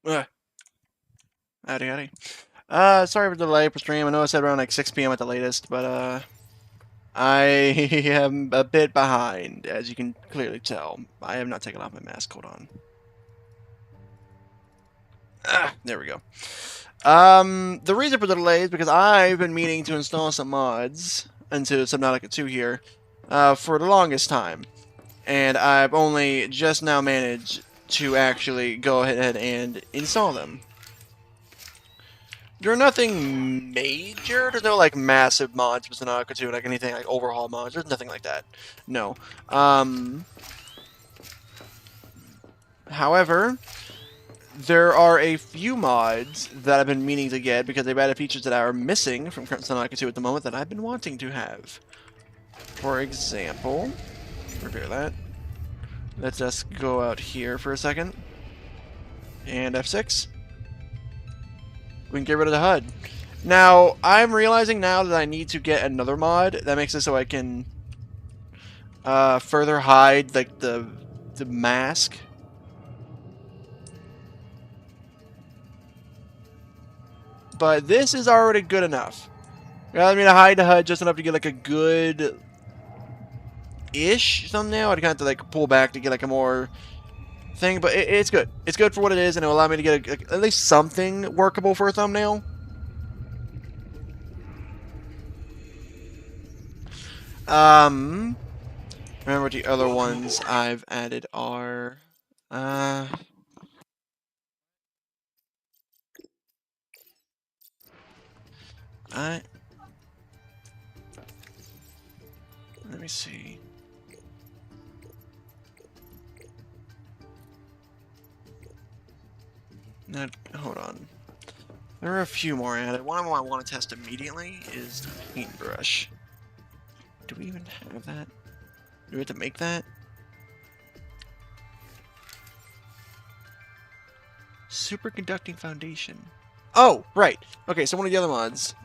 Ugh. Howdy, howdy. Sorry for the delay for stream. I know I said around like 6 p.m. at the latest, but I am a bit behind, as you can clearly tell. I have not taken off my mask. Hold on. There we go. The reason for the delay is because I've been meaning to install some mods into Subnautica 2 here, for the longest time, and I've only just now managed to actually go ahead and install them. They're nothing major. There's no like massive mods with Subnautica 2, like anything like overhaul mods. There's nothing like that. No. However, there are a few mods that I've been meaning to get because they've added features that are missing from current Subnautica 2 at the moment that I've been wanting to have. For example, repair that. Let's just go out here for a second. And F6. We can get rid of the HUD. Now, I'm realizing now that I need to get another mod that makes it so I can further hide like the mask. But this is already good enough. It allows me to hide the HUD just enough to get like a good-ish thumbnail. I'd kind of have to like pull back to get like a more thing, but it's good. It's good for what it is, and it'll allow me to get at least something workable for a thumbnail. Remember what the other ones I've added are, let me see. Now, hold on. There are a few more added. One of them I want to test immediately is the paintbrush. Do we even have that? Do we have to make that? Superconducting foundation. Oh, right. Okay, so one of the other mods.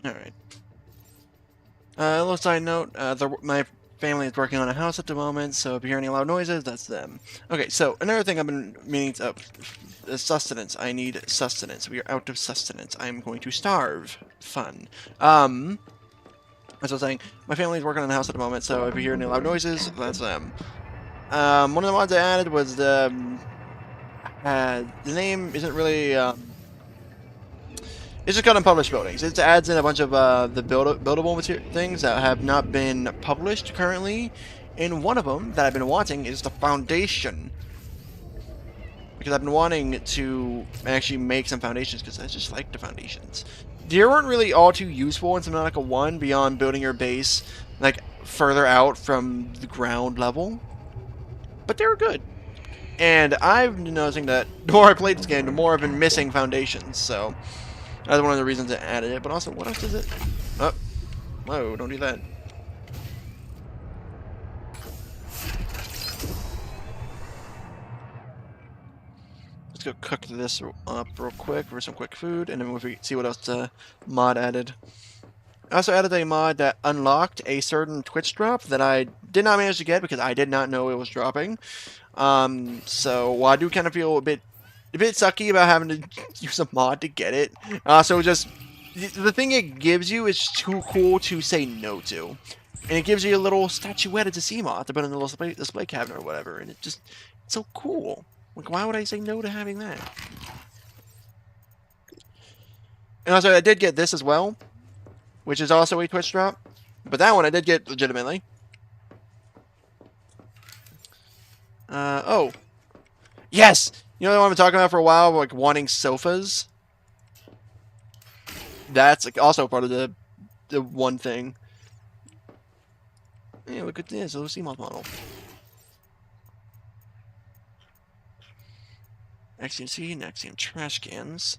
Alright. A little side note, my family is working on a house at the moment, so if you hear any loud noises, that's them. Okay, so another thing I've been meaning to... sustenance. I need sustenance. We are out of sustenance. I'm going to starve. Fun. As I was saying, my family is working on a house at the moment, so if you hear any loud noises, that's them. One of the mods I added was the name isn't really... it's just got unpublished buildings. It adds in a bunch of the buildable things that have not been published currently. And one of them that I've been wanting is the foundation. Because I've been wanting to actually make some foundations because I just like the foundations. They weren't really all too useful in Subnautica 1 beyond building your base like further out from the ground level. But they were good. And I've been noticing that the more I played this game, the more I've been missing foundations, so... that's one of the reasons I added it, but also, what else is it? Oh, whoa, don't do that. Let's go cook this up real quick for some quick food, and then we'll see what else the mod added. I also added a mod that unlocked a certain Twitch drop that I did not manage to get because I did not know it was dropping. So while I do kind of feel a bit sucky about having to use a mod to get it. So just the thing it gives you is too cool to say no to, and it gives you a little statuette of sea moth to put in the little display cabinet or whatever, and it's so cool. Like, why would I say no to having that? And also, I did get this as well, which is also a Twitch drop, but that one I did get legitimately. Oh, yes. You know the one I've been talking about for a while, like wanting sofas? That's like also part of the one thing. Hey, look at this, a little CMOS model. Axiom C, Axiom trash cans.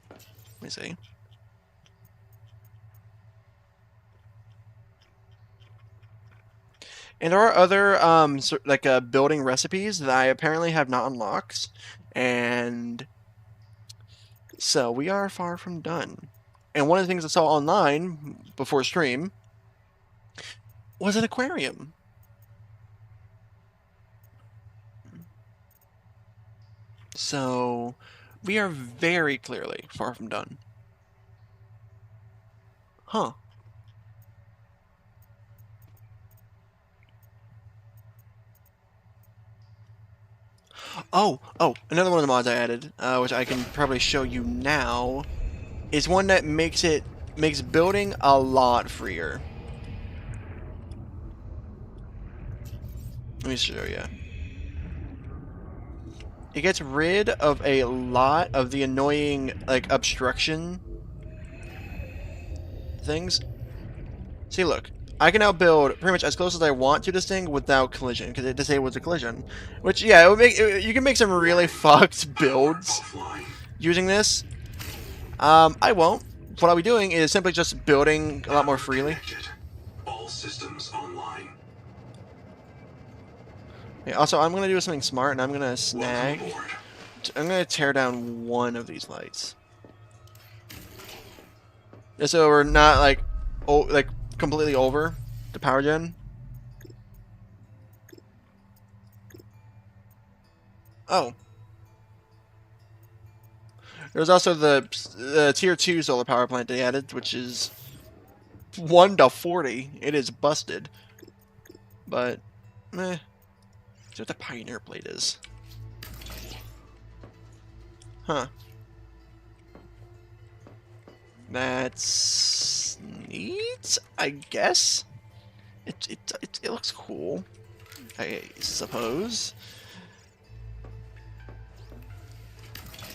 Let me see. And there are other building recipes that I apparently have not unlocked, and so we are far from done. And one of the things I saw online before stream was an aquarium. So we are very clearly far from done. Huh. Oh, another one of the mods I added, which I can probably show you now, is one that makes building a lot freer. Let me show you. It gets rid of a lot of the annoying, like, obstruction things. See, look. I can now build pretty much as close as I want to this thing without collision, because it disables the collision. Which, yeah, it would make you can make some really fucked builds using this. I won't. What I'll be doing is simply just building a lot more freely. All systems online. Yeah, also, I'm gonna do something smart, and I'm gonna snag. I'm gonna tear down one of these lights. Just so we're not like completely over the power gen. Oh. There's also the tier 2 solar power plant they added, which is 1 to 40. It is busted. But, meh. See what the Pioneer plate is. Huh. That's neat, I guess. It looks cool, I suppose.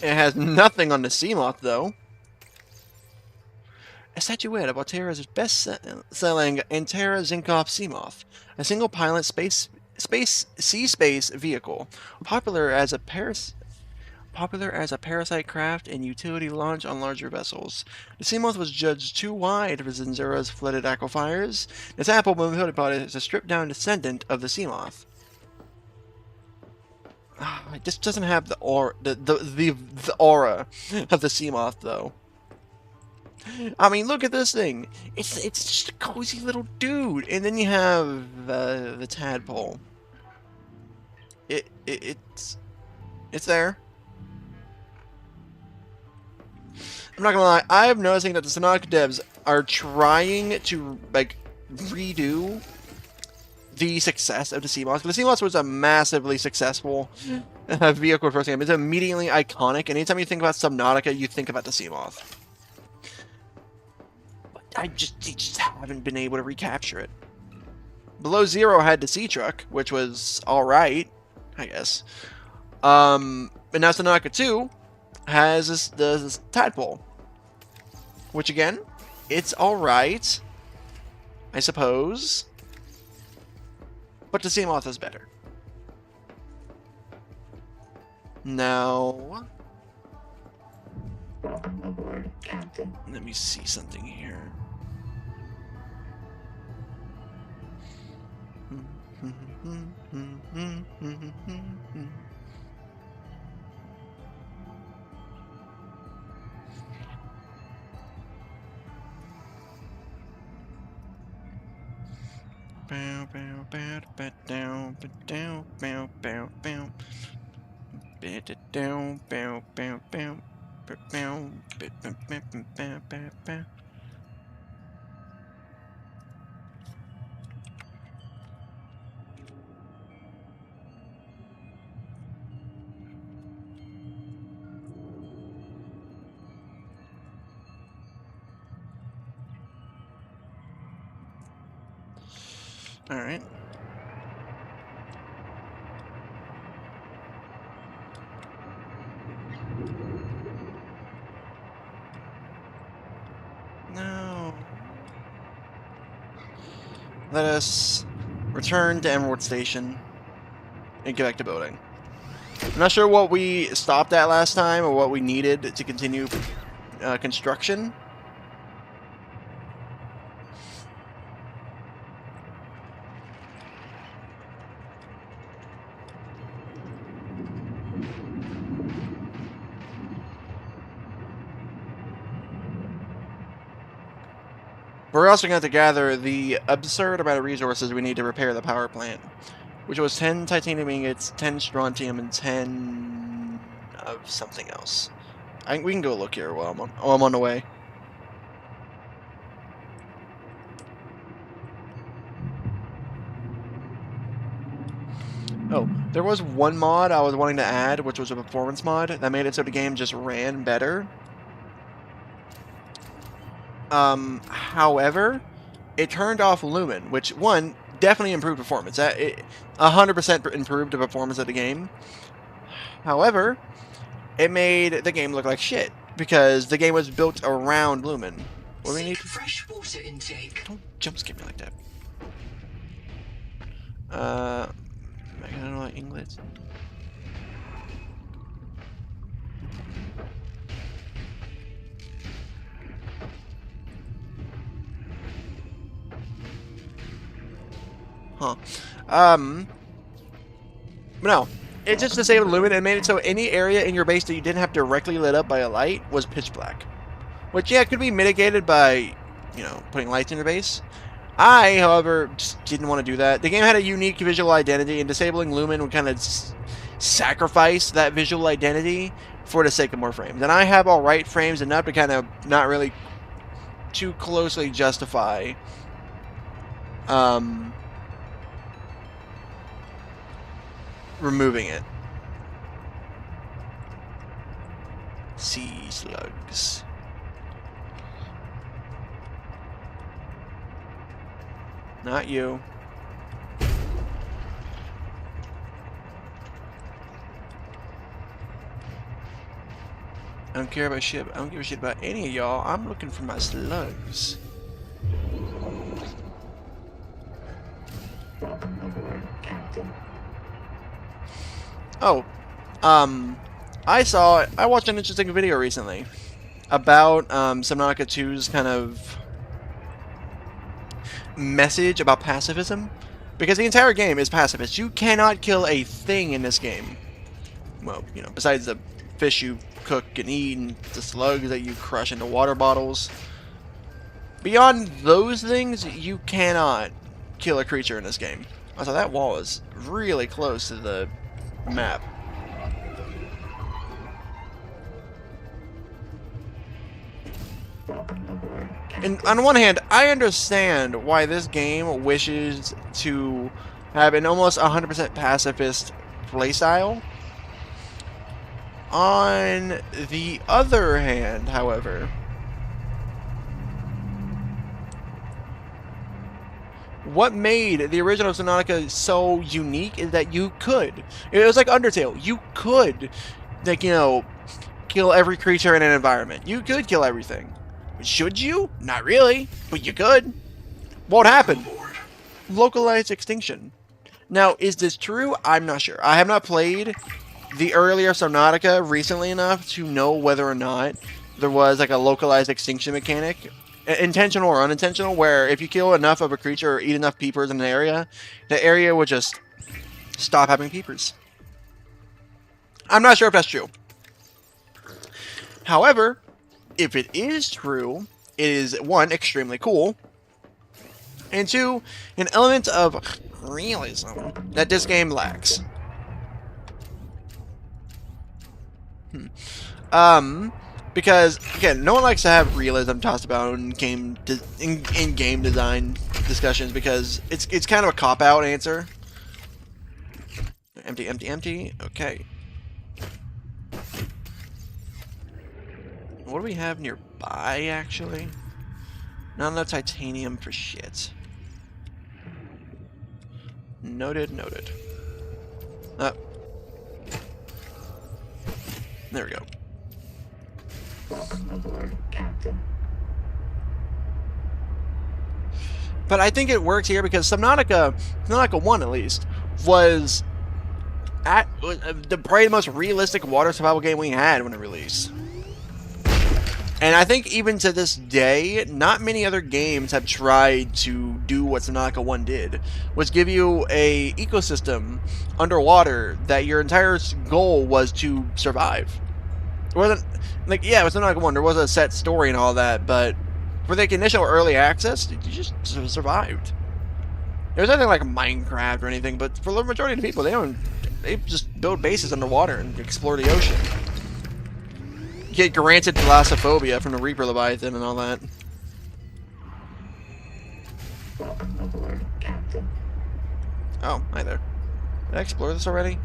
It has nothing on the Seamoth, though. A statuette of Altera's best-selling Antera Zinkoff Seamoth, a single-pilot sea space vehicle, popular as a parasite craft and utility launch on larger vessels. The Seamoth was judged too wide for Zinzura's flooded aquifers. This apple mobility pod is a stripped-down descendant of the Seamoth. It just doesn't have the aura, the aura of the Seamoth, though. I mean, look at this thing. It's just a cozy little dude, and then you have the tadpole. It's there. I'm not gonna lie. I'm noticing that the Subnautica devs are trying to like redo the success of the Seamoth. The Seamoth was a massively successful vehicle for game. It's immediately iconic, and anytime you think about Subnautica, you think about the Seamoth. But they just haven't been able to recapture it. Below Zero had the Sea Truck, which was alright, I guess. And now Subnautica 2 has this tadpole, which again, it's alright, I suppose. But the Seamoth is better. Now, let me see something here. Bow bow bow bow down down bow bow bow down bow bow bow bow bow bow. All right. No. Let us return to Emerald Station and get back to building. I'm not sure what we stopped at last time or what we needed to continue construction. But we're also going to have to gather the absurd amount of resources we need to repair the power plant, which was 10 titanium ingots, 10 strontium, and 10 of something else. We can go look here while I'm on the way. Oh, there was one mod I was wanting to add, which was a performance mod that made it so the game just ran better. However, it turned off Lumen, which, one, definitely improved performance. It 100% improved the performance of the game. However, it made the game look like shit because the game was built around Lumen. What do we need? Fresh water intake. Don't jump scare me like that. I don't know English. Huh. No. It just disabled Lumen and made it so any area in your base that you didn't have directly lit up by a light was pitch black. Which, yeah, could be mitigated by, you know, putting lights in your base. I, however, just didn't want to do that. The game had a unique visual identity, and disabling Lumen would kind of sacrifice that visual identity for the sake of more frames. And I have alright frames enough to kind of not really too closely justify removing it. Sea slugs. Not you. I don't care about shit. I don't give a shit about any of y'all. I'm looking for my slugs. Oh, I watched an interesting video recently about Subnautica 2's kind of message about pacifism, because the entire game is pacifist. You cannot kill a thing in this game. Well, you know, besides the fish you cook and eat and the slugs that you crush into water bottles. Beyond those things, you cannot kill a creature in this game. Also, that wall is really close to the map. And on one hand, I understand why this game wishes to have an almost 100% pacifist playstyle. On the other hand, however, what made the original Subnautica so unique is that you could. It was like Undertale. You could, like, you know, kill every creature in an environment. You could kill everything. Should you? Not really, but you could. Won't happen. Localized extinction. Now, is this true? I'm not sure. I have not played the earlier Subnautica recently enough to know whether or not there was like a localized extinction mechanic, intentional or unintentional, where if you kill enough of a creature or eat enough peepers in an area, the area would just stop having peepers. I'm not sure if that's true. However, if it is true, it is, one, extremely cool, and two, an element of realism that this game lacks. Because, again, no one likes to have realism tossed about in game design discussions, because it's kind of a cop-out answer. Empty, empty, empty. Okay. What do we have nearby, actually? Not enough titanium for shit. Noted, noted. There we go. But I think it works here because Subnautica 1 at least, was probably the most realistic water survival game we had when it released. And I think even to this day, not many other games have tried to do what Subnautica 1 did, which give you a ecosystem underwater that your entire goal was to survive. It wasn't, like, yeah, it was Subnautica 1, there was a set story and all that, but For the initial early access, you just survived. There's nothing like Minecraft or anything, but for the majority of the people, they just build bases underwater and explore the ocean. You get granted thalassophobia from the Reaper Leviathan and all that. Oh, hi there. Did I explore this already?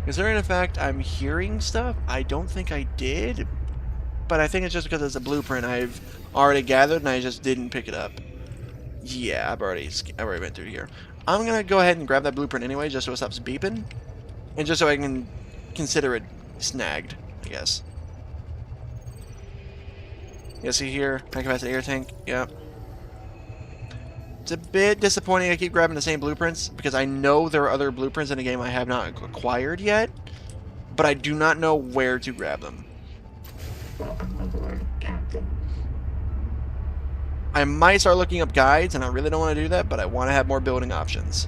Considering the fact I'm hearing stuff, I don't think I did. But I think it's just because it's a blueprint I've already gathered and I just didn't pick it up. Yeah, I've already been through here. I'm gonna go ahead and grab that blueprint anyway, just so it stops beeping. And just so I can consider it snagged, I guess. Yeah, see here, high capacity air tank, yep. It's a bit disappointing I keep grabbing the same blueprints, because I know there are other blueprints in the game I have not acquired yet, but I do not know where to grab them. I might start looking up guides, and I really don't want to do that, but I want to have more building options.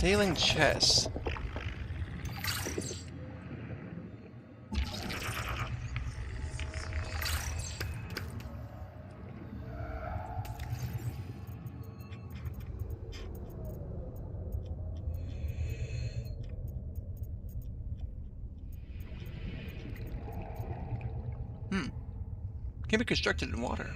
Sailing chest. Can be constructed in water.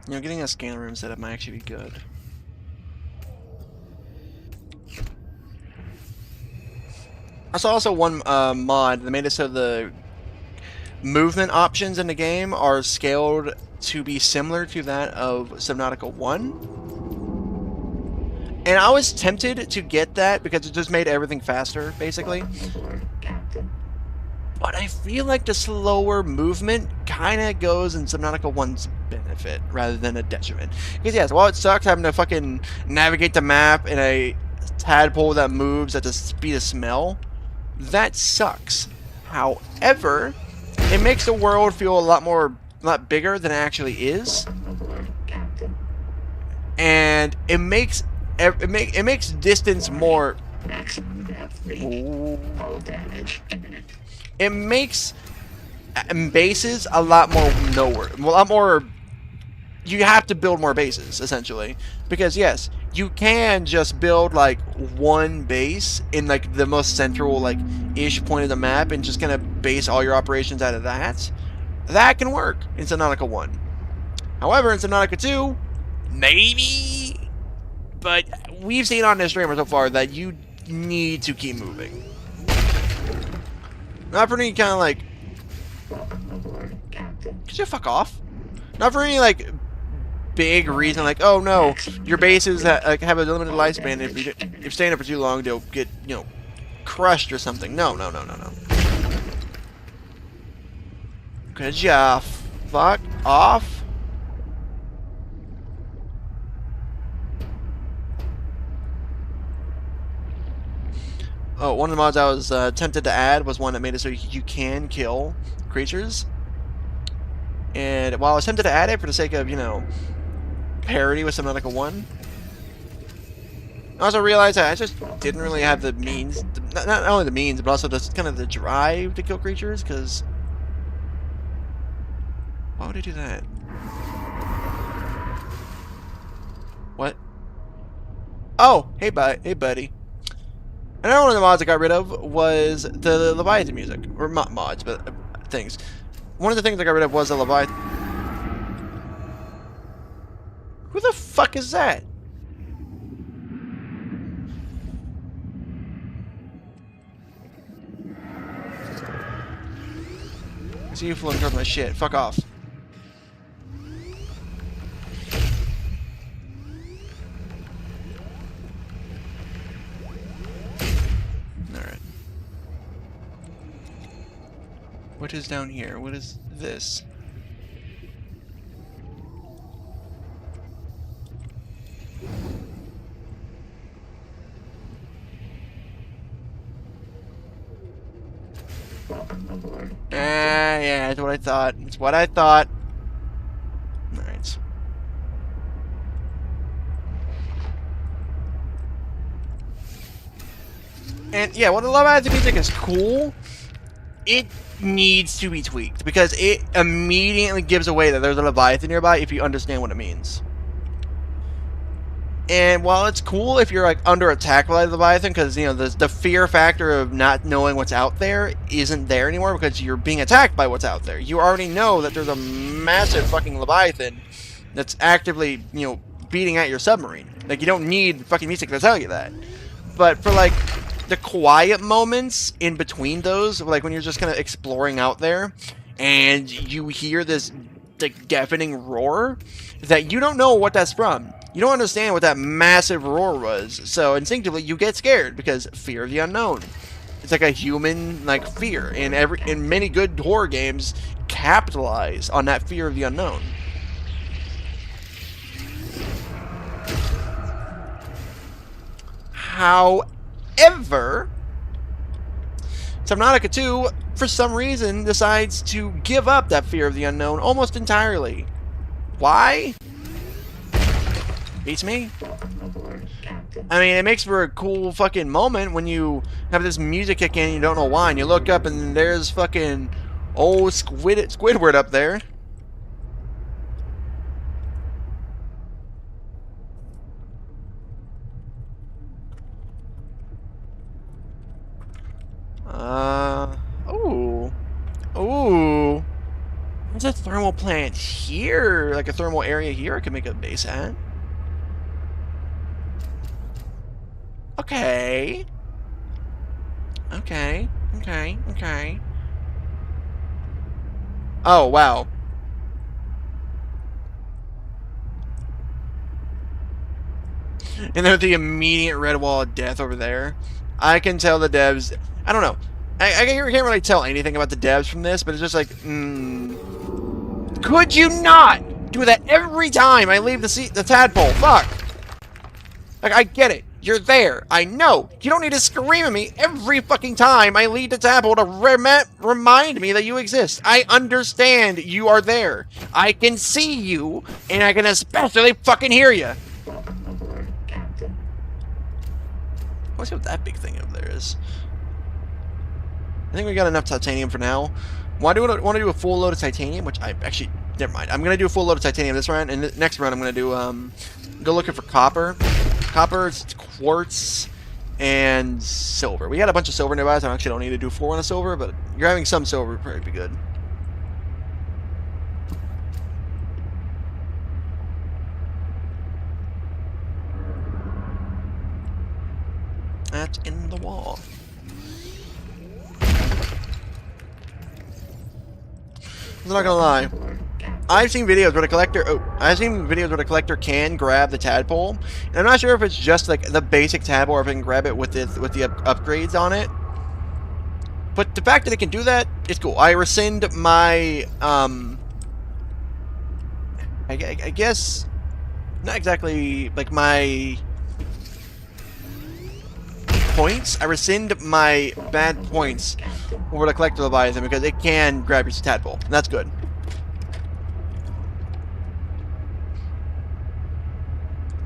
You know, getting a scanner room set up might actually be good. I saw also one mod that made it so the movement options in the game are scaled to be similar to that of Subnautica 1. And I was tempted to get that because it just made everything faster, basically. But I feel like the slower movement kind of goes in Subnautica 1's benefit rather than a detriment. Because yes, while it sucks having to fucking navigate the map in a tadpole that moves at the speed of smell, that sucks. However, it makes the world feel a lot bigger than it actually is, and it makes distance more. It makes bases a lot more. You have to build more bases essentially, because yes, you can just build like one base in like the most central like ish point of the map and just kind of base all your operations out of that. That can work in Subnautica 1. However, in Subnautica 2, maybe. But we've seen on this streamer so far that you need to keep moving. Not for any kind of like. Could you fuck off? Not for any like big reason, like, oh no, your bases have a limited lifespan. If you're staying up for too long, they'll get, you know, crushed or something. No. Could ya fuck off? Oh, one of the mods I was tempted to add was one that made it so you can kill creatures. And while I was tempted to add it for the sake of, you know, parity with Subnautica 1, I also realized that I just didn't really have the means, not only the means, but also just kind of the drive to kill creatures, because why would I do that? What? Oh, hey buddy. Another one of the mods I got rid of was the Leviathan music, or not mods, but things. One of the things I got rid of was the Leviathan. Who the fuck is that? See you floating towards my shit. Fuck off. Alright. What is down here? What is this? Yeah, that's what I thought. It's what I thought. Alright. And yeah, what I love about the music is cool. It needs to be tweaked because it immediately gives away that there's a Leviathan nearby if you understand what it means. And while it's cool if you're like under attack by the Leviathan, because you know the fear factor of not knowing what's out there isn't there anymore because you're being attacked by what's out there. You already know that there's a massive fucking Leviathan that's actively, you know, beating at your submarine. Like you don't need fucking music to tell you that. But for like the quiet moments in between those, like when you're just kind of exploring out there and you hear this like deafening roar that you don't know what that's from. You don't understand what that massive roar was, so instinctively you get scared because fear of the unknown. It's like a human like fear, and in many good horror games capitalize on that fear of the unknown. However, Subnautica 2, for some reason, decides to give up that fear of the unknown almost entirely. Why? Beats me. I mean, it makes for a cool fucking moment when you have this music kick in and you don't know why, and you look up and there's fucking old Squidward up there. Ooh. There's a thermal plant here, like a thermal area here I could make a base at. Okay. Okay. Oh, wow. And there's the immediate red wall of death over there. I can tell the devs... I don't know. I can't really tell anything about the devs from this, but it's just like... Could you not do that every time I leave the tadpole? Fuck. Like, I get it. You're there. I know. You don't need to scream at me every fucking time I leave the tadpole to remind me that you exist. I understand you are there. I can see you, and I can especially fucking hear you. Let's see what that big thing over there is. I think we got enough titanium for now. Why do I want to do a full load of titanium? Which I actually... Never mind. I'm going to do a full load of titanium this round, and the next round I'm going to do... go looking for copper. Copper, quartz, and silver. We got a bunch of silver nearby, so I actually don't need to do 4 on a silver, but you're having some silver would probably be good. That's in the wall. I'm not gonna lie. I've seen videos where the collector can grab the tadpole, and I'm not sure if it's just like the basic tadpole or if it can grab it with the upgrades on it. But the fact that it can do that is cool. I rescind my I guess not exactly like my points. I rescind my bad points over the collector Leviathan because it can grab your tadpole, and that's good.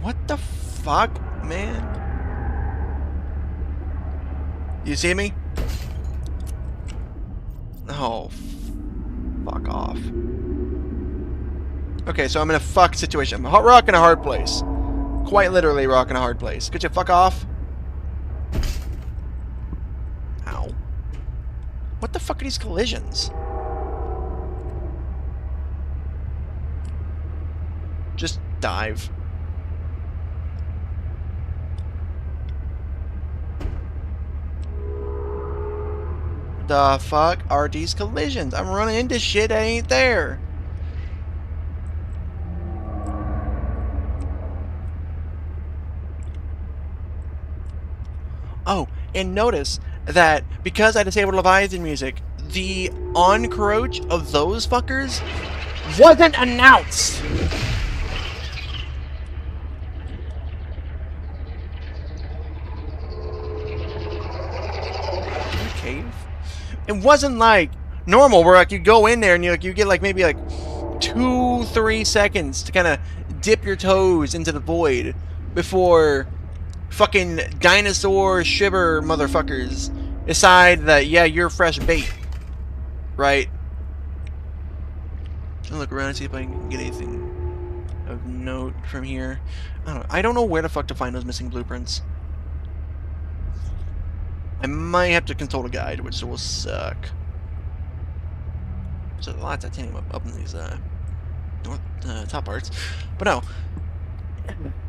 What the fuck, man? You see me? Oh, fuck off. Okay, so I'm in a fuck situation. I'm rock in a hard place. Quite literally rock in a hard place. Could you fuck off? Ow. What the fuck are these collisions? Just dive. the fuck are these collisions? I'm running into shit that ain't there. Oh, and notice that because I disabled Leviathan music, the on-croach of those fuckers wasn't announced. Cave. It wasn't like normal where like you go in there and you get like maybe like 2-3 seconds to kind of dip your toes into the void before fucking dinosaur shiver motherfuckers decide that yeah you're fresh bait, right? I'll look around and see if I can get anything of note from here. I don't know where the fuck to find those missing blueprints. I might have to consult a guide, which will suck. So a lot of titanium up in these top parts. But no.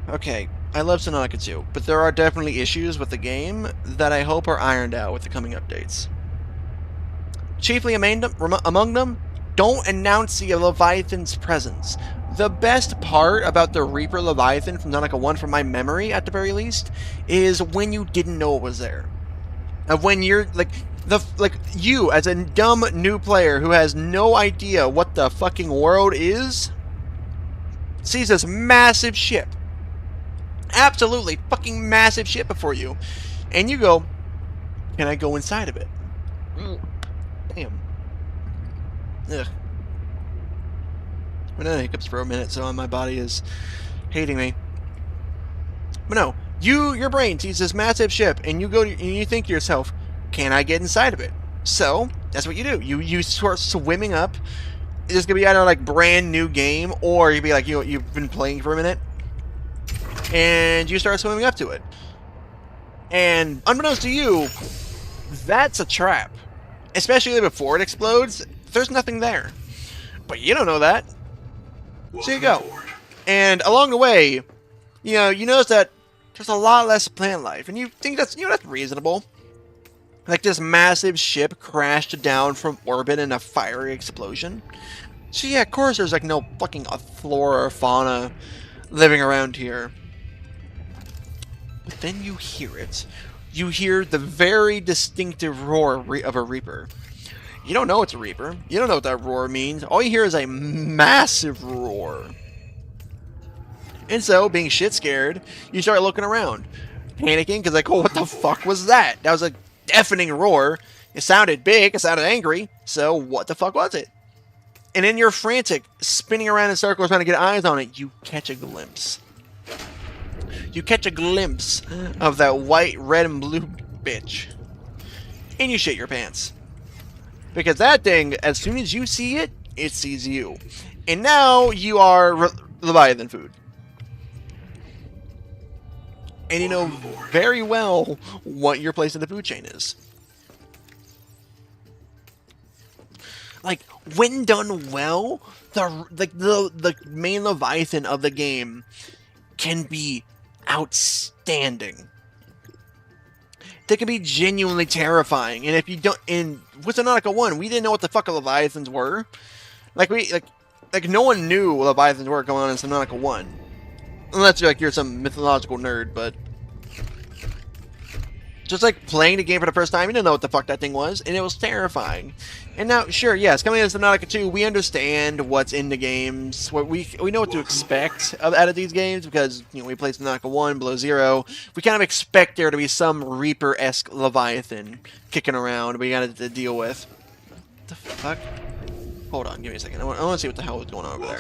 Okay, I love Subnautica 2, but there are definitely issues with the game that I hope are ironed out with the coming updates. Chiefly among them, don't announce the Leviathan's presence. The best part about the Reaper Leviathan from Subnautica 1, from my memory at the very least, is when you didn't know it was there. Of when you're you as a dumb new player who has no idea what the fucking world is, sees this massive ship, absolutely fucking massive ship before you, and you go, "Can I go inside of it?" Damn. Ugh. Went on hiccups for a minute, so my body is hating me. But no. Your brain sees this massive ship, and you think to yourself, "Can I get inside of it?" So that's what you do. You start swimming up. It's gonna be either like brand new game, or you'd be like you've been playing for a minute, and you start swimming up to it. And unbeknownst to you, that's a trap. Especially before it explodes, there's nothing there. But you don't know that. So you go, and along the way, you notice that there's a lot less plant life, and you think that's reasonable. Like this massive ship crashed down from orbit in a fiery explosion. So yeah, of course there's like no fucking flora or fauna living around here. But then you hear it. You hear the very distinctive roar of a Reaper. You don't know it's a Reaper. You don't know what that roar means. All you hear is a massive roar. And so, being shit scared, you start looking around. Panicking, because like, oh, what the fuck was that? That was a deafening roar. It sounded big, it sounded angry, so what the fuck was it? And in your frantic, spinning around in circles trying to get eyes on it, you catch a glimpse. You catch a glimpse of that white, red, and blue bitch. And you shit your pants. Because that thing, as soon as you see it, it sees you. And now you are Leviathan food. And you know very well what your place in the food chain is. Like, when done well, the main Leviathan of the game can be outstanding. They can be genuinely terrifying. And if you don't, in with Subnautica 1, we didn't know what the fuck Leviathans were. Like no one knew what Leviathans were going on in Subnautica 1. Unless you're some mythological nerd, but just like playing the game for the first time, you didn't know what the fuck that thing was, and it was terrifying. And now, sure, yes, coming into Subnautica 2, we understand what's in the games. We know what to expect out of these games because we played Subnautica 1, Below Zero. We kind of expect there to be some Reaper-esque Leviathan kicking around we got to deal with. What the fuck? Hold on, give me a second. I want to see what the hell is going on over there.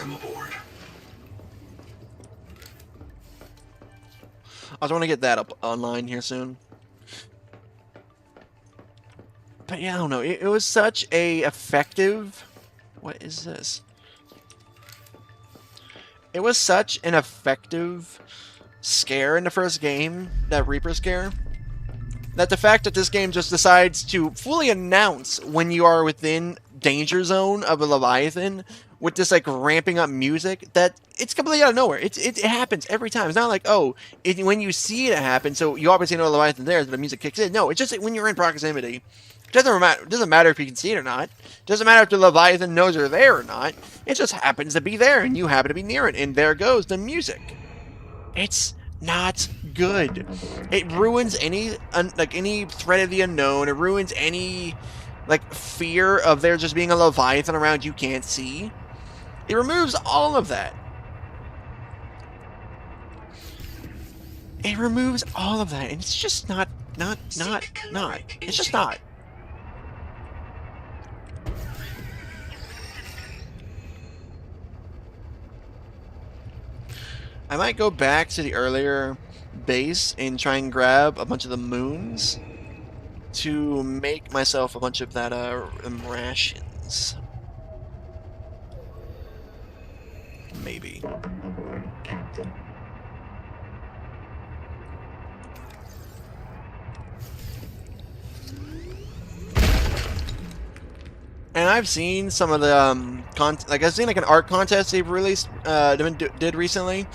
I just want to get that up online here soon. But yeah, I don't know. It was such a effective... What is this? It was such an effective scare in the first game, that Reaper scare, that the fact that this game just decides to fully announce when you are within danger zone of a Leviathan with this like ramping up music, that it's completely out of nowhere. It happens every time. It's not like, oh, when you see it happen, so you obviously know Leviathan's there, so the music kicks in. No, it's just when you're in proximity Doesn't matter if you can see it or not. Doesn't matter if the Leviathan knows you're there or not. It just happens to be there, and you happen to be near it. And there goes the music. It's not good. It ruins any any threat of the unknown. It ruins any fear of there just being a Leviathan around you can't see. It removes all of that. It removes all of that, and it's just not. It's just not. I might go back to the earlier base and try and grab a bunch of the moons to make myself a bunch of that rations. Maybe. And I've seen some of the I've seen an art contest they've released did recently,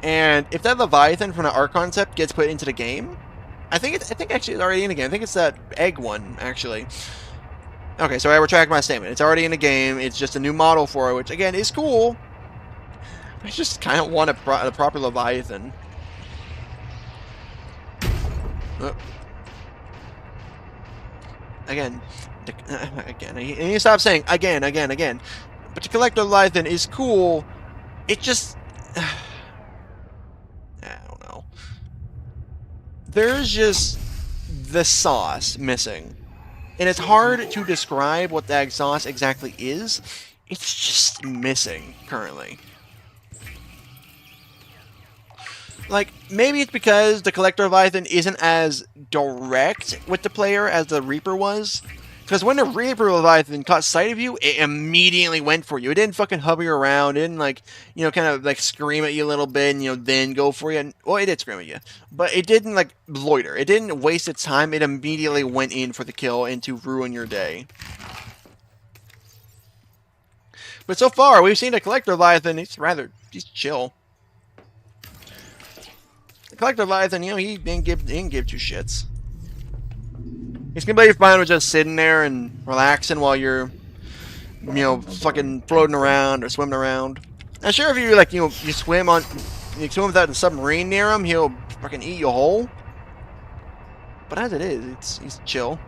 and if that Leviathan from the art concept gets put into the game, I think actually it's already in the game. I think it's that egg one actually. Okay, so I retract my statement. It's already in the game. It's just a new model for it, which again is cool. I just kind of want a proper Leviathan. Again, I need to stop saying again. But to collect a Leviathan is cool. It just, I don't know. There's just the sauce missing, and it's hard to describe what that sauce exactly is. It's just missing currently. Maybe it's because the Collector Leviathan isn't as direct with the player as the Reaper was. Because when the Reaper Leviathan caught sight of you, it immediately went for you. It didn't fucking hover you around. It didn't, kind of, scream at you a little bit and, then go for you. Well, it did scream at you. But it didn't, loiter. It didn't waste its time. It immediately went in for the kill and to ruin your day. But so far, we've seen the Collector Leviathan. He's chill. The Collector Leviathan, he didn't give two shits. He's completely fine with just sitting there and relaxing while you're, fucking floating around or swimming around. I'm sure if you you swim without the submarine near him, he'll fucking eat you whole. But as it is, he's chill.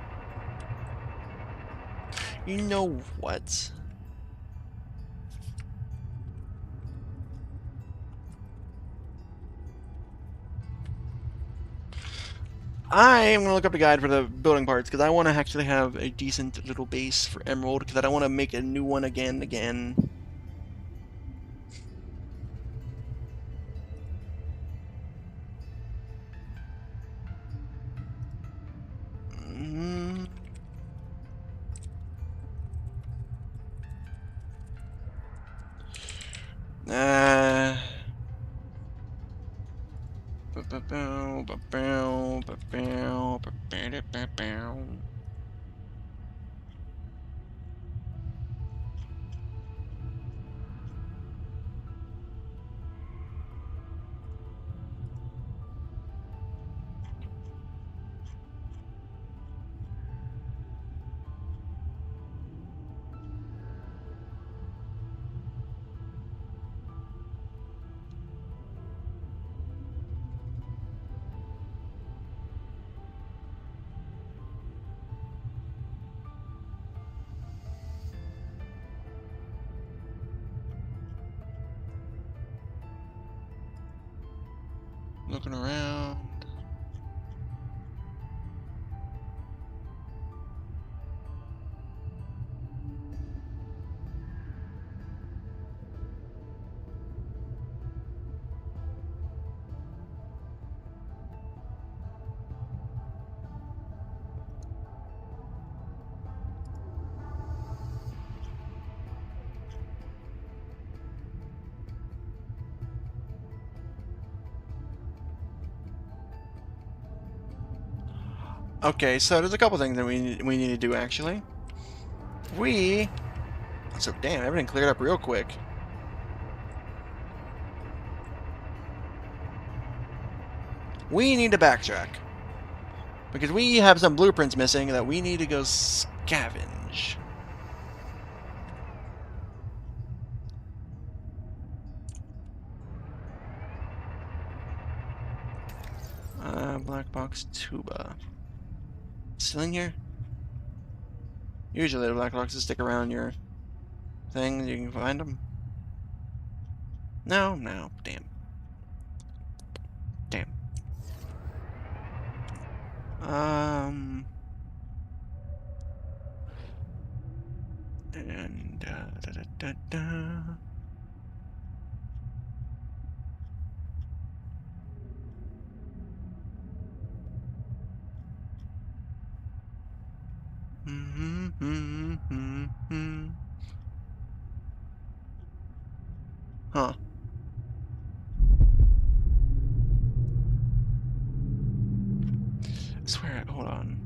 You know what? I am going to look up the guide for the building parts, because I want to actually have a decent little base for Emerald, because I don't want to make a new one again. Looking around. Okay, so there's a couple things that we need to do actually. So damn, everything cleared up real quick. We need to backtrack. Because we have some blueprints missing that we need to go scavenge. Black box tuba. Still in here? Usually the black boxes stick around your thing. You can find them. No, no. Damn. Damn. And da da da da. Huh. I swear, hold on.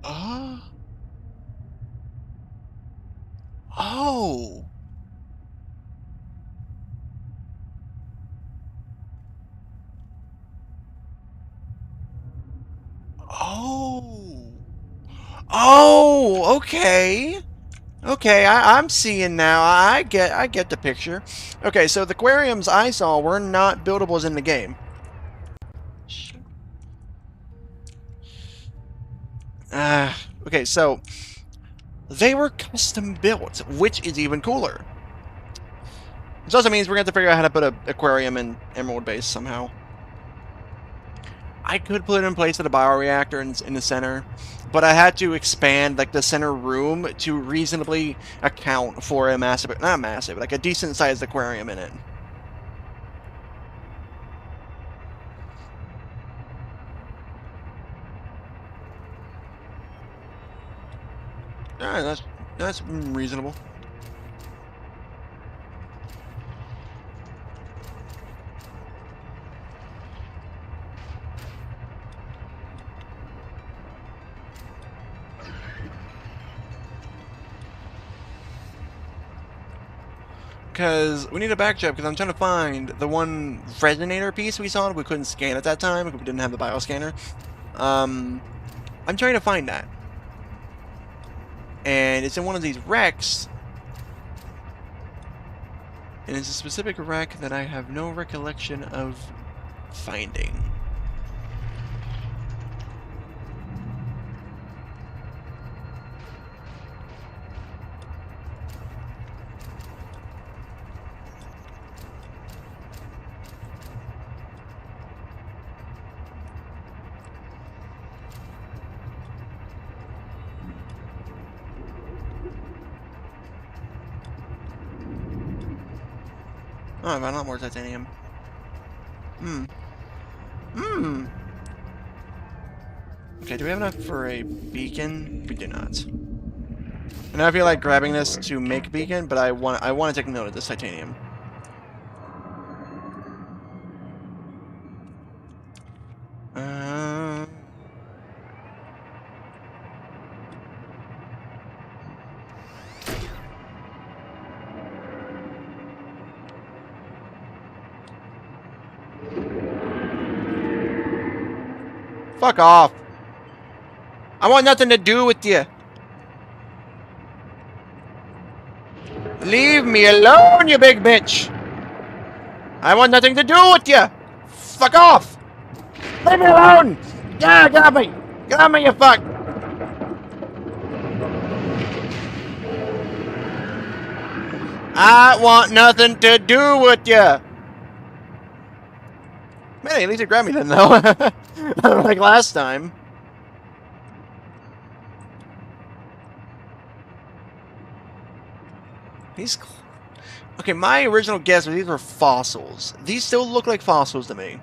Oh! Oh! Oh! Okay! Okay, I'm seeing now. I get the picture. Okay, so the aquariums I saw were not buildables in the game. Okay, so they were custom built, which is even cooler. This also means we're going to have to figure out how to put an aquarium in Emerald Base somehow. I could put it in place at a bioreactor in the center, but I had to expand like the center room to reasonably account for a massive, not massive, like a decent sized aquarium in it. Alright, that's reasonable. Because we need a backtrack, because I'm trying to find the one resonator piece we saw. We couldn't scan at that time because we didn't have the bioscanner. I'm trying to find that. And it's in one of these wrecks. And it's a specific wreck that I have no recollection of finding. Oh, I found a lot more titanium. Okay, do we have enough for a beacon? We do not. And I feel like grabbing this to make a beacon, but I want to take note of this titanium. Fuck off. I want nothing to do with you. Leave me alone, you big bitch. I want nothing to do with you. Fuck off. Leave me alone. Yeah, get off me. Get off me, you fuck. I want nothing to do with you. Man, at least it grabbed me then, though. Like last time. These... Okay, my original guess was these were fossils. These still look like fossils to me.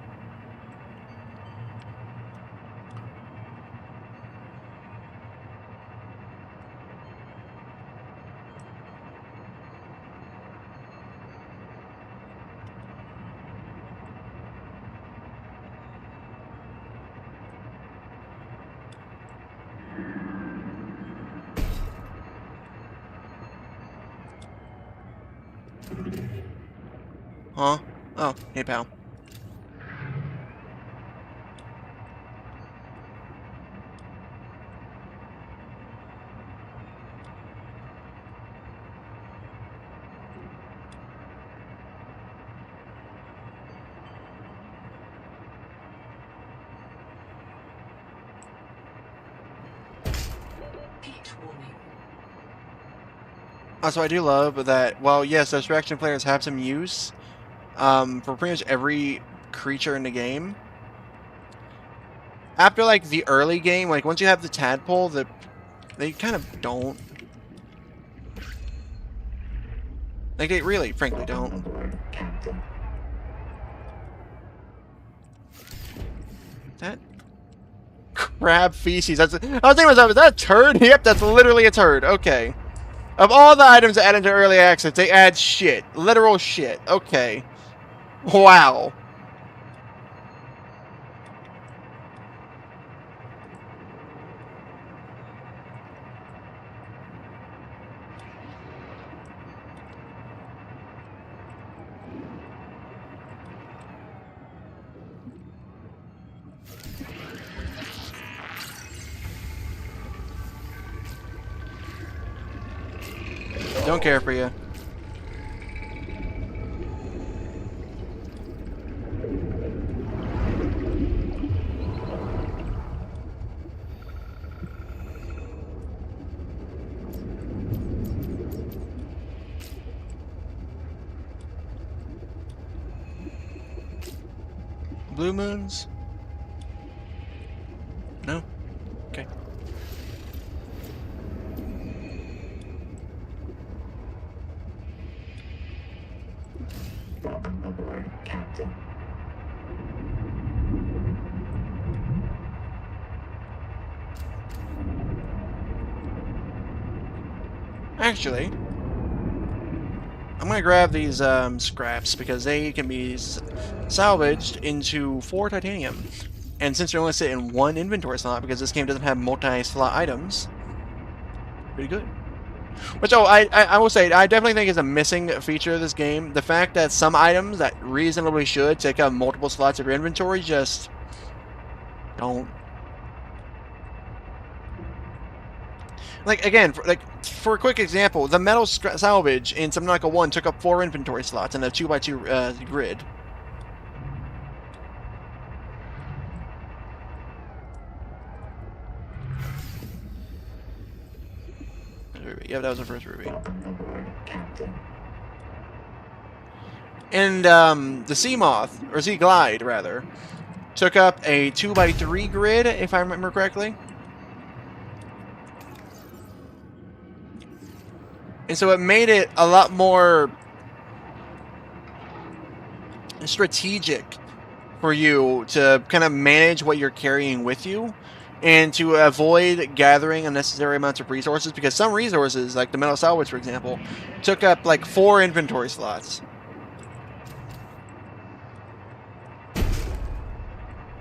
Huh? Oh, hey pal. Heat warning. Also, I do love that, well, yes, those reaction players have some use for pretty much every creature in the game. After, like, the early game, like, once you have the tadpole, they kind of don't. Like, they really, frankly, don't. That crab feces. That's. I was thinking to myself, is that a turd? Yep, that's literally a turd. Okay. Of all the items that add into early access, they add shit. Literal shit. Okay. Wow. Don't care for you. Blue moons? No? Okay. Actually, I'm gonna grab these scraps because they can be salvaged into 4 titanium. And since they only sit in 1 inventory slot, because this game doesn't have multi-slot items, pretty good. Which, oh, I will say, I definitely think is a missing feature of this game. The fact that some items that reasonably should take up multiple slots of your inventory just don't. Like, again, for a quick example, the metal salvage in Subnautica 1 took up 4 inventory slots in a 2x2 grid. Yeah, that was the first ruby. And the Sea Moth, or Sea Glide, rather, took up a 2x3 grid, if I remember correctly. And so it made it a lot more strategic for you to kind of manage what you're carrying with you and to avoid gathering unnecessary amounts of resources, because some resources, like the metal salvage, for example, took up like 4 inventory slots.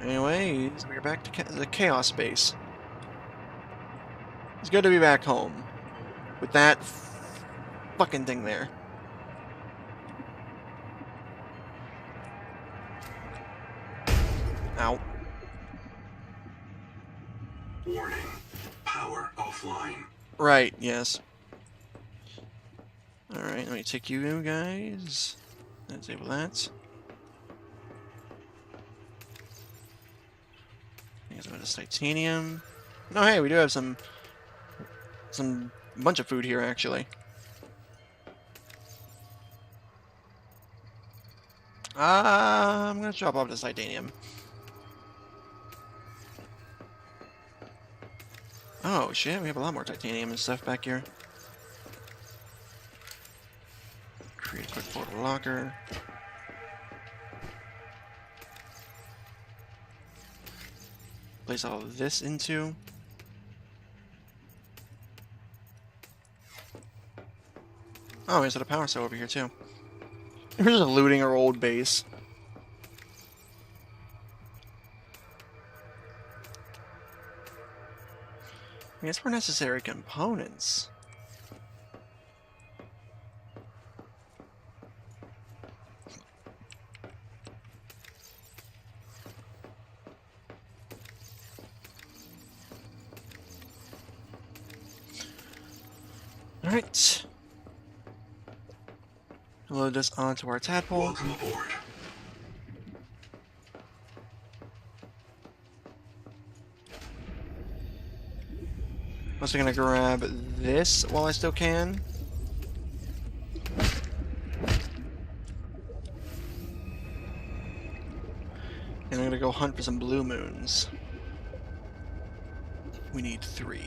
Anyways, we're back to the chaos space. It's good to be back home with that fucking thing there. Ow. Warning. Power offline. Right, yes. Alright, let me take you guys. Disable that. Here's a bit of titanium. No, hey, we do have some bunch of food here, actually. I'm gonna drop off this titanium. Oh shit, we have a lot more titanium and stuff back here. Create a quick portal locker. Place all of this into. Oh, there's a power cell over here too. We're just looting our old base. I guess for necessary components. Alright. Load this onto our tadpole. Welcome aboard. Also gonna grab this while I still can. And I'm gonna go hunt for some blue moons. We need 3.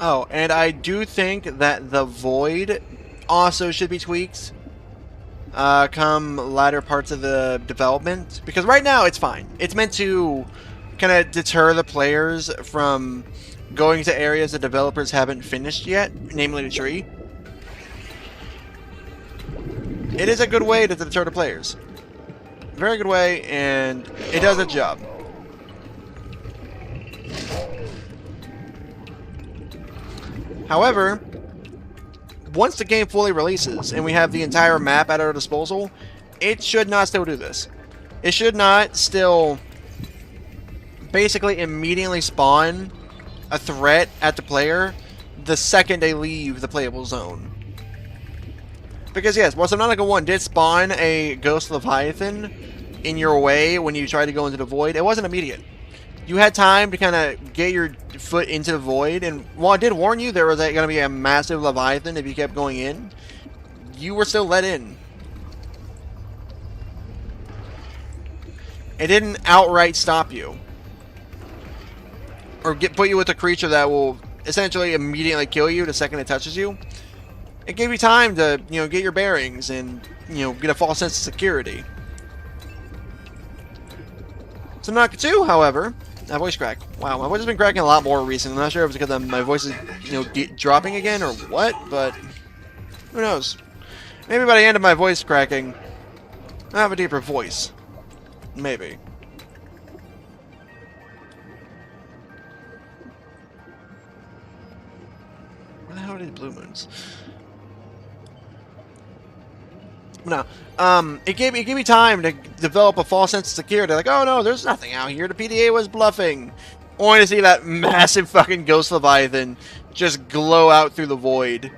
Oh, and I do think that the void also should be tweaked come latter parts of the development, because right now it's fine. It's meant to kind of deter the players from going to areas the developers haven't finished yet, namely the tree. It is a good way to deter the players. Very good way, and it does its job. However, once the game fully releases and we have the entire map at our disposal, it should not still do this. It should not still basically immediately spawn a threat at the player the second they leave the playable zone. Because yes, while Subnautica 1 did spawn a Ghost Leviathan in your way when you tried to go into the void, it wasn't immediate. You had time to kind of get your foot into the void, and while I did warn you there was going to be a massive Leviathan if you kept going in, you were still let in. It didn't outright stop you. Or put you with a creature that will essentially immediately kill you the second it touches you. It gave you time to, get your bearings and, get a false sense of security. Subnautica 2, however, my voice crack. Wow, my voice has been cracking a lot more recently. I'm not sure if it's because my voice is, dropping again or what, but who knows? Maybe by the end of my voice cracking, I have a deeper voice. Maybe. Where the hell are these blue moons? No, it gave me time to develop a false sense of security. Like, oh no, there's nothing out here. The PDA was bluffing. Only to see that massive fucking Ghost Leviathan just glow out through the void.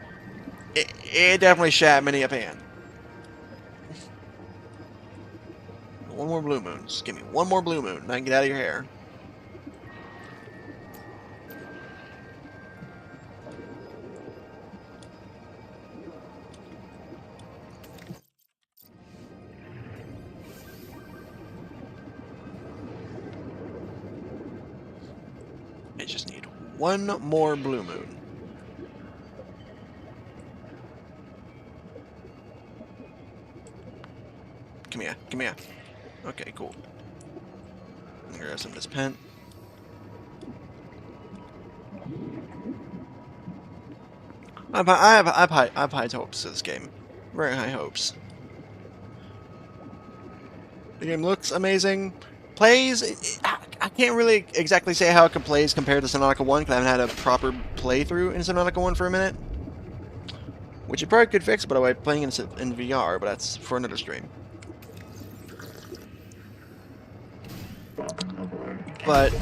It definitely shat many a pan. One more blue moon. Just give me one more blue moon and I can get out of your hair. I just need one more blue moon. Come here, come here. Okay, cool. I'm gonna grab some of this pen. I have high hopes for this game. Very high hopes. The game looks amazing. Plays, I can't really exactly say how it plays compared to Subnautica 1 because I haven't had a proper playthrough in Subnautica 1 for a minute. Which you probably could fix by the way playing in VR, but that's for another stream. But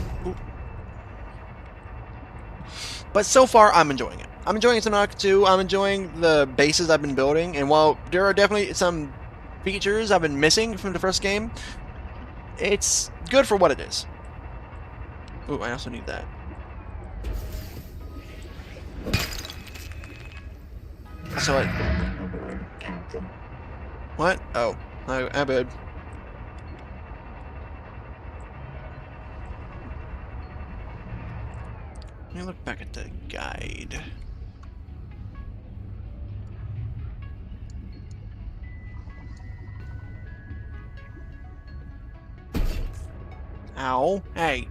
so far, I'm enjoying it. I'm enjoying Subnautica 2. I'm enjoying the bases I've been building, and while there are definitely some features I've been missing from the first game, it's good for what it is. Ooh, I also need that. So I... What? Oh, I bad. Let me look back at the guide. Ow. Hey,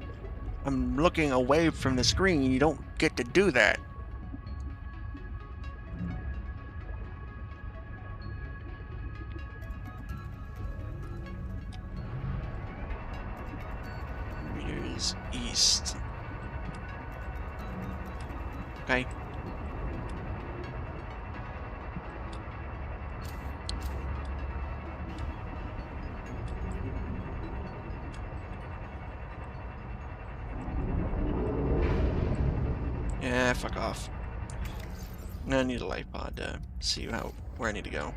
I'm looking away from the screen. You don't get to do that. Okay. Yeah, fuck off. I need a life pod to see where I need to go.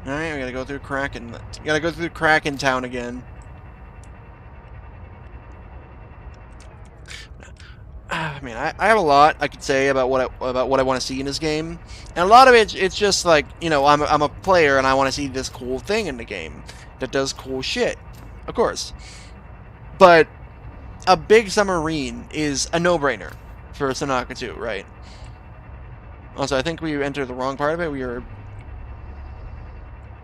Alright, we gotta go through Kraken. Gotta go through Kraken Town again. I mean, I have a lot I could say about what I want to see in this game, and a lot of it's just like, you know, I'm a player and I want to see this cool thing in the game that does cool shit, of course. But a big submarine is a no-brainer for Subnautica 2, right? Also, I think we entered the wrong part of it. We were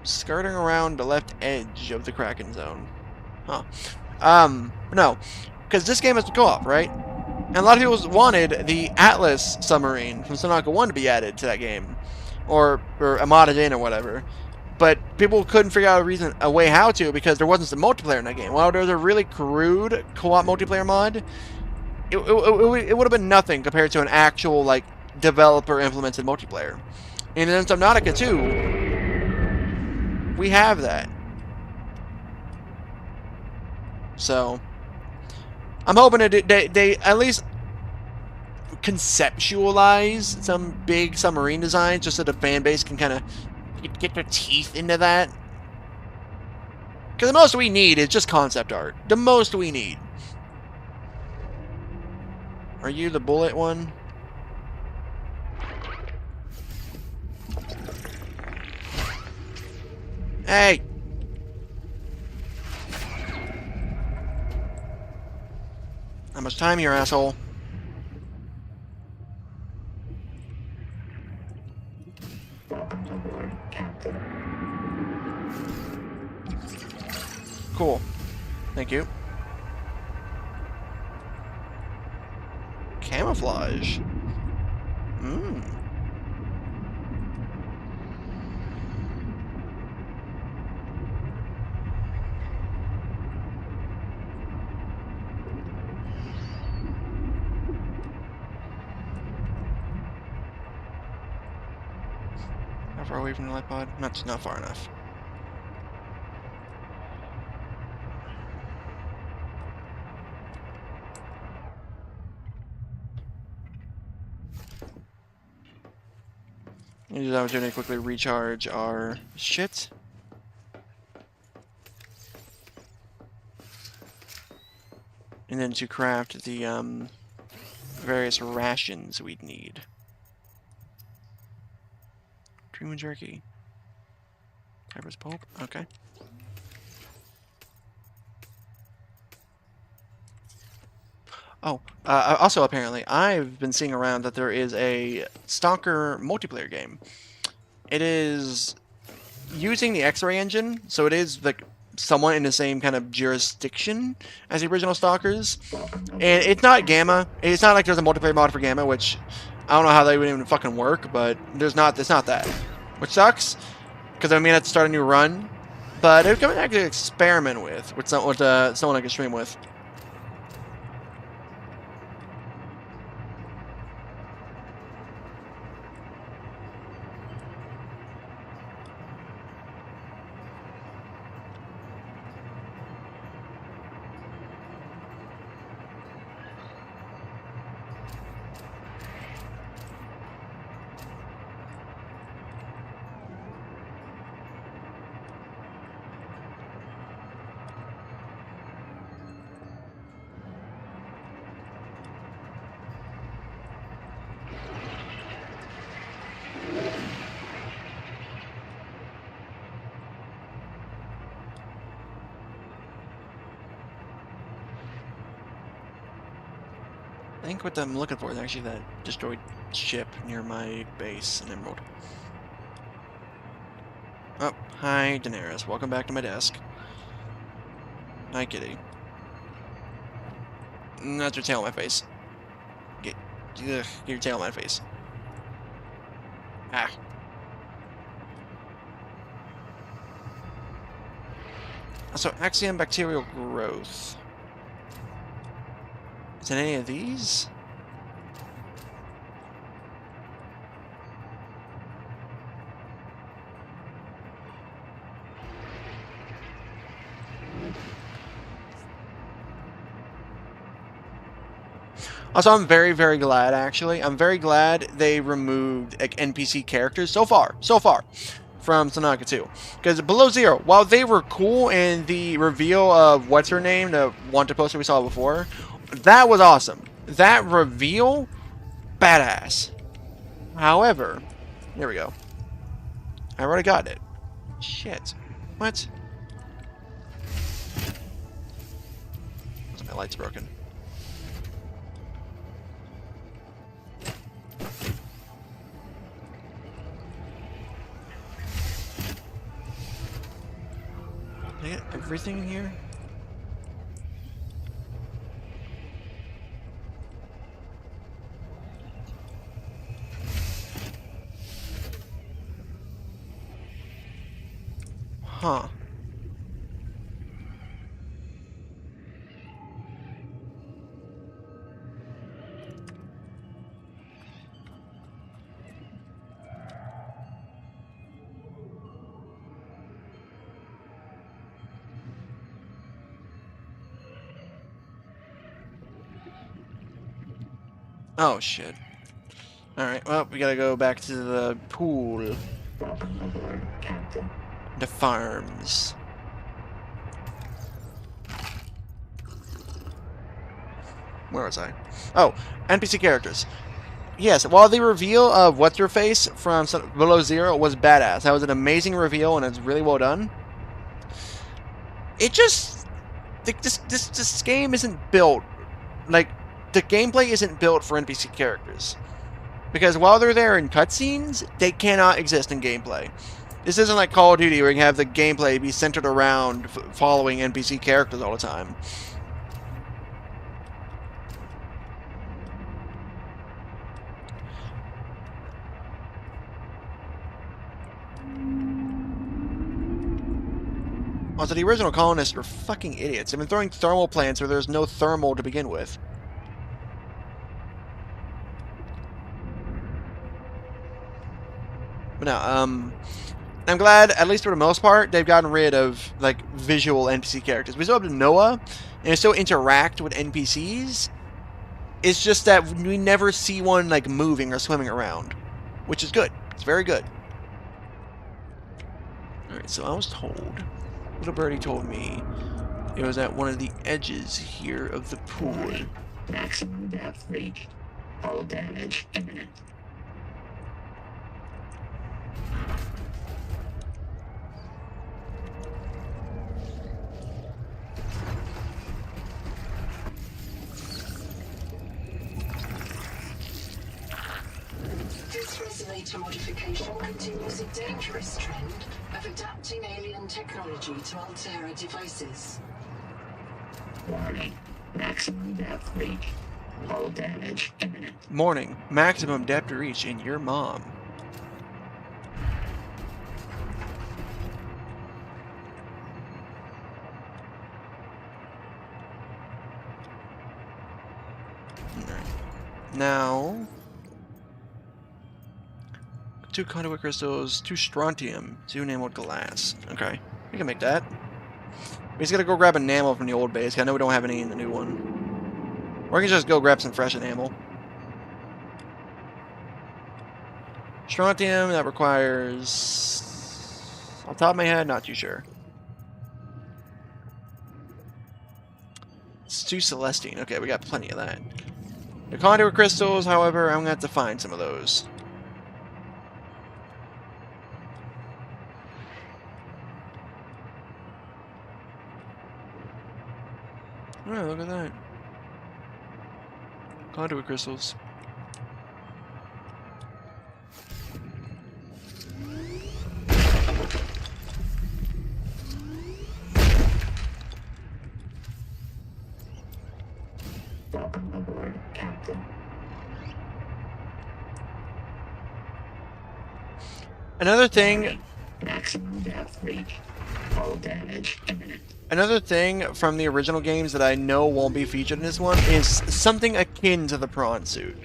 skirting around the left edge of the Kraken zone. Huh. No. Because this game has to co-op, right? And a lot of people wanted the Atlas submarine from Subnautica 1 to be added to that game. Or modded in or whatever. But people couldn't figure out a way how to because there wasn't some multiplayer in that game. While there was a really crude co-op multiplayer mod, it would have been nothing compared to an actual, like, developer-implemented multiplayer. And in Subnautica 2, we have that. So, I'm hoping that they at least conceptualize some big submarine designs just so the fan base can kind of get their teeth into that. Because the most we need is just concept art. The most we need. Are you the bullet one? Hey! How much time here, asshole? Cool. Thank you. Camouflage. Mmm. How far away from the light pod? Not far enough. Use this opportunity to quickly recharge our shit. And then to craft the various rations we'd need. Cream and jerky. Tiber's pulp. Okay. Oh, also apparently, I've been seeing around that there is a Stalker multiplayer game. It is using the X-Ray engine, so it is like somewhat in the same kind of jurisdiction as the original Stalkers. And it's not Gamma. It's not like there's a multiplayer mod for Gamma, which I don't know how that would even fucking work, but there's not. It's not that, which sucks because I mean I have to start a new run. But it's going to actually experiment with someone I can stream with. I think what I'm looking for is actually that destroyed ship near my base in Emerald. Oh, hi Daenerys. Welcome back to my desk. Hi, kitty. That's your tail on my face. Get your tail on my face. Ah. So, Axiom bacterial growth. Is it any of these? Also, I'm very, very glad, actually. I'm very glad they removed like, NPC characters so far from Subnautica 2. Because Below Zero, while they were cool in the reveal of what's her name, the wanted poster we saw before, that was awesome. That reveal, badass. However, there we go. I already got it. Shit. What? My light's broken. Did I get everything in here? Huh. Oh, shit. Alright, well, we gotta go back to the pool. The farms. Where was I? Oh, NPC characters. Yes, while the reveal of What's-Her-Face from Below Zero was badass. That was an amazing reveal, and it's really well done. It just... This game isn't built... Like, the gameplay isn't built for NPC characters. Because while they're there in cutscenes, they cannot exist in gameplay. This isn't like Call of Duty where you can have the gameplay be centered around following NPC characters all the time. Also, the original colonists are fucking idiots. They've been throwing thermal plants where there's no thermal to begin with. But no, I'm glad, at least for the most part, they've gotten rid of, like, visual NPC characters. We still have Noah, and we still interact with NPCs. It's just that we never see one, like, moving or swimming around. Which is good. It's very good. Alright, so I was told, little birdie told me, it was at one of the edges here of the pool. Maximum depth reached. Hull damage imminent. This resonator modification continues a dangerous trend of adapting alien technology to Altera devices. Warning. Maximum depth reached. Hull damage imminent. Morning. Maximum depth reach in your mom. Now, 2 conduit crystals, 2 strontium, 2 enameled glass. Okay, we can make that. We just gotta go grab enamel from the old base. I know we don't have any in the new one. Or we can just go grab some fresh enamel. Strontium, that requires... Off the top of my head, not too sure. It's 2 Celestine. Okay, we got plenty of that. The conduit crystals, however, I'm gonna have to find some of those. Oh, look at that. Conduit crystals. Welcome aboard, Captain. Another thing... Maximum depth reached. Hull damage imminent. Another thing from the original games that I know won't be featured in this one is something akin to the prawn suit.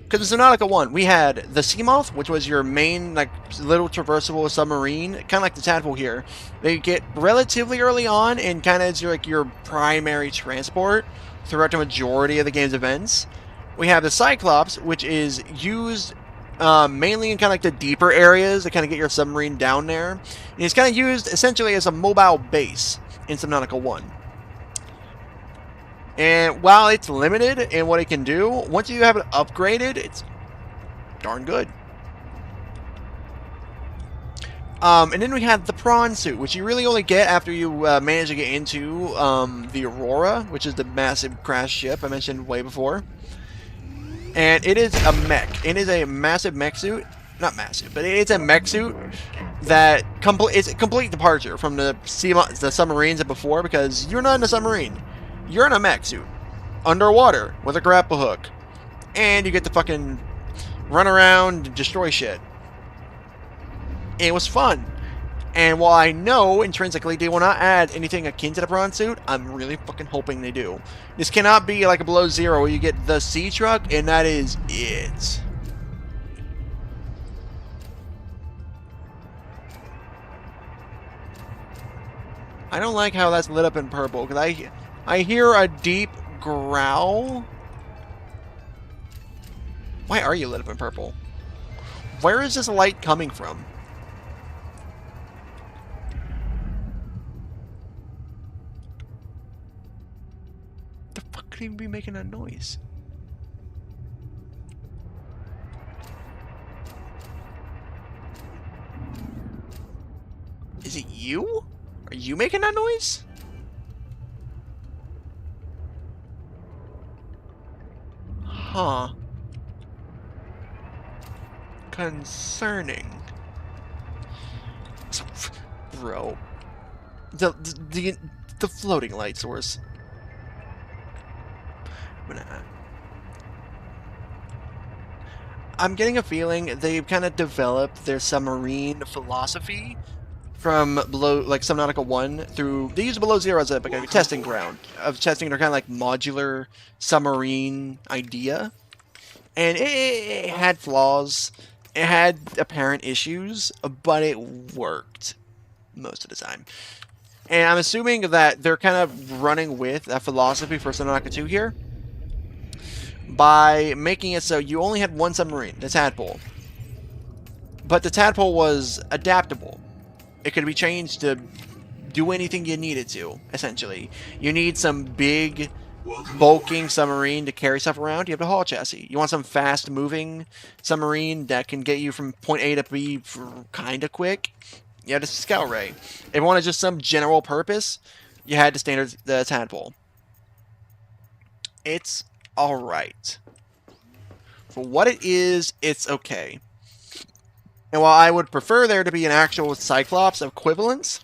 Because in Subnautica 1, we had the Seamoth, which was your main, like, little traversable submarine, kind of like the Tadpole here. They get relatively early on and kind of is like your primary transport throughout the majority of the game's events. We have the Cyclops, which is used mainly in kind of like the deeper areas to kind of get your submarine down there. And it's kind of used essentially as a mobile base in Subnautica 1. And while it's limited in what it can do, once you have it upgraded, it's darn good. And then we have the prawn suit, which you really only get after you manage to get into the Aurora, which is the massive crash ship I mentioned way before. And it is a mech. It is a massive mech suit. Not massive, but it's a mech suit that it's a complete departure from the submarines of before, because you're not in a submarine. You're in a mech suit. Underwater with a grapple hook. And you get to fucking run around and destroy shit. It was fun. And while I know intrinsically they will not add anything akin to the prawn suit, I'm really fucking hoping they do. This cannot be like a Below Zero where you get the sea truck and that is it. I don't like how that's lit up in purple, because I hear a deep growl. Why are you lit up in purple? Where is this light coming from? The fuck could even be making that noise? Is it you? Are you making that noise? Huh. Concerning. Bro. The floating light source. I'm getting a feeling they've kind of developed their submarine philosophy from Subnautica 1 through... They use Below Zero as a testing ground of testing their kind of like modular submarine idea. And it had flaws. It had apparent issues, but it worked most of the time. And I'm assuming that they're kind of running with that philosophy for Subnautica 2 here by making it so you only had one submarine, the Tadpole. But the Tadpole was adaptable. It could be changed to do anything you needed to, essentially. You need some big, bulking submarine to carry stuff around, you have the hull chassis. You want some fast-moving submarine that can get you from point A to B kind of quick, you had the Scout Ray. If you wanted just some general purpose, you had the Tadpole. It's alright. For what it is, it's okay. And while I would prefer there to be an actual Cyclops equivalence,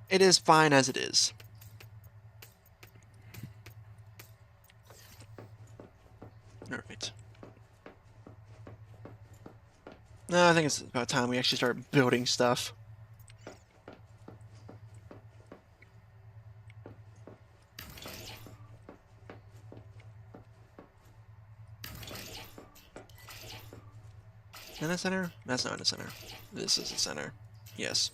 it is fine as it is. Alright. No, I think it's about time we actually start building stuff. In the center? That's not in the center. This is the center. Yes.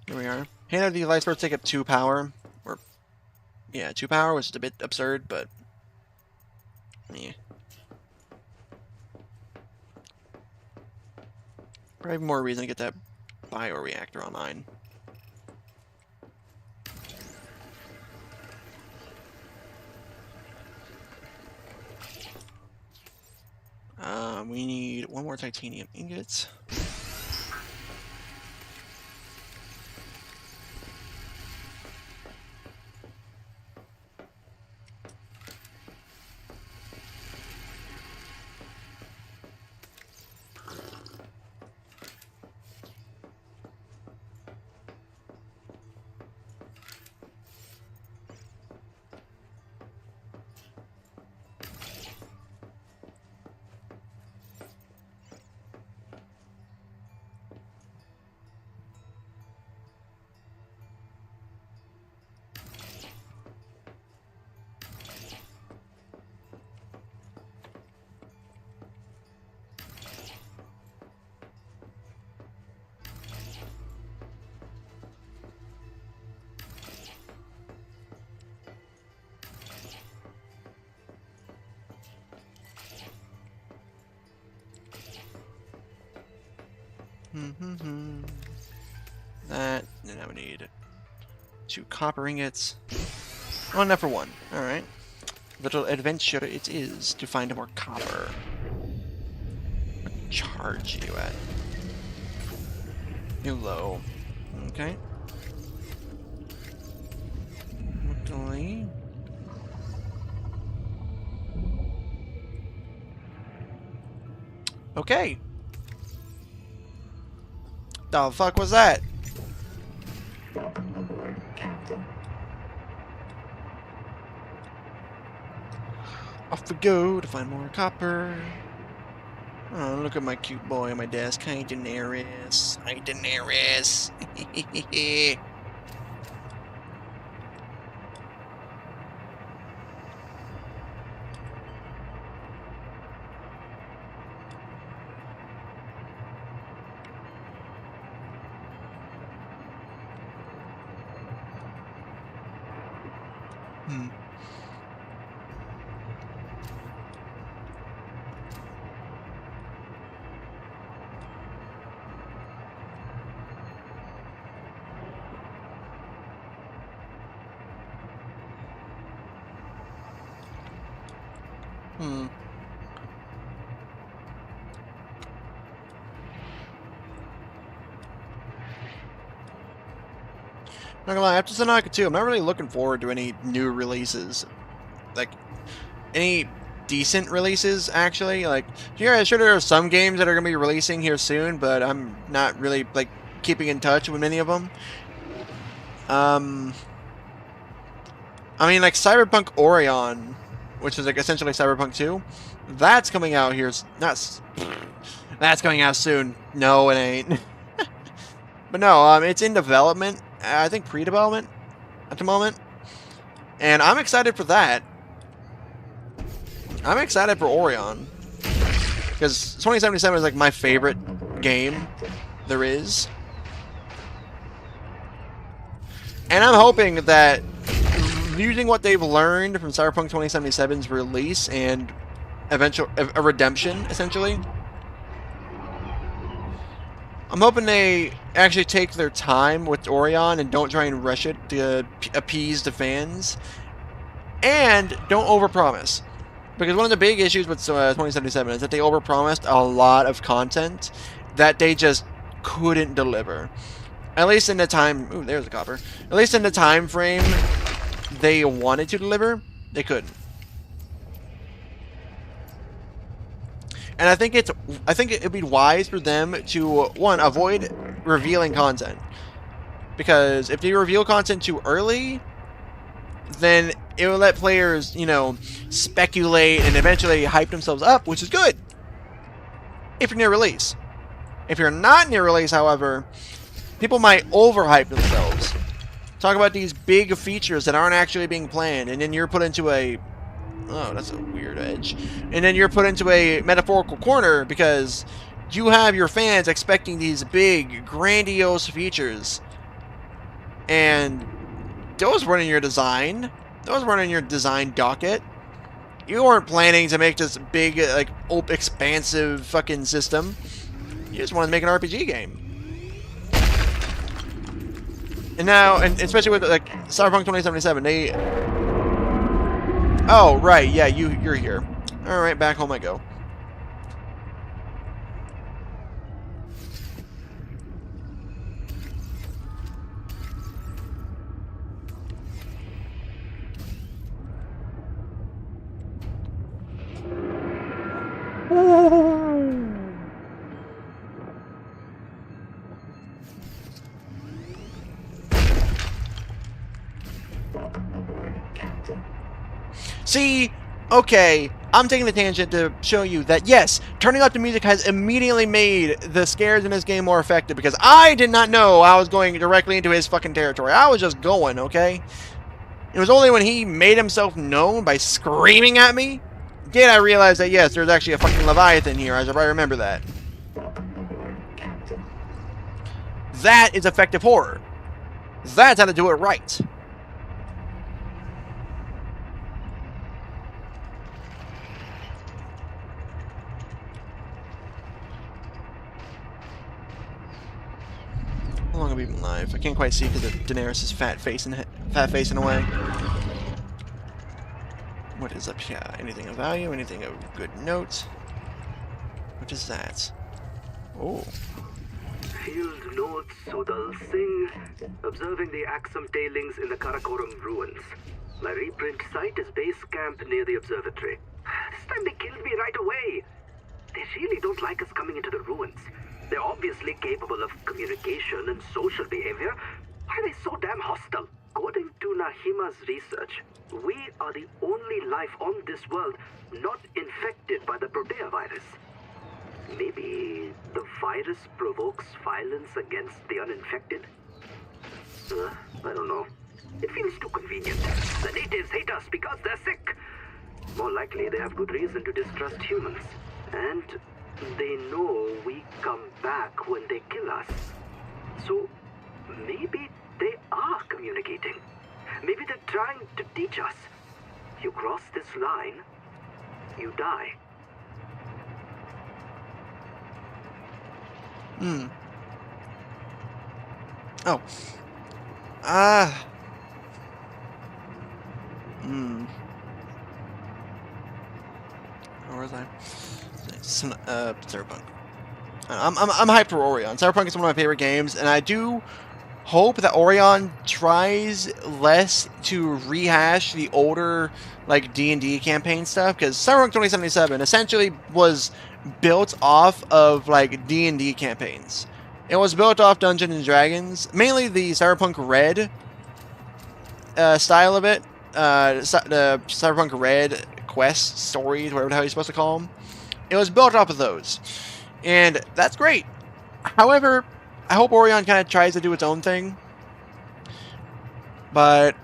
Here we are. Hand the light source take up 2 power. Or, yeah, 2 power, which is a bit absurd, but... yeah. Probably more reason to get that bioreactor online. We need 1 more titanium ingot. That, and now we need 2 copper ingots. Oh, enough for 1. Alright. Little adventure it is to find more copper. Charge you at. You're low. Okay. Luckily. Okay. The fuck was that? Welcome aboard, Captain. Off we go to find more copper. Oh, look at my cute boy on my desk. Hi, Daenerys. Hi, Daenerys. Not gonna lie, after Subnautica 2, I'm not really looking forward to any new releases. Like, any decent releases, actually. Like, yeah, sure there are some games that are gonna be releasing here soon, but I'm not really, like, keeping in touch with many of them. I mean, like, Cyberpunk Orion, which is, like, essentially Cyberpunk 2, that's coming out here, that's coming out soon. No, it ain't. But no, it's in development. I think pre-development at the moment. And I'm excited for that. I'm excited for Orion. Because 2077 is like my favorite game there is. And I'm hoping that using what they've learned from Cyberpunk 2077's release and eventual a redemption, essentially, I'm hoping they actually take their time with Orion and don't try and rush it to appease the fans. And don't overpromise. Because one of the big issues with 2077 is that they overpromised a lot of content that they just couldn't deliver. At least in the time... Ooh, there's a copper. At least in the time frame they wanted to deliver, they couldn't. And I think it'd be wise for them to, one, avoid revealing content. Because if they reveal content too early, then it will let players, you know, speculate and eventually hype themselves up, which is good if you're near release. If you're not near release, however, people might overhype themselves. Talk about these big features that aren't actually being planned, and then you're put into a... Oh, that's a weird edge. And then you're put into a metaphorical corner because you have your fans expecting these big, grandiose features. And those weren't in your design. Those weren't in your design docket. You weren't planning to make this big, like, expansive fucking system. You just wanted to make an RPG game. And now, and especially with, like, Cyberpunk 2077, they... Oh, right, yeah, you're here. Alright, back home I go. Welcome aboard, Captain. See, okay, I'm taking the tangent to show you that, yes, turning up the music has immediately made the scares in this game more effective because I did not know I was going directly into his fucking territory. I was just going, okay? It was only when he made himself known by screaming at me did I realize that, yes, there's actually a fucking Leviathan here. I remember that. Welcome aboard, Captain. That is effective horror. That's how to do it right. How long have we been live? I can't quite see because of Daenerys' fat face in a way. What is up here? Anything of value? Anything of good note? What is that? Oh. Field Notes Sodal Singh, observing the Axum tailings in the Karakoram ruins. My reprint site is base camp near the observatory. This time they killed me right away. They really don't like us coming into the ruins. They're obviously capable of communication and social behavior. Why are they so damn hostile? According to Nahima's research, we are the only life on this world not infected by the Protea virus. Maybe the virus provokes violence against the uninfected? I don't know. It feels too convenient. The natives hate us because they're sick. More likely, they have good reason to distrust humans. And they know we come back when they kill us. So, maybe they are communicating. Maybe they're trying to teach us. You cross this line, you die. Oh. Where was I? Cyberpunk. I'm hyped for Orion. Cyberpunk is one of my favorite games, and I do hope that Orion tries less to rehash the older like D&D campaign stuff, because Cyberpunk 2077 essentially was built off of like D&D campaigns. It was built off Dungeons and Dragons, mainly the Cyberpunk Red style of it. The Cyberpunk Red quests, stories, whatever the hell you're supposed to call them. It was built off of those, and that's great. However, I hope Orion kind of tries to do its own thing, but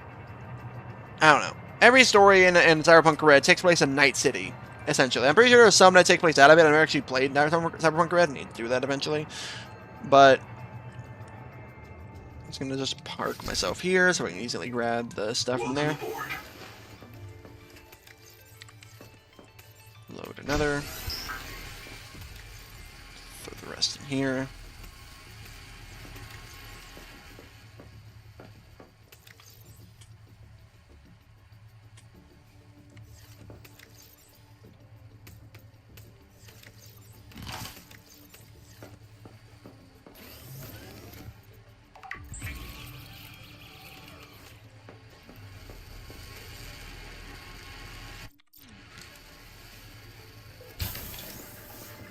I don't know. Every story in Cyberpunk Red takes place in Night City, essentially. I'm pretty sure there's some that take place out of it. I've never actually played Cyberpunk Red. I need to do that eventually, but I'm just gonna just park myself here so I can easily grab the stuff from there. Aboard. Load another. Throw the rest in here.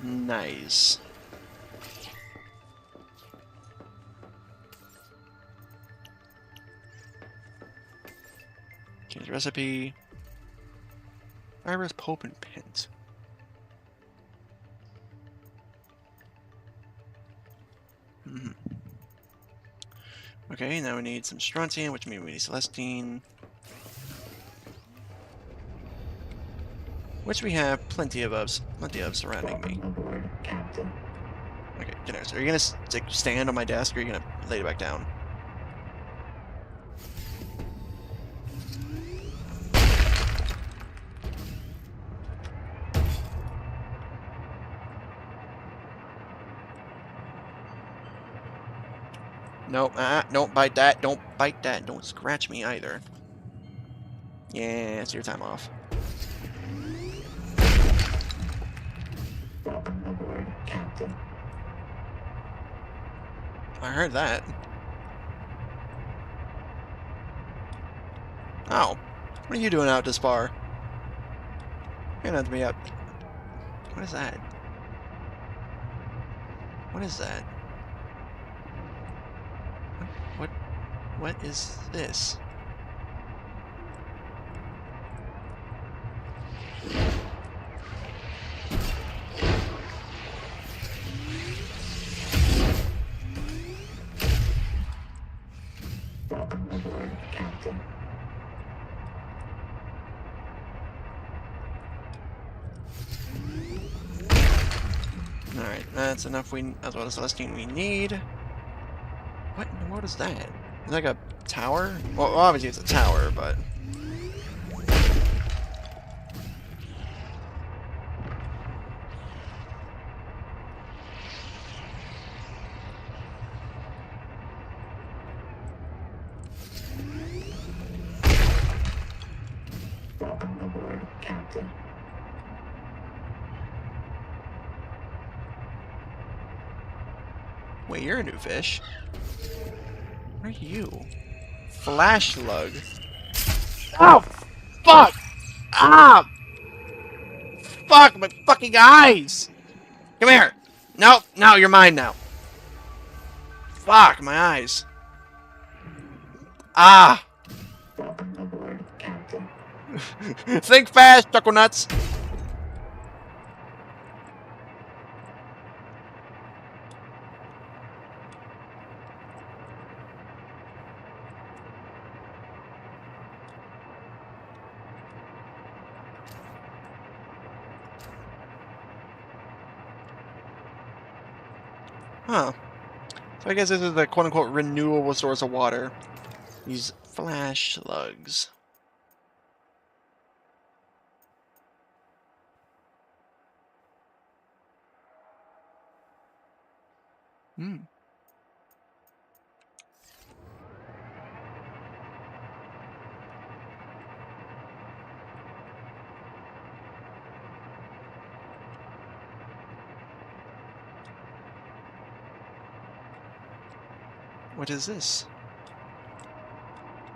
Nice. Change recipe. Iris, Pope, and Pint. Okay, now we need some strontium, which means we need Celestine. Which we have plenty of surrounding me. Captain. Okay, Daenerys, are you gonna stand on my desk, or are you gonna lay it back down? Nope, don't bite that, don't bite that, don't scratch me either. Yeah, it's your time off. Captain. I heard that. Oh, what are you doing out this far? You're gonna have to be up. What is that? What is that? What is this? Captain. Alright, that's enough. That's what Celestine we need. What in the world is that? Is that like a tower? Well, obviously it's a tower, but... Wait, you're a new fish. What are you? Flash lug. Oh, fuck! Ah! Fuck, my fucking eyes! Come here! Nope, no, you're mine now. Fuck, my eyes. Ah! Welcome aboard, Captain. Think fast, chuckle nuts! Huh. So I guess this is the quote-unquote renewable source of water. These flash slugs. Hmm. What is this?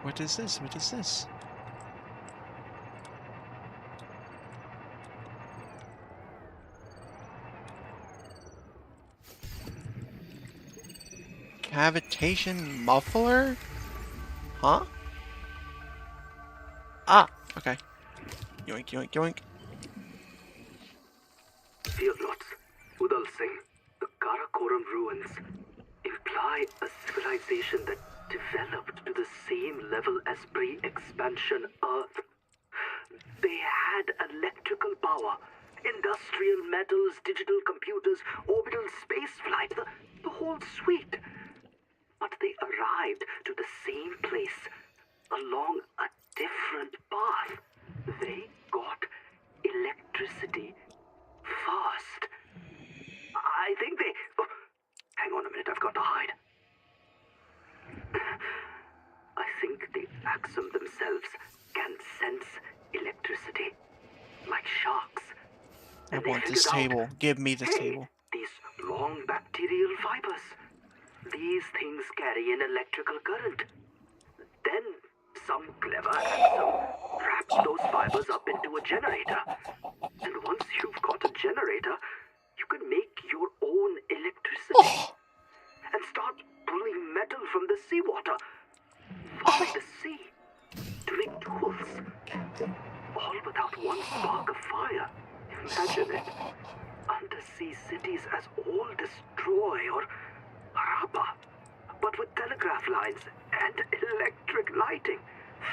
What is this? What is this? Cavitation muffler? Huh? Ah, okay. Yoink, yoink, yoink. Fear not, Udal Singh. The Karakoram ruins imply a civilization that developed to the same level as pre-expansion Earth. They had electrical power, industrial metals, digital computers, orbital spaceflight, the whole suite. But they arrived to the same place along a different path. They got electricity first. I think they... Oh, hang on a minute, I've got to hide. I think the Axum themselves can sense electricity, like sharks. I And they want this figured out, table. Give me this hey, table. these long bacterial fibers. These things carry an electrical current. Then some clever Axum wrapped those fibers up into a generator. And once you've got a generator, you can make your own electricity. And start pulling metal from the seawater, farming the sea, to make tools. All without one spark of fire. Imagine it. Undersea cities as old as Troy or Harappa, but with telegraph lines and electric lighting,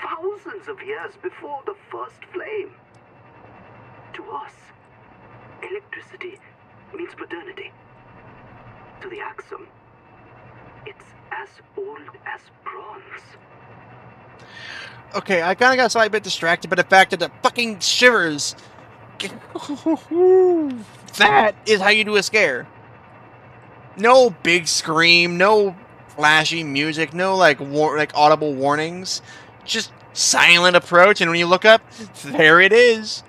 thousands of years before the first flame. To us, electricity means modernity. To the Axum, it's as old as bronze. Okay, I kind of got a slight bit distracted by the fact that the fucking shivers. That is how you do a scare. No big scream, no flashy music, no like audible warnings. Just silent approach, and when you look up, there it is.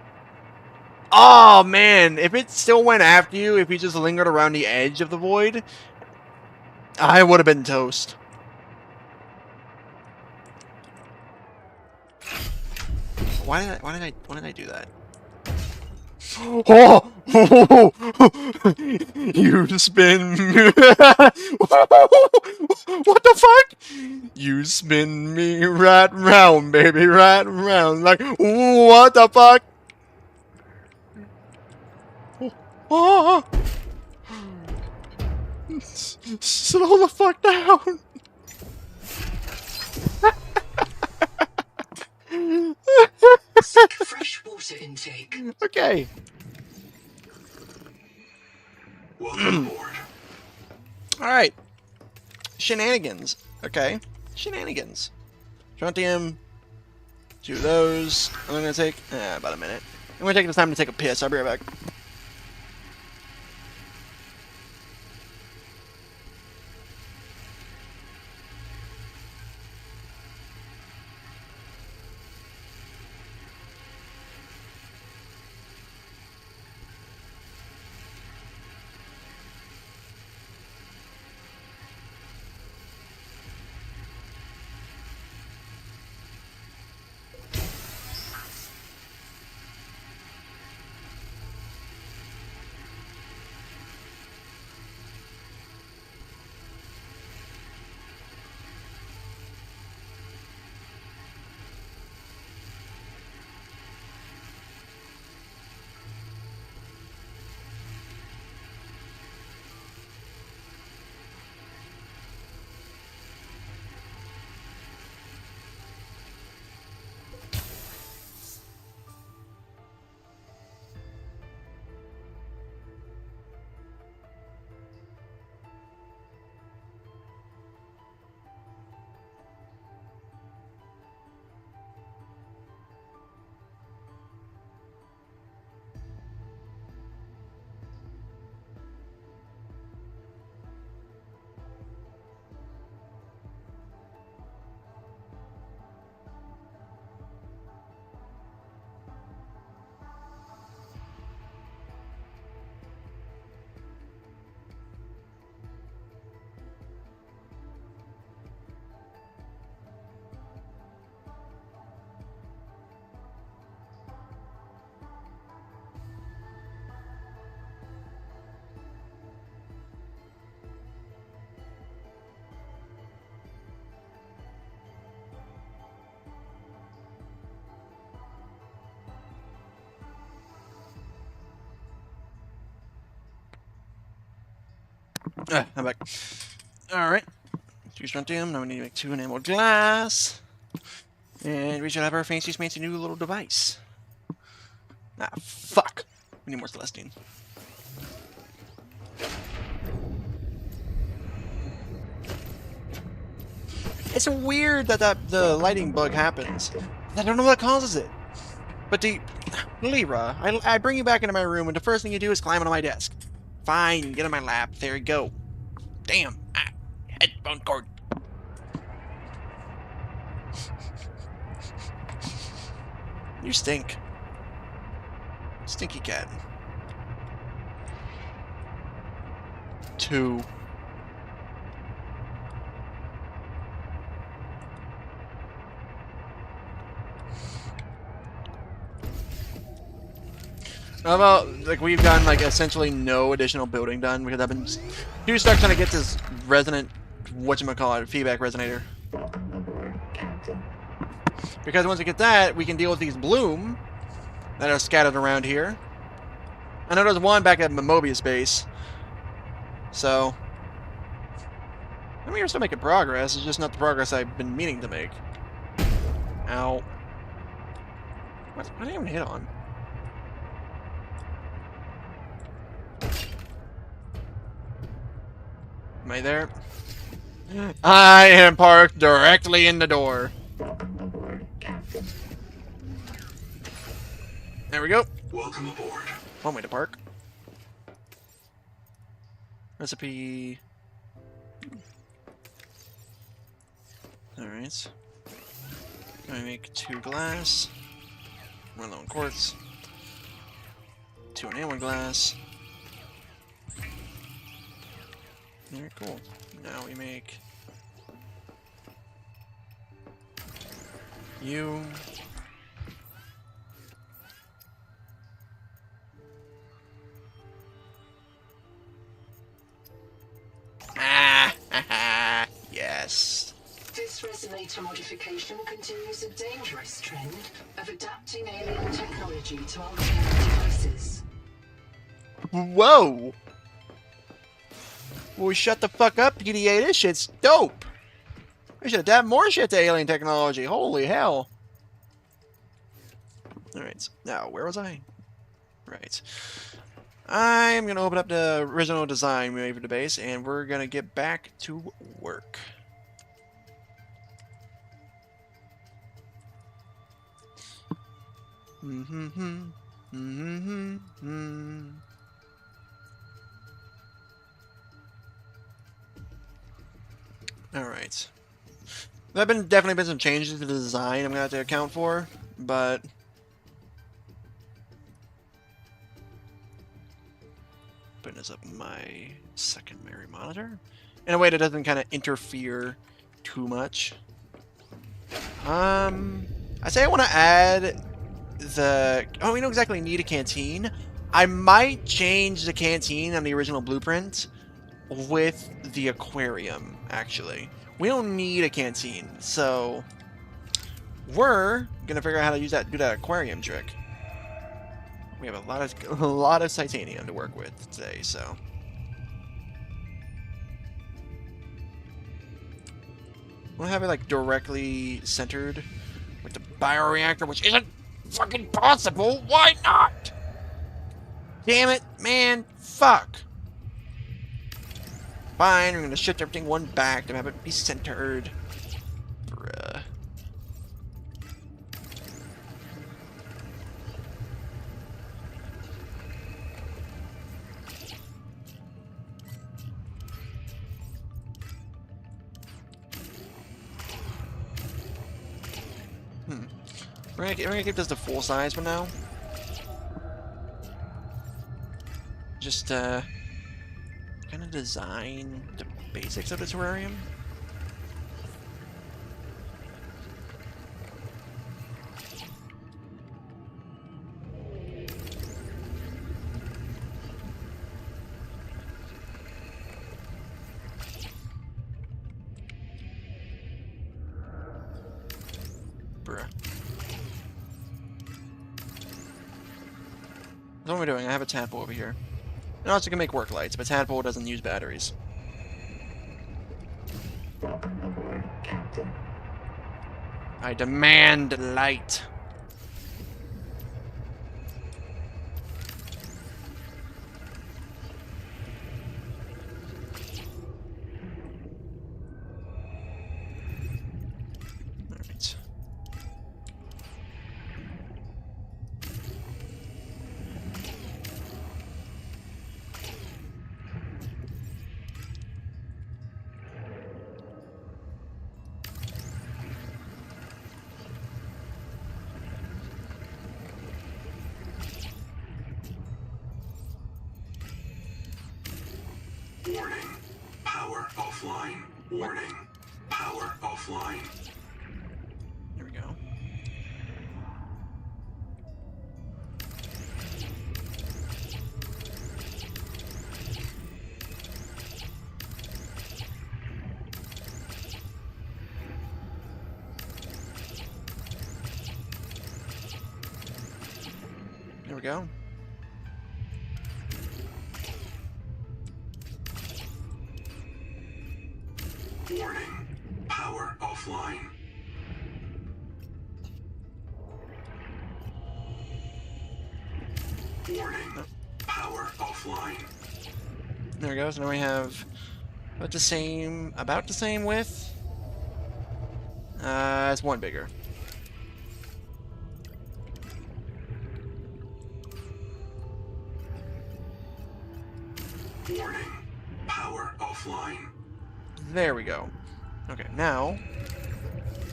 Oh man, if it still went after you, if you just lingered around the edge of the void, I would have been toast. Why did I do that? Oh! You spin me. What the fuck? You spin me right round, baby, right round. Like, what the fuck? Oh! Slow the fuck down. Seek fresh water intake. Okay. Welcome aboard. Alright. Shenanigans. Okay. Shenanigans. Strontium. Do those. I'm gonna take about a minute. I'm gonna take this time to take a piss. I'll be right back. I'm back. Alright. 2 strontium. Now we need to make 2 enameled glass. And we should have our fancy smancy new little device. Ah, fuck. We need more Celestine. It's weird that the lighting bug happens. I don't know what causes it. But Lyra, I bring you back into my room, and the first thing you do is climb onto my desk. Fine, get on my lap. There you go. Damn. Ah, headphone cord. You stink. Stinky cat. 2. How about, like, we've gotten, like, essentially no additional building done because I've been too stuck trying to get this resonant, whatchamacallit, feedback resonator. Because once we get that, we can deal with these bloom that are scattered around here. I know there's one back at Mobius base. So, I mean, we're still making progress. It's just not the progress I've been meaning to make. Ow. What did I even hit on? Am I there? I am parked directly in the door. There we go. Welcome aboard. One way to park. Recipe. Alright. Let me make 2 glass. 1 lone quartz. 2 enamel glass. Very cool. Now we make you. Ah, yes. This resonator modification continues a dangerous trend of adapting alien technology to Altera devices. Whoa! Well, shut the fuck up, PDA. This shit's dope. We should adapt more shit to alien technology. Holy hell. Alright, now, where was I? Right. I'm going to open up the original design we made for the base, and we're going to get back to work. Alright. There have definitely been some changes to the design I'm going to have to account for, but putting this up my secondary monitor in a way that doesn't kind of interfere too much. I say I want to add the... Oh, we don't exactly need a canteen. I might change the canteen on the original blueprint with the aquarium, actually. We don't need a canteen, so we're gonna figure out how to use that, do that aquarium trick. We have a lot of titanium to work with today, so we'll have it like directly centered with the bioreactor, which isn't fucking possible. Why not? Damn it, man! Fuck. Fine, we're gonna shift everything one back to have it be centered. Bruh. We're gonna keep this to full size for now. Just kind of design the basics of the terrarium. Bruh. What am I doing? I have a tadpole over here. And also can make work lights, but Tadpole doesn't use batteries. Welcome aboard, Captain. I demand light. Alright. Warning. Power offline. Warning. Power offline. Here we go. There we go. Warning. Power offline. Warning. Power offline. There we go. So now we have about the same width. It's one bigger. Warning. Power offline. There we go. Okay, now,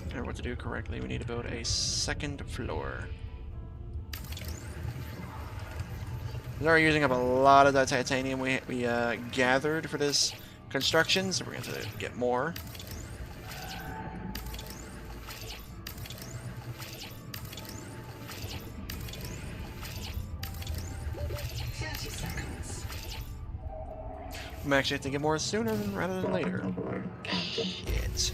remember what to do correctly. We need to build a second floor. We're already using up a lot of that titanium we gathered for this construction, so we're going to have to get more. We actually have to get more sooner rather than later. Shit.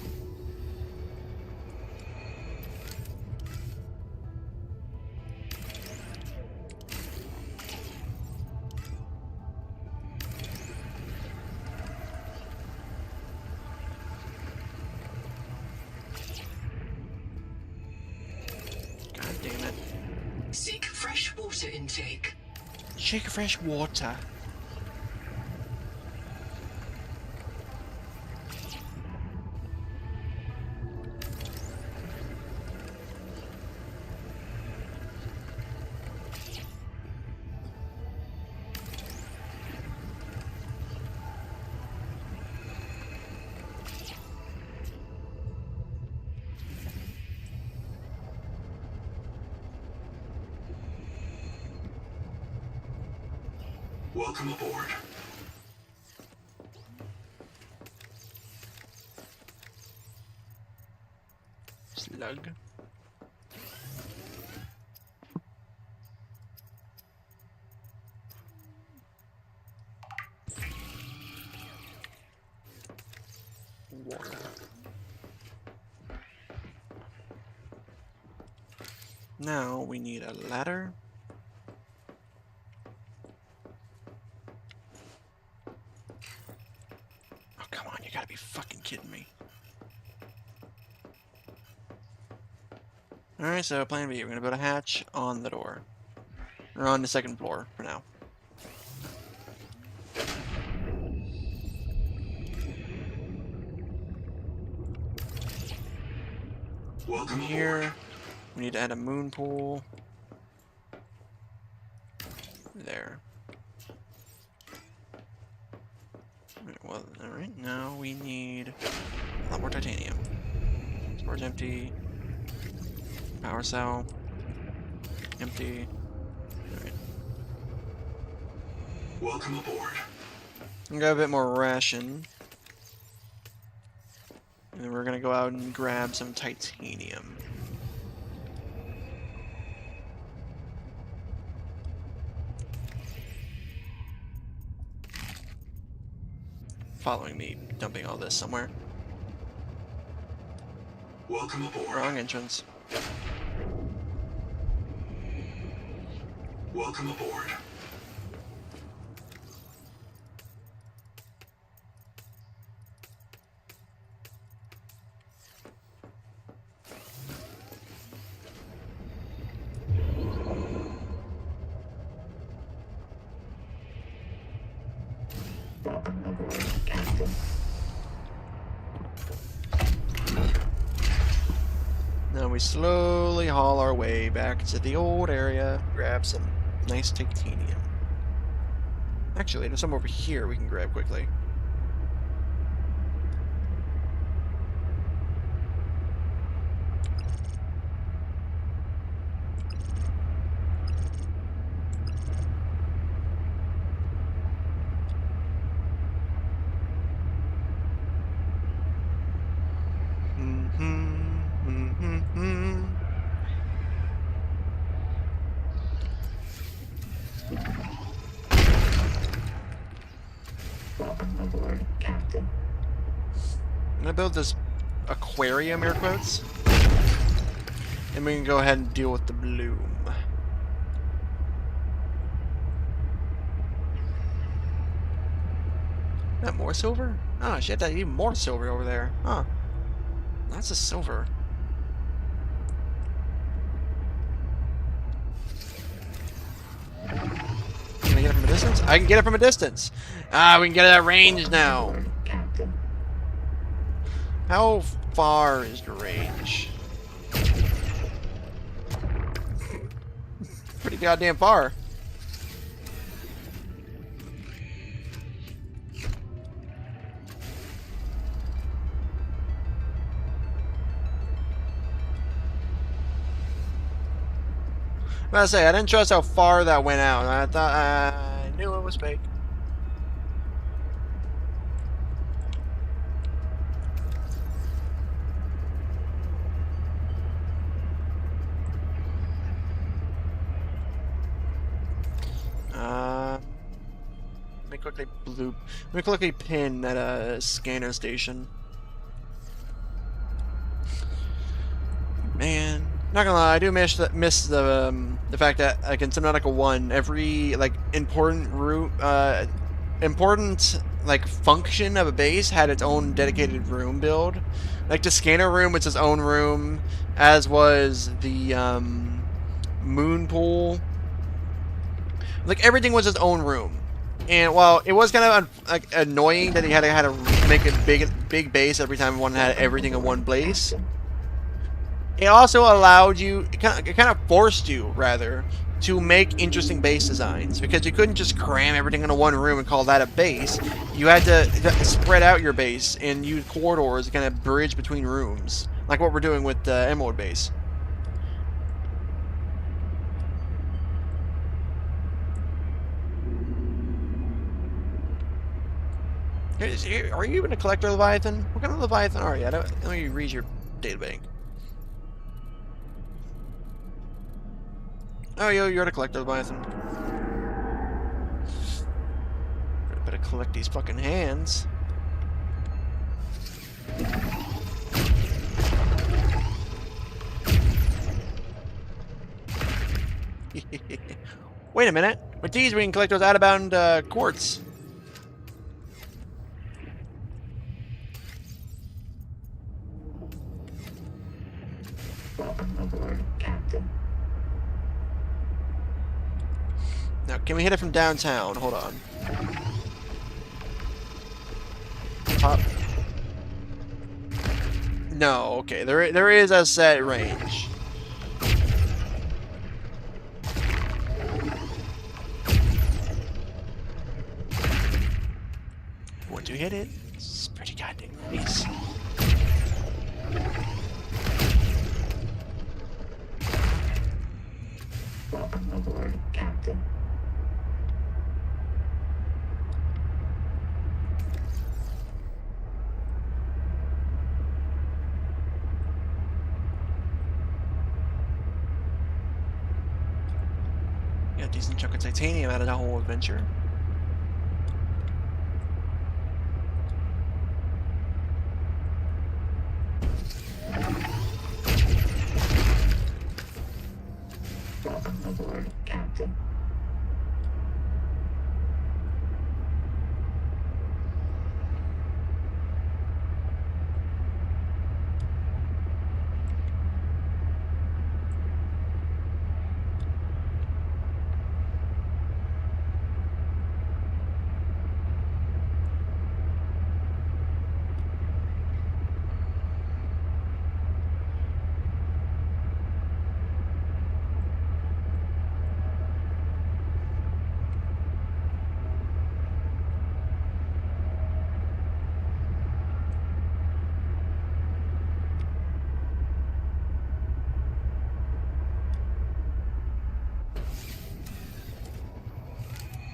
God damn it. Seek fresh water intake. Shake fresh water. Welcome aboard. Slug. Water. Now we need a ladder. Oh, come on, you gotta be fucking kidding me. Alright, so plan B, we're gonna build a hatch on the door. Or on the second floor for now. Welcome aboard. Here, we need to add a moon pool. There. Well, alright, now we need a lot more titanium. Storage empty. Power cell. Empty. Alright. Welcome aboard. We got a bit more ration. And then we're gonna go out and grab some titanium. Following me, dumping all this somewhere. Welcome aboard. Wrong entrance. Welcome aboard. we slowly haul our way back to the old area, grab some nice titanium. Actually, there's some over here we can grab quickly. Welcome aboard, Captain. I'm gonna build this aquarium, air quotes, and we can go ahead and deal with the bloom. That more silver? Oh shit, that even more silver over there. Huh. Lots of silver. Can I get it from a distance? I can get it from a distance! Ah, we can get it at range now! Captain. How far is the range? Pretty goddamn far. I'm about to say, I didn't trust how far that went out. I thought I knew it was fake. Let me quickly pin at a scanner station. Man, not gonna lie, I do miss the fact that like in Subnautica 1, every like important function of a base had its own dedicated room build. Like the scanner room was its own room, as was the moon pool. Like everything was its own room. And while it was kind of like annoying that he had to make a big base every time one had everything in one place, it also allowed you, it kind of forced you rather to make interesting base designs, because you couldn't just cram everything into one room and call that a base. You had to spread out your base and use corridors to kind of bridge between rooms, like what we're doing with the Emerald base. Are you even a collector Leviathan? What kind of Leviathan are you? Let me read your databank. Oh, you're the collector Leviathan. Better collect these fucking hands. Wait a minute. With these, we can collect those out-of-bound quartz. Welcome aboard, Captain. Now, can we hit it from downtown? Hold on. Top. No, okay. There is a set range. Once you hit it, it's pretty goddamn nice. Welcome aboard, Captain. Got a decent chunk of titanium out of that whole adventure. Welcome aboard, Captain.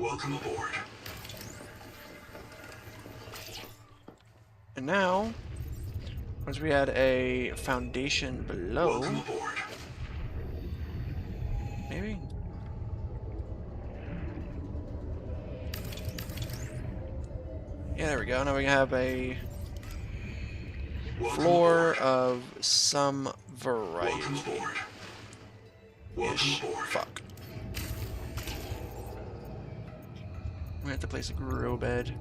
Welcome aboard. And now, once we add a foundation below, Welcome aboard. maybe? Yeah, there we go. Now we have a Welcome floor aboard. of some variety. Welcome aboard. Welcome Ish. aboard. Fuck. We have to place a grow bed.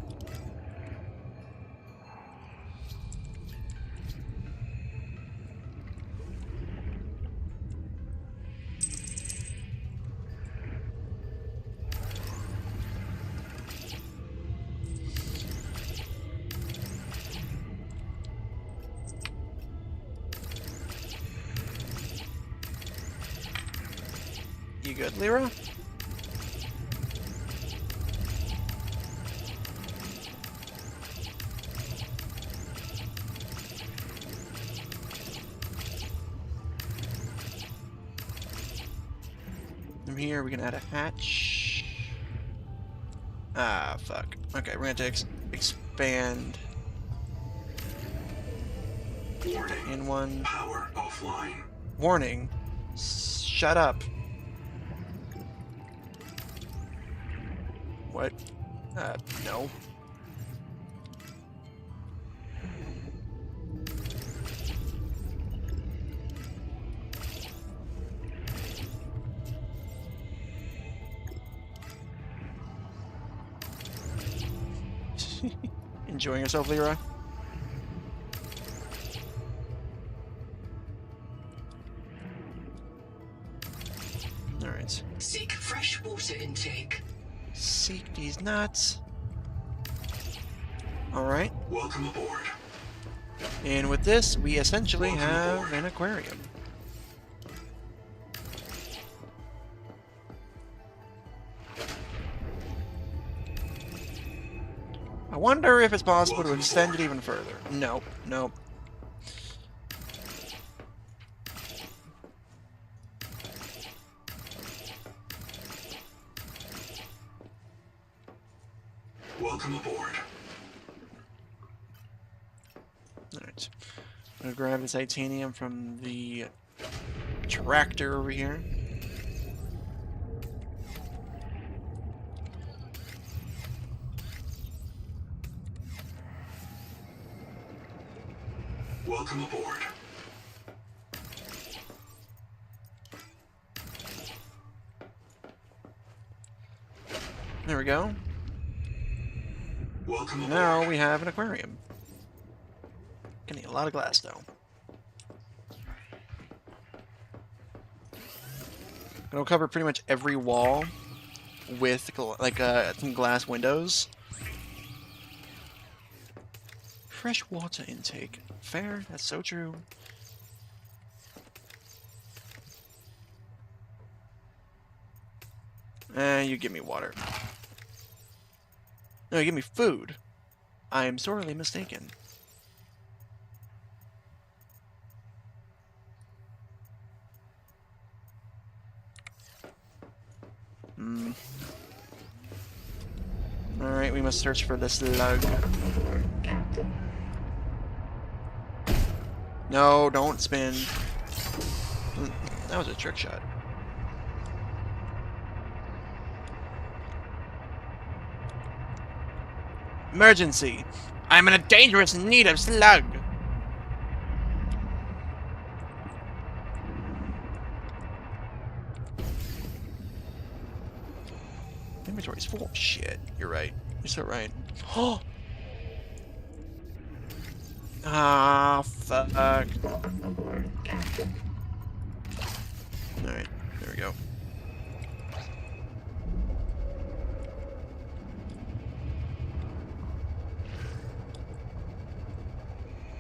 You good, Lyra? From here, we can add a hatch. Ah, fuck. Okay, we're gonna have to expand Warning. in one. Power offline. Warning. Shut up. What? No. Enjoying yourself, Leroy? Alright. Seek fresh water intake. Seek these nuts. Alright. Welcome aboard. And with this, we essentially Welcome have aboard. an aquarium. I wonder if it's possible to Welcome extend it aboard. even further. Nope, nope. Welcome aboard. Alright. I'm gonna grab the titanium from the tractor over here. Welcome aboard. There we go. Welcome aboard. Now we have an aquarium. Gonna need a lot of glass though. Gonna cover pretty much every wall with like some glass windows. Fresh water intake. Fair, that's so true. You give me water. No, you give me food. I am sorely mistaken. Alright, we must search for the slug. No, don't spin. That was a trick shot. Emergency! I'm in a dangerous need of slug! Inventory's full. Shit, you're right. You're so right. Oh! Ah, fuck. Alright, there we go.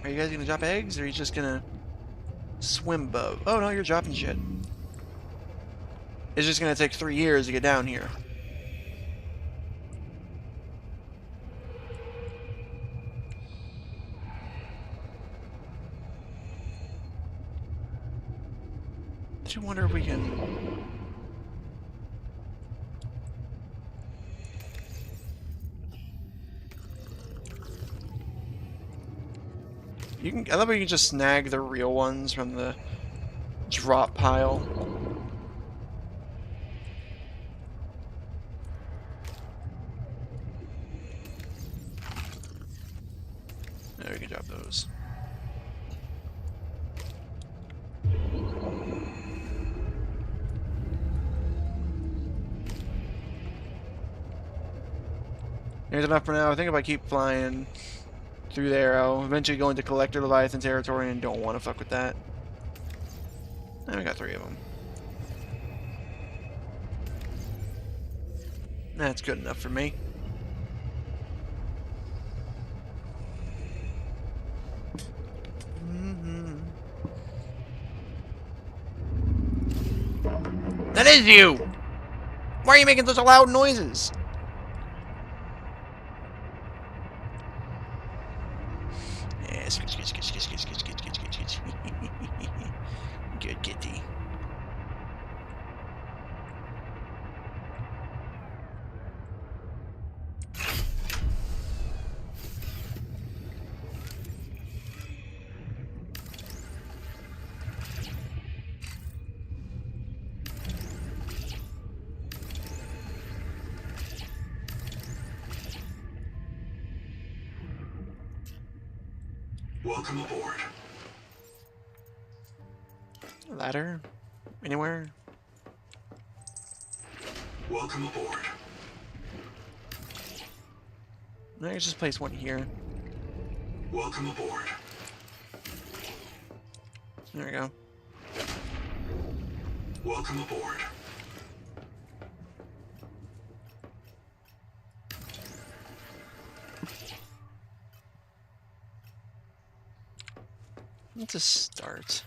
Are you guys gonna drop eggs, or are you just gonna swim boat? Oh no, you're dropping shit. It's just gonna take 3 years to get down here. I wonder if we can... You can. I love how you can just snag the real ones from the drop pile. There, we can drop those. Here's enough for now. I think if I keep flying through there, I'll eventually go into Collector Leviathan territory and don't want to fuck with that. And we got 3 of them. That's good enough for me. That is you! Why are you making such loud noises? Yeah, good kitty. Welcome aboard. Ladder? Anywhere? Welcome aboard. Let's just place one here. Welcome aboard. There we go. Welcome aboard. Let's just start.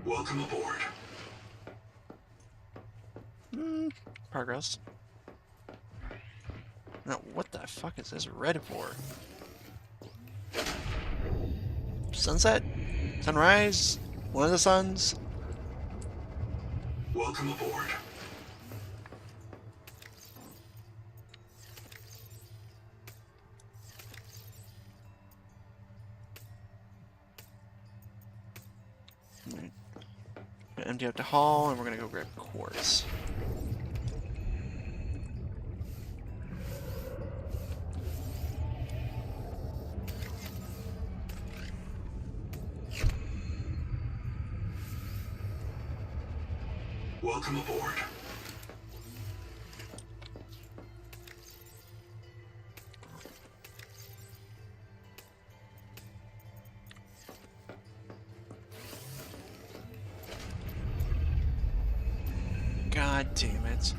Welcome aboard. Progress. Now, what the fuck is this red for? Sunset? Sunrise? One of the suns? Welcome aboard. Right. Gonna empty out the hall, and we're gonna go grab quartz. Welcome aboard. God damn it.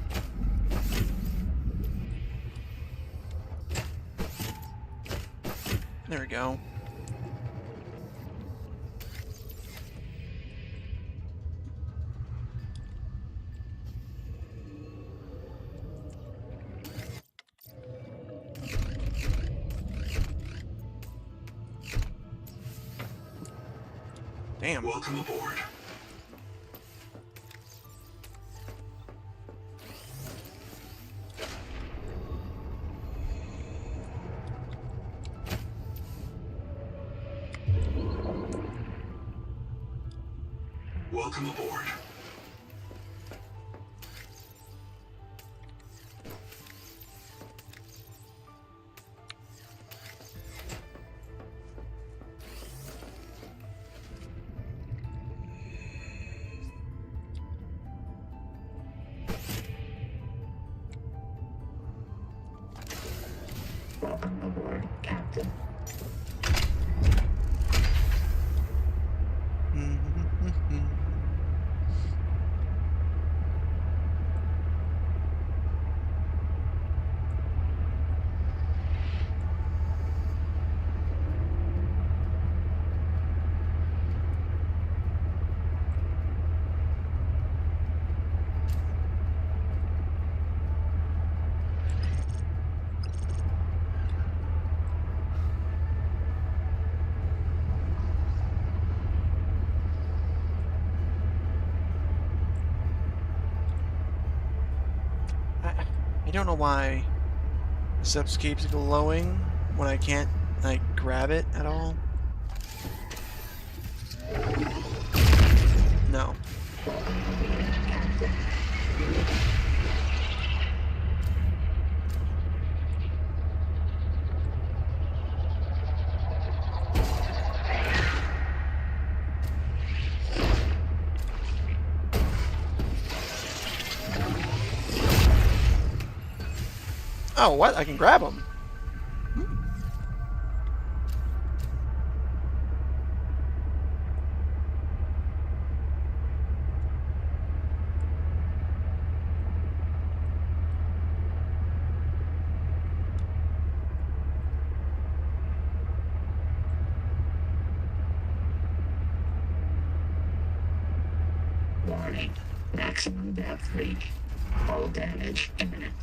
There we go. Damn. Welcome aboard. Welcome aboard. Welcome aboard, Captain. I don't know why the subs keeps glowing when I can't, like, grab it at all. No. Oh, what? I can grab them. Warning. Maximum depth reach. Hull damage imminent.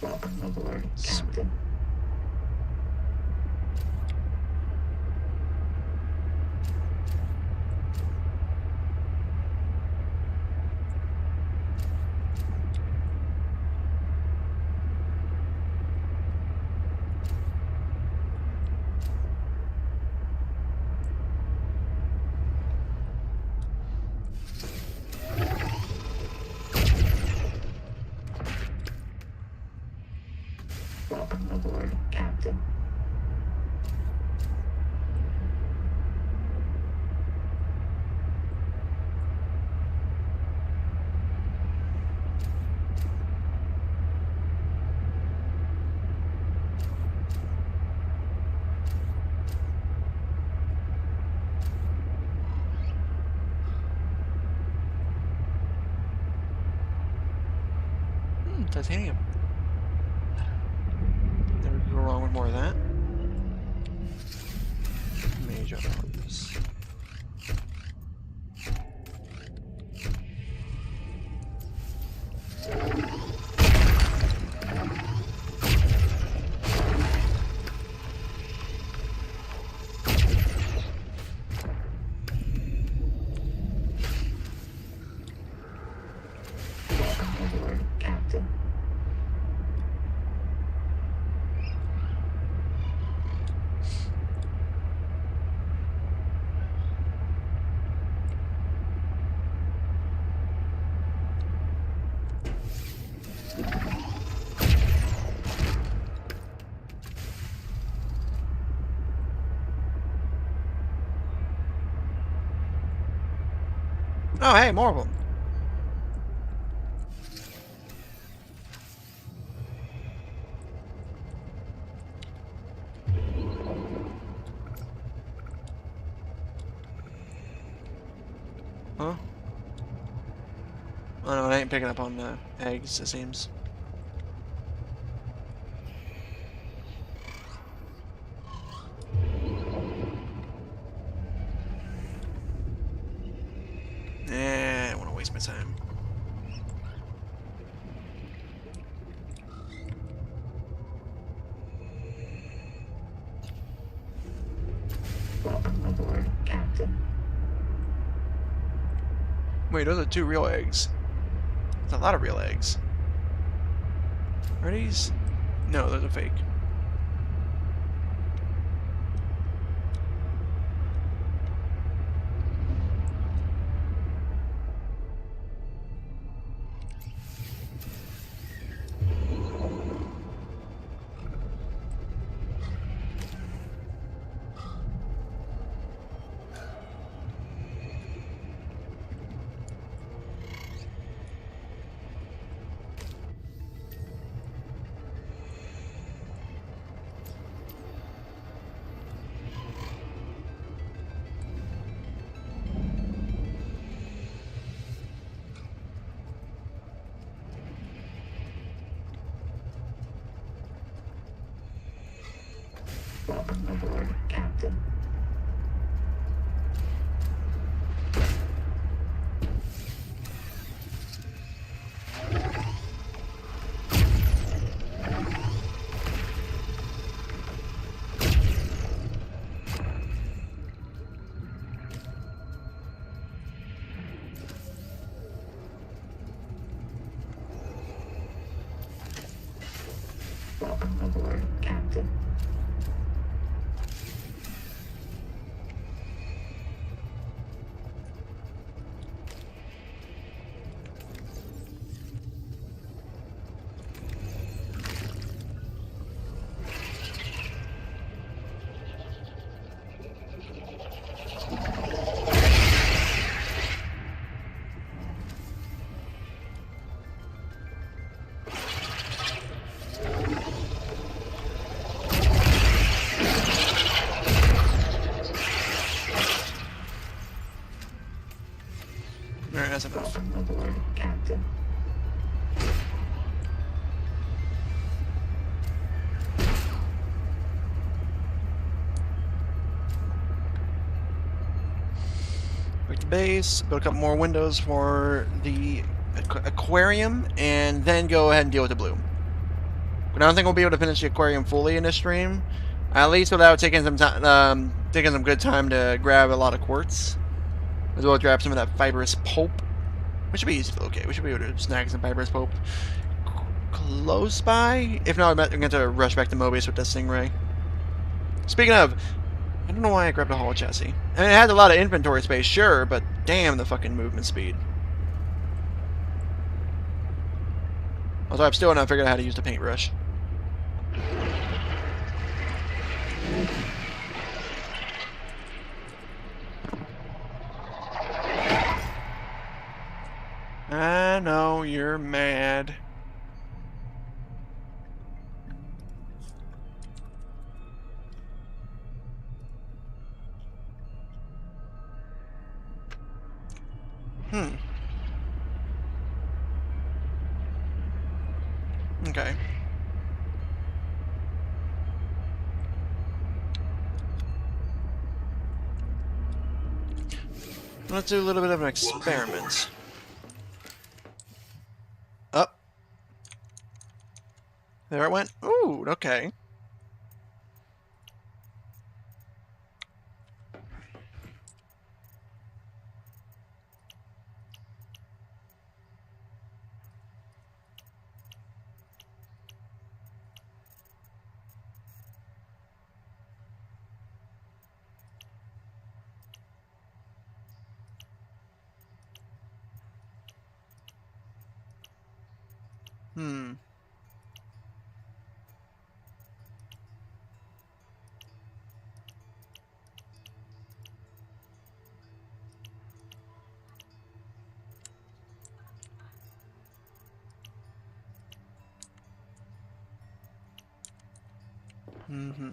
Welcome aboard, Captain. Welcome aboard, Captain. Titanium. Never could go wrong with more of that. Mage items. Welcome aboard, Captain. Oh, hey, more of them. Huh? Oh no, I ain't picking up on eggs, it seems. I don't want to waste my time. Welcome aboard, Captain. Wait, those are 2 real eggs. That's a lot of real eggs. Are these? No, those are fake. That's enough. Captain. Back to base, build a couple more windows for the aquarium, and then go ahead and deal with the bloom. But I don't think we'll be able to finish the aquarium fully in this stream, at least without taking some time, taking some good time to grab a lot of quartz, as well as grab some of that fibrous pulp, which should be easy to locate. We should be able to snag some fibrous pulp close by. If not, I'm going to rush back to Mobius with that Stingray. Speaking of, I don't know why I grabbed a haul chassis. I mean, it has a lot of inventory space, sure, but damn the fucking movement speed. Although I'm still not figuring out how to use the paintbrush. I know you're mad. Okay. Let's do a little bit of an experiment. Up. There it went. Ooh, okay. Hmm. Mm-hmm.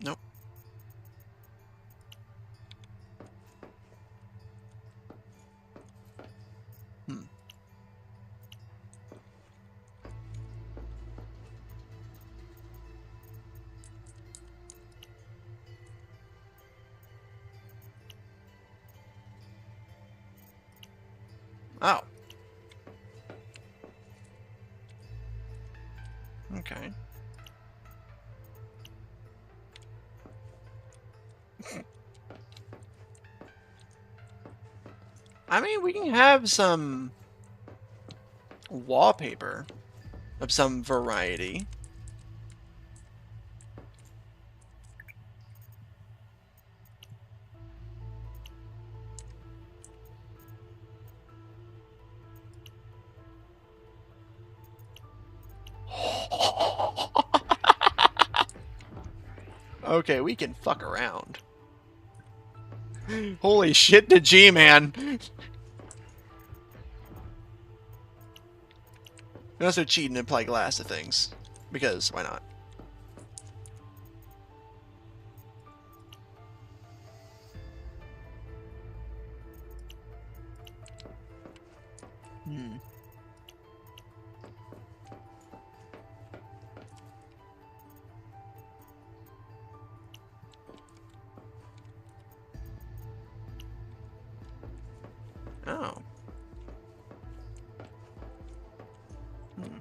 Nope. Hmm. Oh. Okay. I mean, we can have some wallpaper of some variety. Okay, we can fuck around. Holy shit, the G-Man! We also cheat and apply glass to things. Because, why not? Hmm. Oh. Hmm.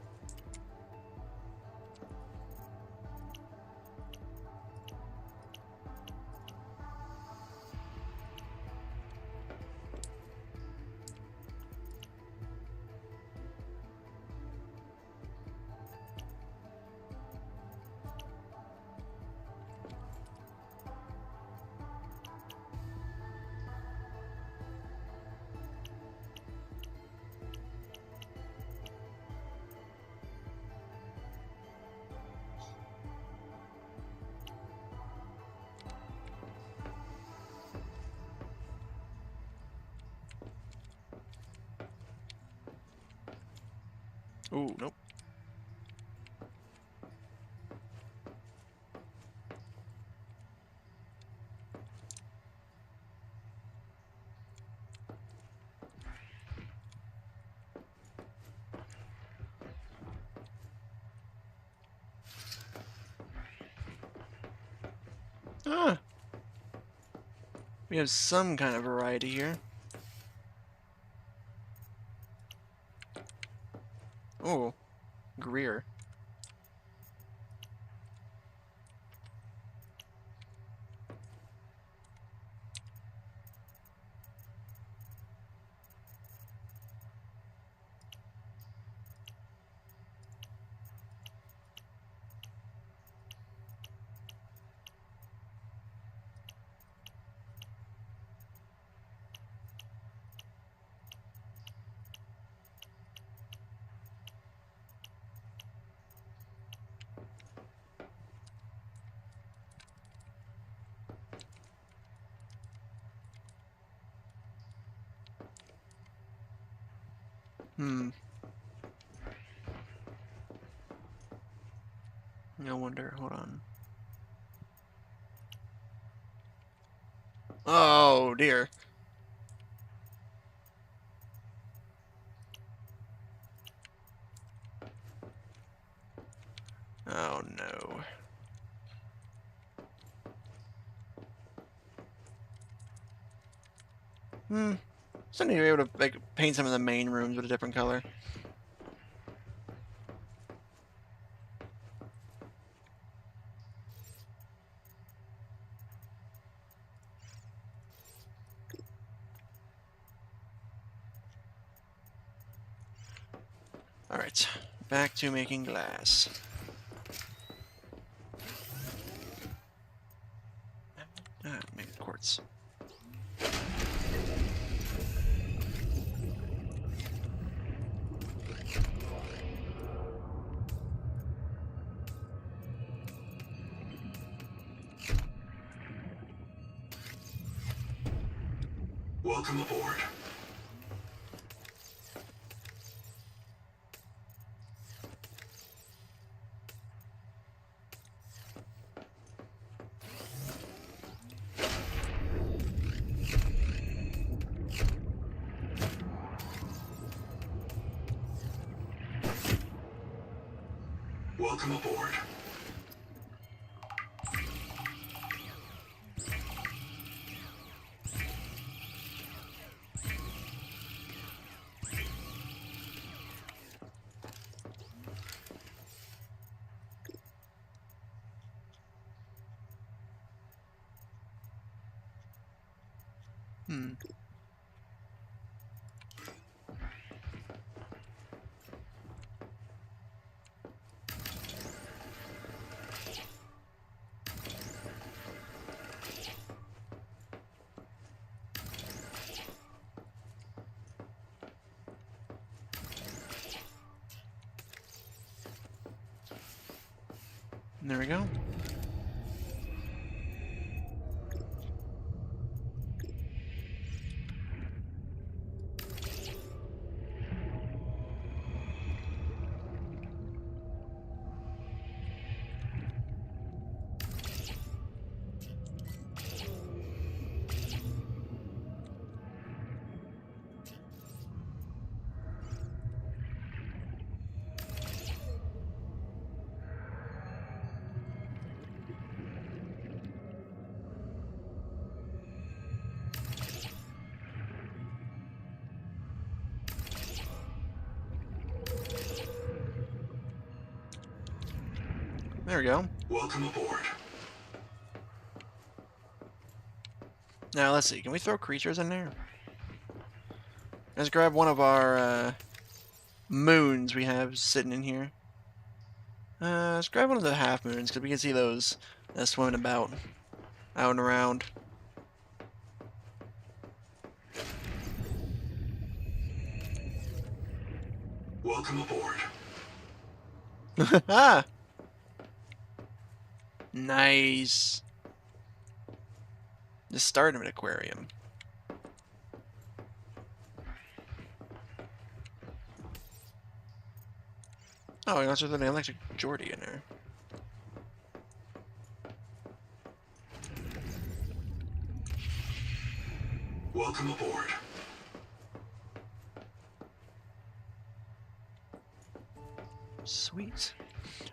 Ooh, nope. Ah, we have some kind of variety here. Oh, Greer. Hmm. No wonder. Hold on. Oh dear. Oh no. Hmm. So you're able to like paint some of the main rooms with a different color. Alright, back to making glass. Make quartz. Welcome aboard. Welcome aboard. Hmm. There we go. There we go. Welcome aboard. Now let's see. Can we throw creatures in there? Let's grab one of our moons we have sitting in here. Let's grab one of the half moons because we can see those swimming about out and around. Welcome aboard. Ah! Nice. Just started an aquarium. Oh, and also the electric Geordie in there. Welcome aboard. Sweet.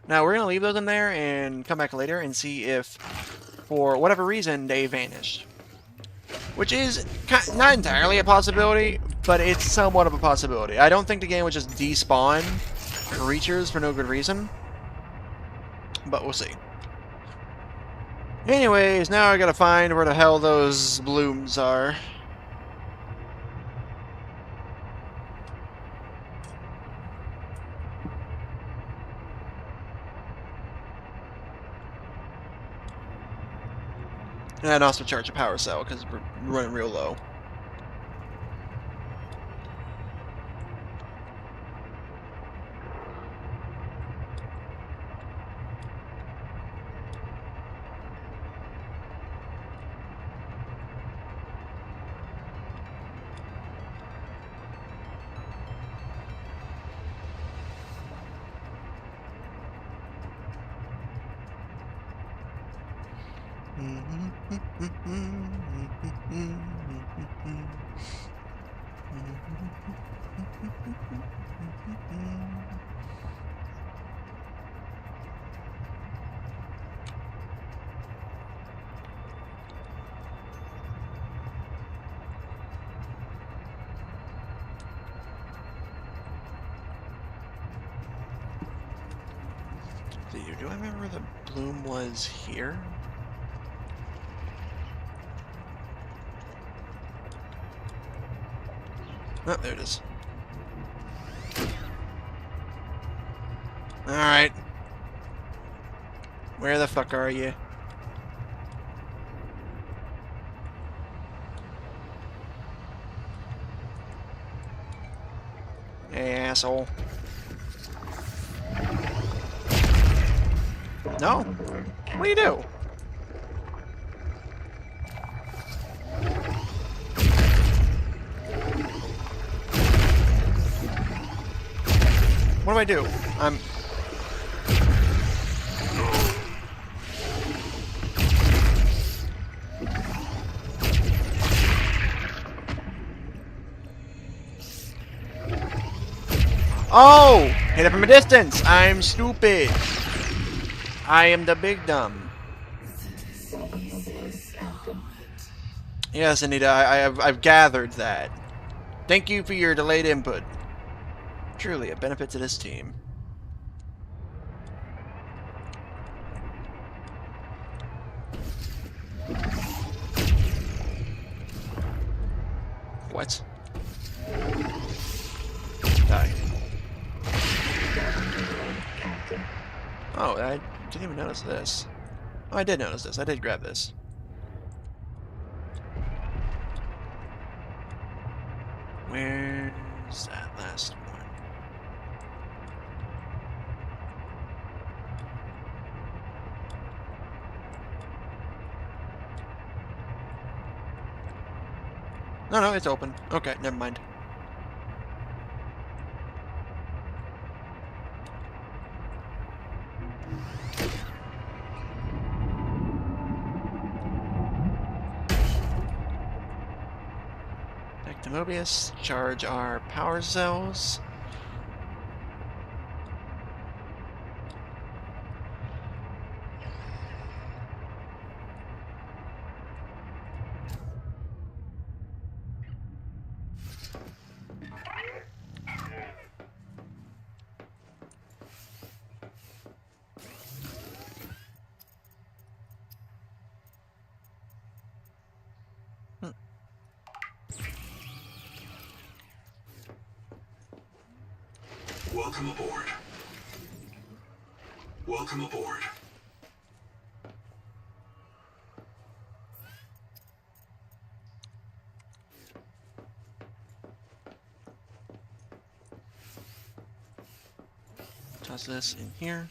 Now we're gonna leave those in there and come back later and see if for whatever reason, they vanished. Which is not entirely a possibility, but it's somewhat of a possibility. I don't think the game would just despawn creatures for no good reason, but we'll see. Anyways, now I gotta find where the hell those blooms are. And also charge a power cell because we're running real low. Do I remember where the bloom was here? Oh, there it is. Alright. Where the fuck are you? Hey, asshole. No? What do you do? What do I do? I'm... Oh! Hit it from a distance! I'm stupid! I am the big dumb. Yes, Anita, I've gathered that. Thank you for your delayed input. Truly a benefit to this team. What? Die. Oh, I didn't even notice this. Oh, I did notice this. I did grab this. Where's that last one? No, it's open. Okay, never mind. Back to Mobius. Charge our power cells. Welcome aboard. Welcome aboard. Toss this in here.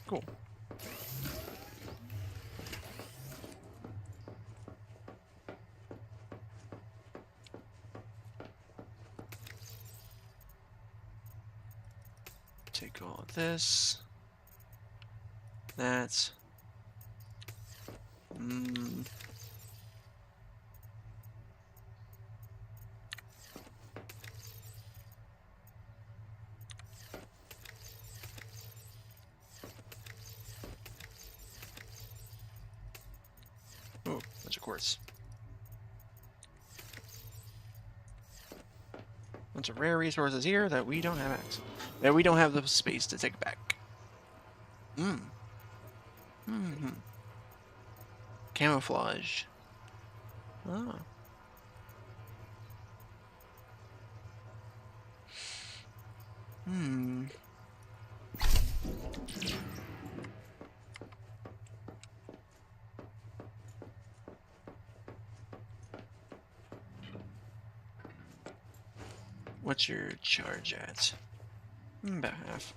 Cool. Take all of this. That. course. Bunch of rare resources here that we don't have access. That we don't have the space to take back. Camouflage. Ah. What's your charge at? About half.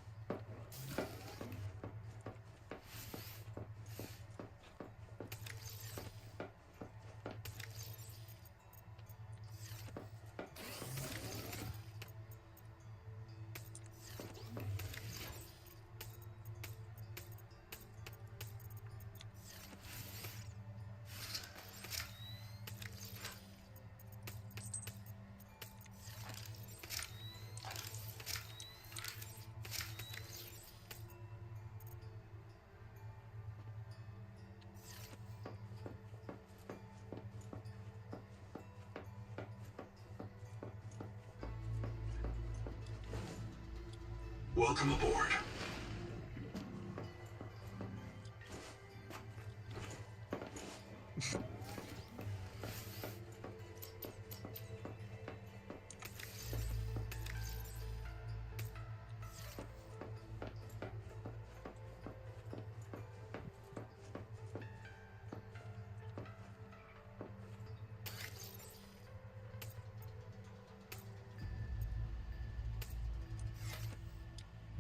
Welcome aboard.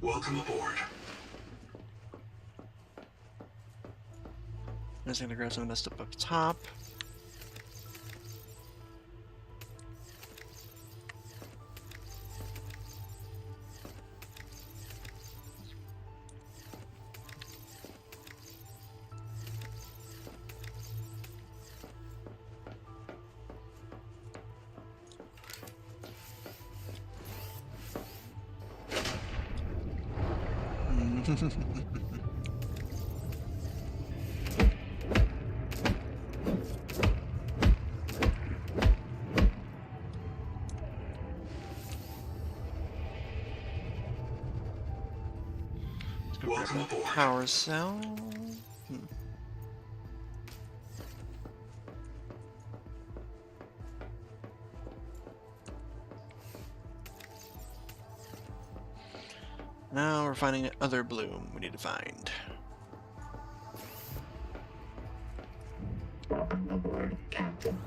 Welcome aboard. I'm just gonna grab some of that stuff up top. Welcome aboard. Power cell. Now we're finding other bloom we need to find. Welcome aboard, Captain.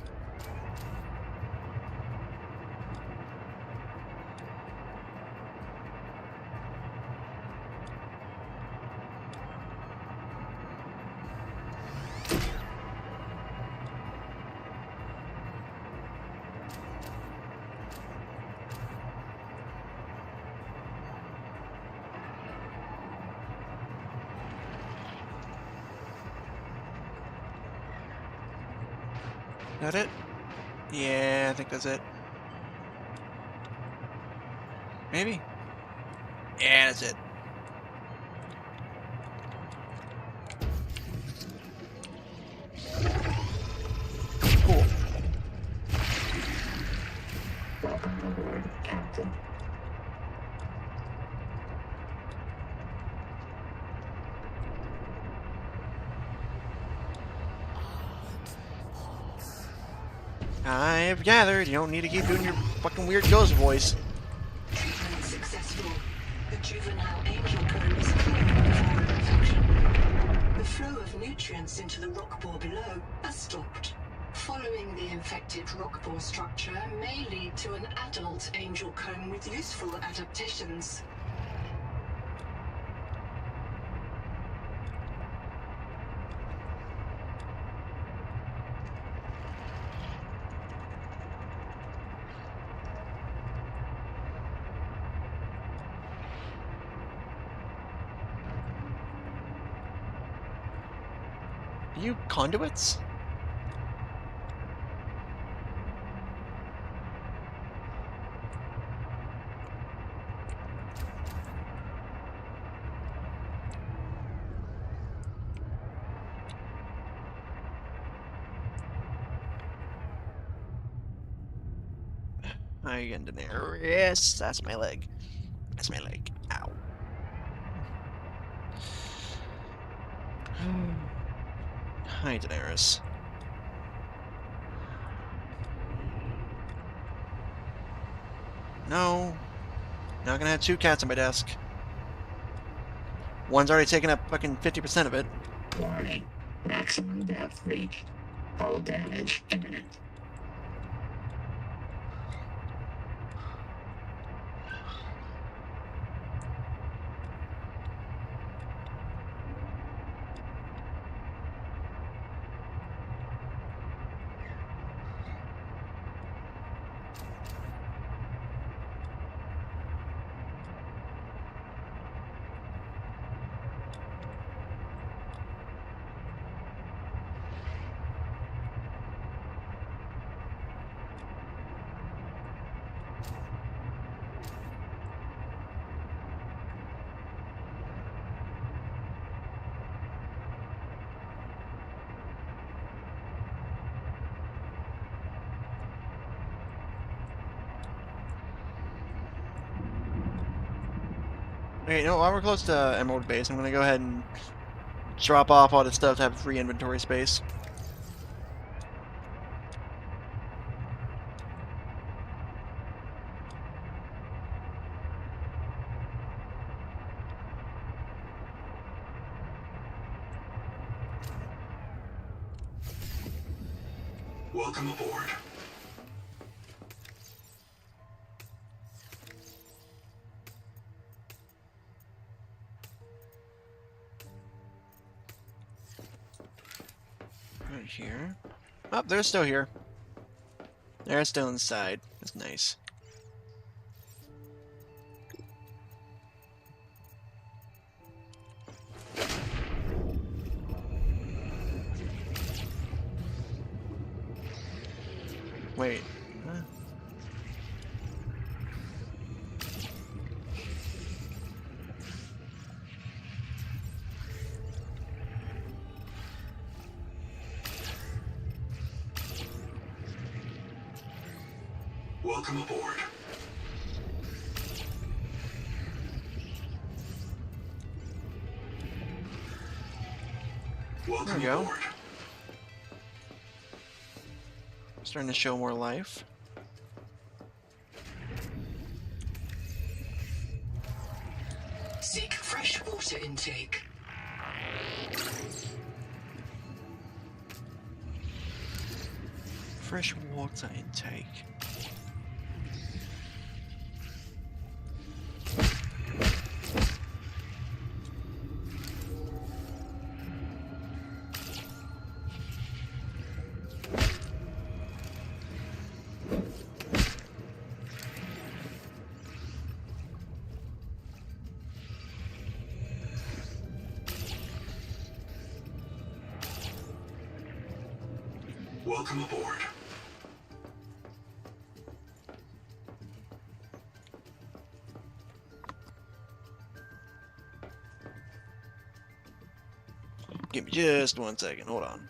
That it? Yeah, I think that's it. Maybe? Yeah, that's it. Cool. Welcome aboard, Captain. I've gathered you don't need to keep doing your fucking weird ghost voice. Treatment successful. The juvenile angel cone is cleared before infection. The flow of nutrients into the rock bore below has stopped. Following the infected rock bore structure may lead to an adult angel cone with useful adaptations. Are you conduits? Hi again, Daenerys. That's my leg. That's my leg. Ow. Hi, Daenerys. No. Not gonna have two cats on my desk. One's already taken up fucking 50% of it. Warning. Maximum depth reached. Hull damage imminent. Okay, you know, while we're close to Emerald Base, I'm gonna go ahead and drop off all this stuff to have free inventory space. Welcome aboard. Right here. Oh, they're still here. They're still inside. That's nice. Wait. Huh? Welcome aboard. There Welcome we go. aboard. Starting to show more life. Seek fresh water intake. Fresh water intake. Welcome aboard. Give me just 1 second. Hold on.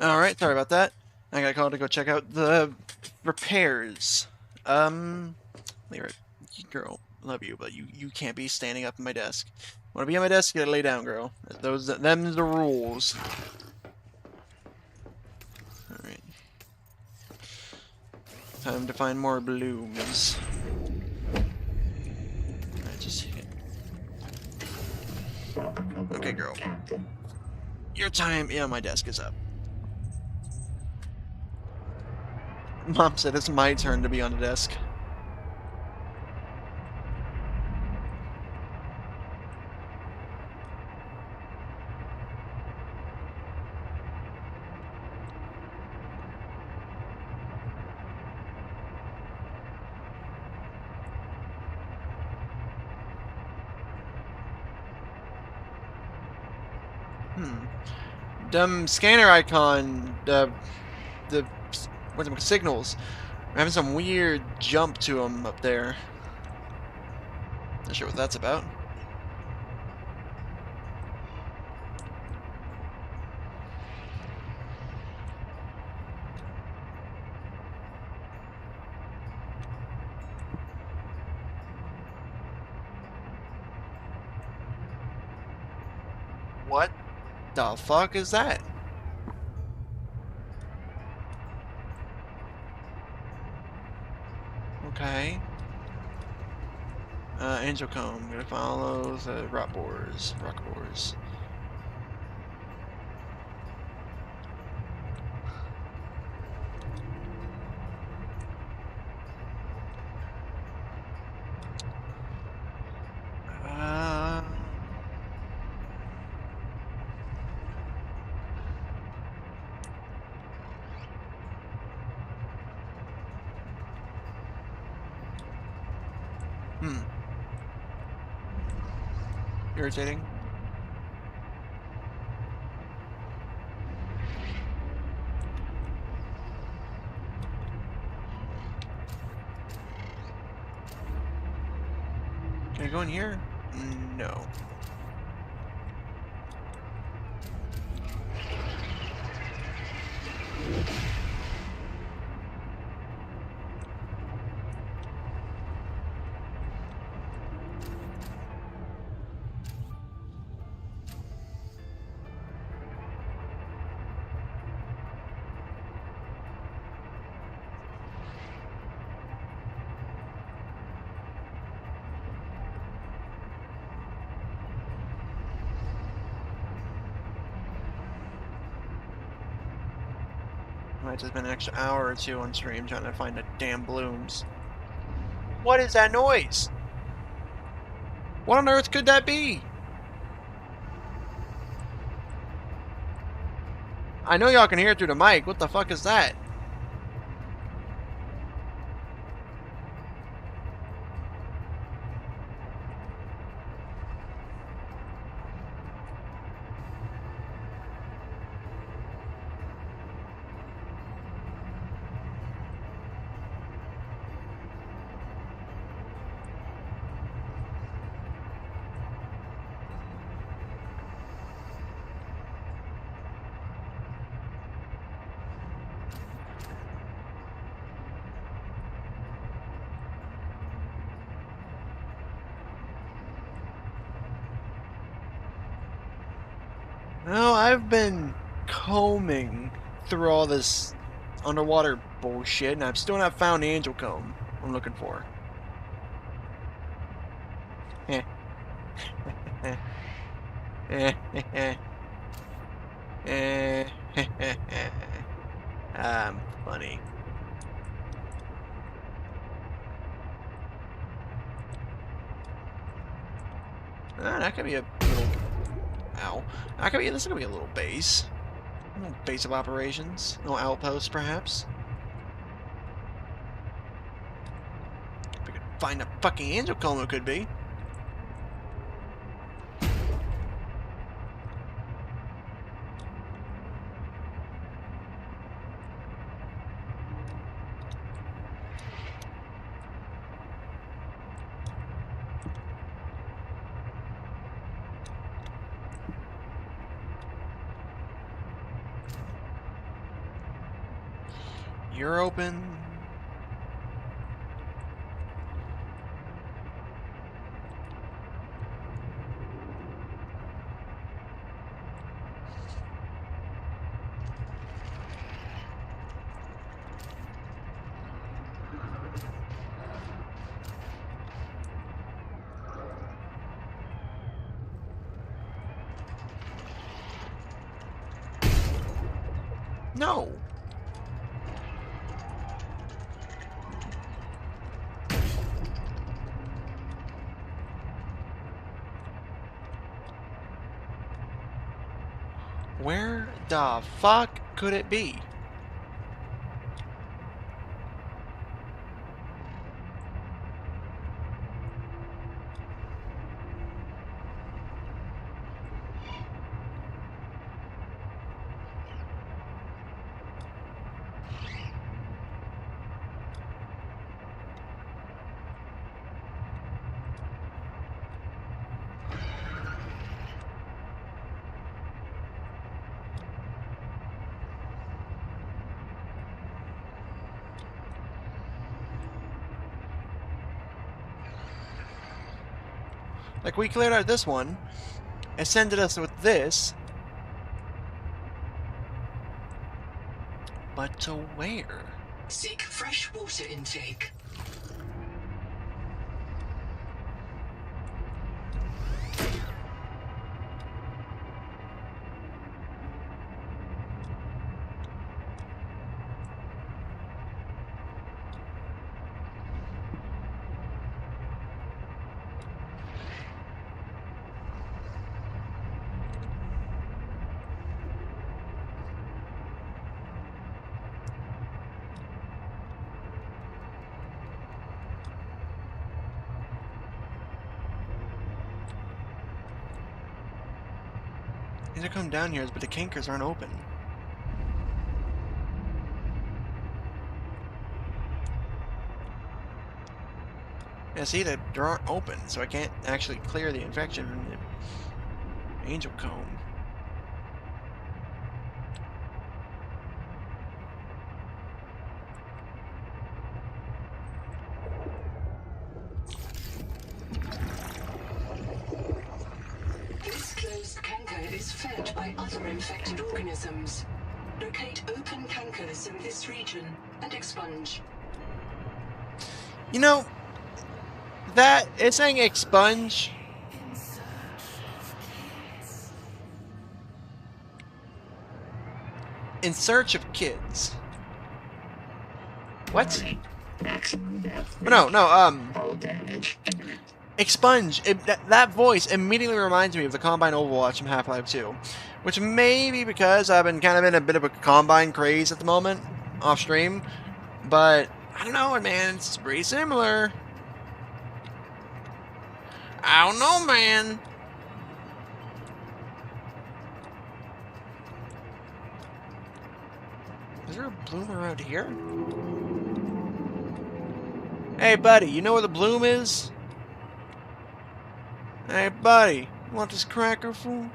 Alright, sorry about that. I got called to go check out the repairs. Lyra, girl, love you, but you can't be standing up at my desk. Wanna be on my desk, you gotta lay down, girl. Them's the rules. Alright. Time to find more blooms. Alright, just hit. Okay, girl. Your time on my desk is up. Mom said it's my turn to be on the desk. Scanner icon, what's it, signals. We're having some weird jump to them up there. Not sure what that's about. What the fuck is that? Okay. Angel Comb. Gonna follow the rock boars. Irritating. Can I go in here? No. Might just been an extra hour or two on stream trying to find the damn blooms. What is that noise? What on earth could that be? I know y'all can hear it through the mic. What the fuck is that? No, I've been combing through all this underwater bullshit, and I've still not found the angel comb I'm looking for. Eh. I'm funny. That could be a little... Ow. This could be a little base. A little base of operations. A little outpost, perhaps. If we could find a fucking angel comb, it could be. You're open. No. Where the fuck could it be? Like, we cleared out this one, ascended us with this, but to where? Seek fresh water intake. These are coming down here, but the cankers aren't open. Yeah, see, they aren't open, so I can't actually clear the infection from the angel comb. This closed canker is fed by other infected organisms. Locate open cankers in this region and expunge. You know, that it's saying expunge. In search of kids. What? Maximum death rate. No, Hull damage. expunge. That voice immediately reminds me of the Combine Overwatch from Half-Life 2. Which may be because I've been kind of in a bit of a Combine craze at the moment, off stream. But, I don't know, man, it's pretty similar. I don't know, man. Is there a bloom around here? Hey, buddy, you know where the bloom is? Hey, buddy, you want this cracker, fool?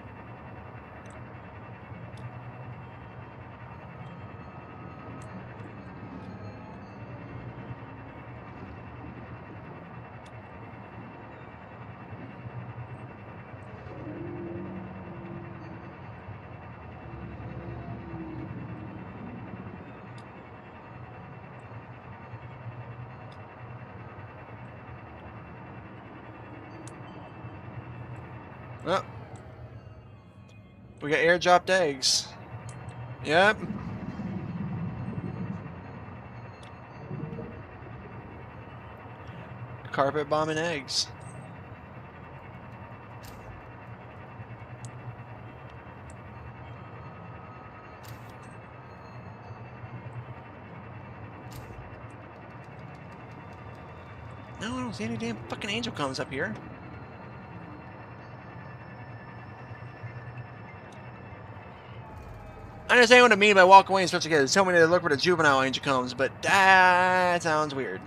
Well, we got airdropped eggs. Yep. Carpet bombing eggs. No, I don't see any damn fucking angel comes up here. I understand what I mean by walk away and start to get so many to look for the juvenile angel comes, but that sounds weird.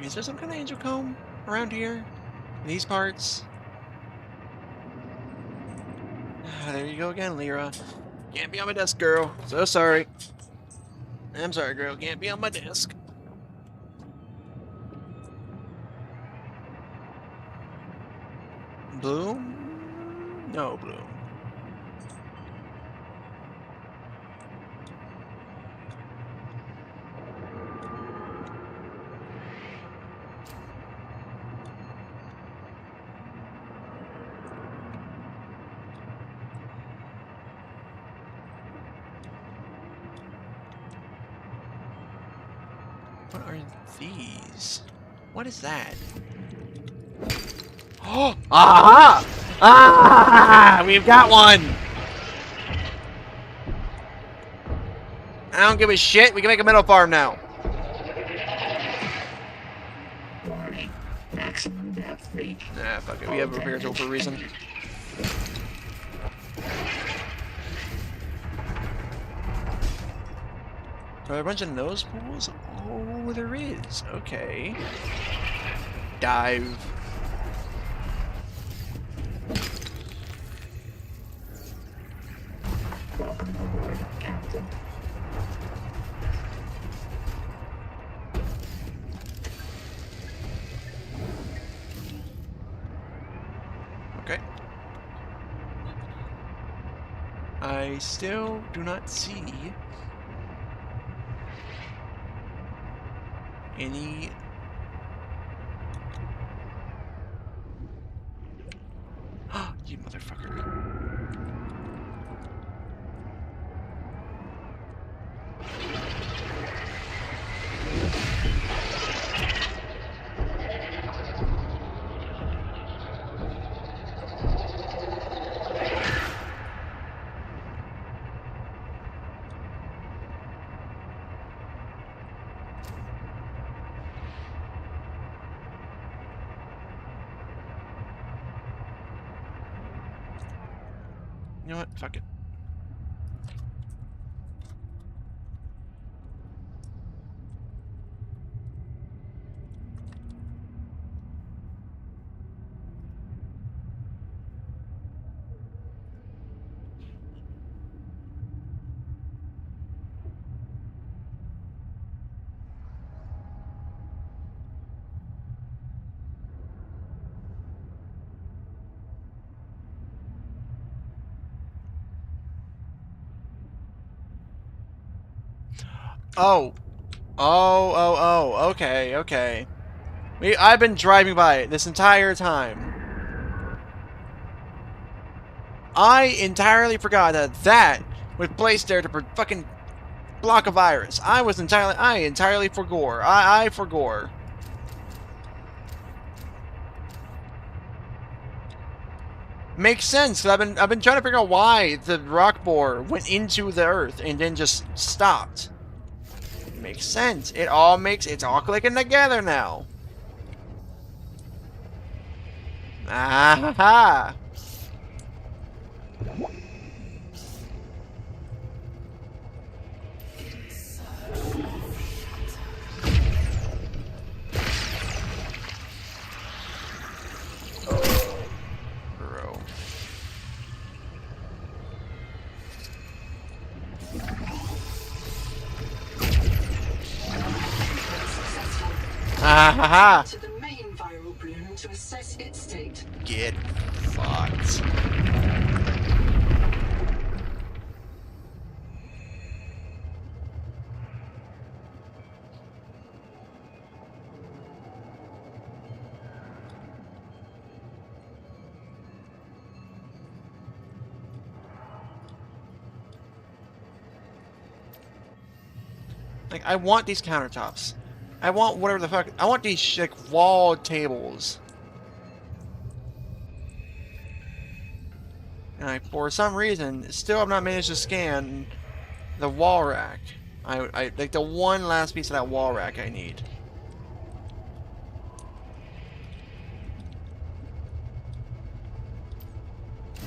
Is there some kind of angel comb around here? In these parts? Ah, there you go again, Lyra. Can't be on my desk, girl. So sorry. I'm sorry, girl. Can't be on my desk. Bloom? No, Bloom. What are these? What is that? Oh! Aha! Ah! We've got one! I don't give a shit. We can make a metal farm now. Warning. Maximum depth reached. Nah, fuck it. We have a repair tool for a reason. Are there a bunch of nose pools? Oh, there is. Okay. Dive. Welcome aboard, Captain. Okay. I still do not see any... You motherfucker. You know what? Fuck it. Oh. Okay, okay. I've been driving by it this entire time. I entirely forgot that was placed there to fucking block a virus. I entirely forgore. I forgore. Makes sense, 'cause I've been trying to figure out why the rock borer went into the earth and then just stopped. Makes sense. It's all clicking together now. Ah ha ha. Bro. Ah ha ha. To the main viral bloom to assess its state. Get fucked. Like, I want these countertops. I want whatever the fuck. I want these like wall tables. And for some reason, still have not managed to scan the wall rack. I like the one last piece of that wall rack I need.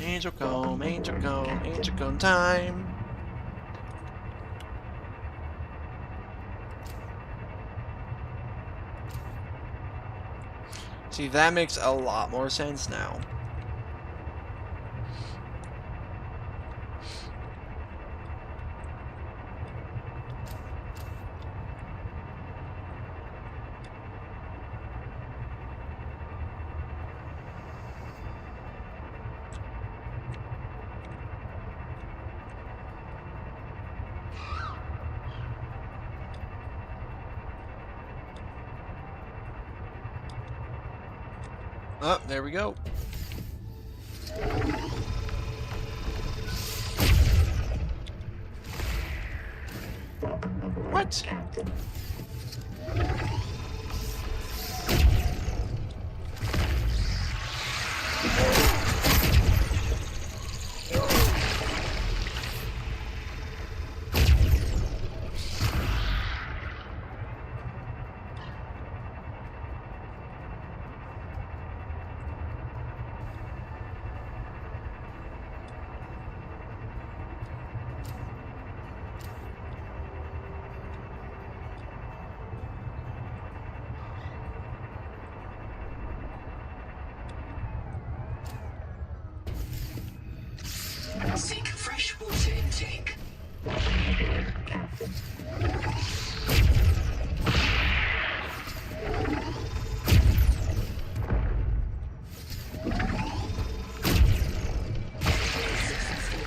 Angel comb, angel comb time. See, that makes a lot more sense now. Oh, there we go. What? Seek fresh water intake. Successful.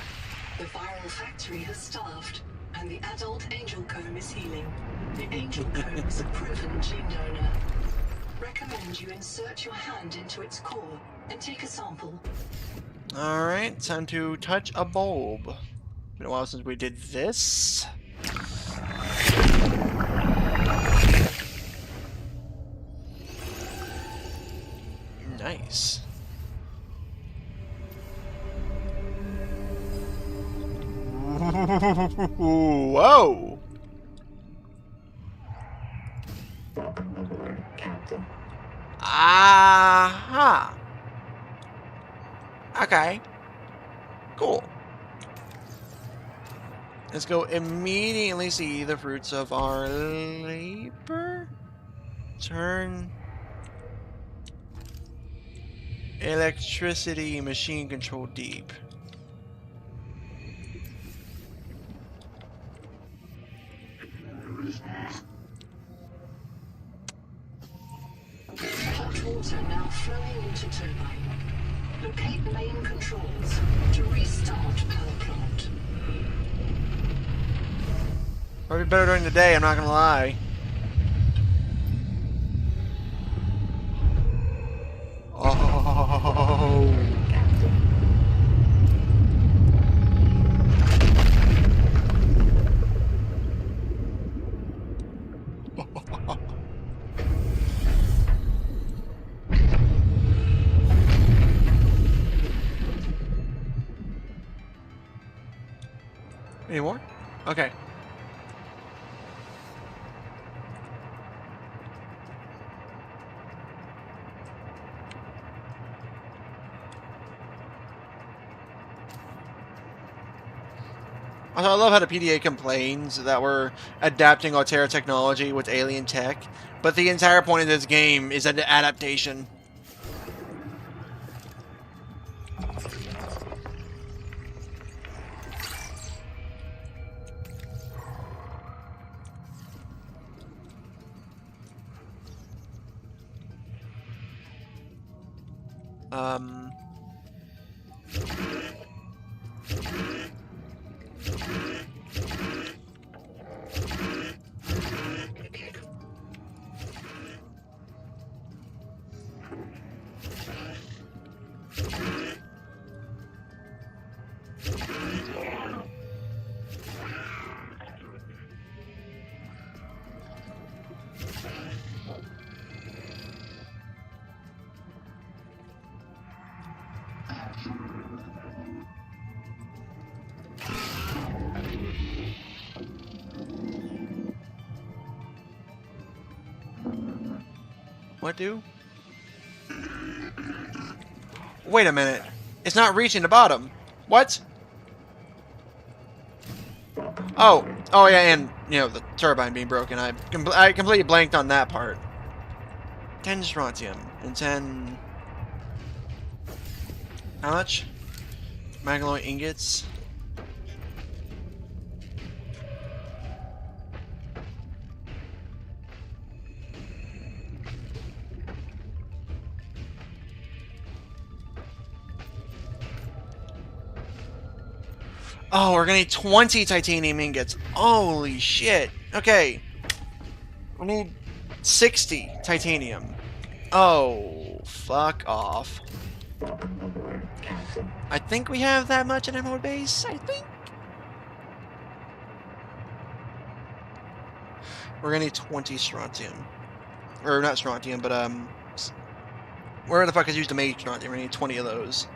The viral factory has starved, and the adult angel comb is healing. The angel comb is a proven gene donor. Recommend you insert your hand into its core and take a sample. Alright, time to touch a bulb. Been a while since we did this. Nice. Whoa! Aha! Okay. Cool. Let's go immediately see the fruits of our labor. Turn electricity machine control deep. Hot water now flowing into turbine. Locate main controls to restart power plant. Probably better during the day, I'm not gonna lie. Oh. Any more? Okay. Also, I love how the PDA complains that we're adapting Altera technology with alien tech, but the entire point of this game is an adaptation. What do? Wait a minute. It's not reaching the bottom. What? Oh. Oh, yeah, and, you know, the turbine being broken. I completely blanked on that part. 10 strontium. And 10... How much? Magaloid ingots. Oh, we're gonna need 20 titanium ingots. Holy shit. Okay. We need 60 titanium. Oh, fuck off. Welcome aboard, Captain. I think we have that much in Emerald Base. I think. We're gonna need 20 strontium. Or not strontium, but where the fuck is used to make strontium? We're gonna need 20 of those.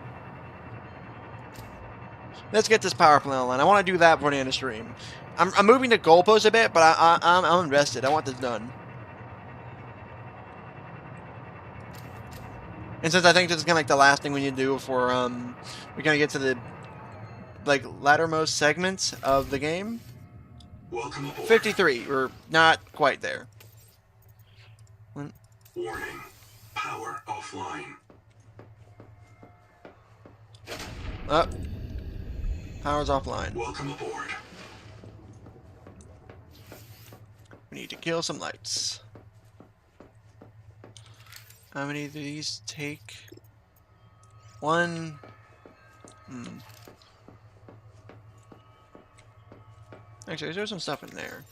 Let's get this power plant online. I want to do that before the end of the stream. I'm moving the goalpost a bit, but I'm invested. I want this done. And since I think this is kind of like the last thing we need to do before we're gonna get to the like lattermost segments of the game. Welcome aboard. 53. We're not quite there. Warning. Power offline. Up. Power's offline. Welcome aboard. We need to kill some lights. How many do these take? One. Actually, there's some stuff in there.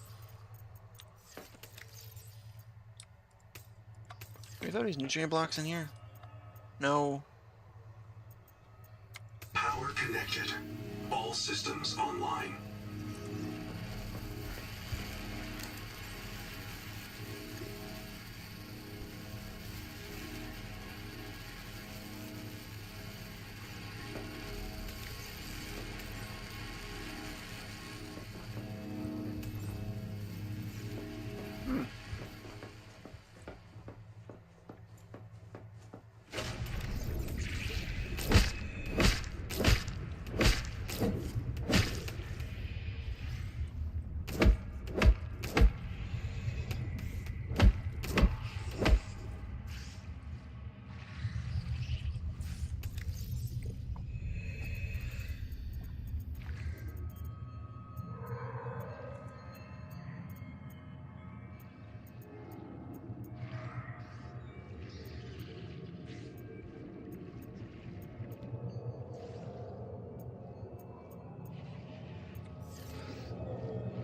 Do we throw these nutrient blocks in here? No. Power connected. All systems online.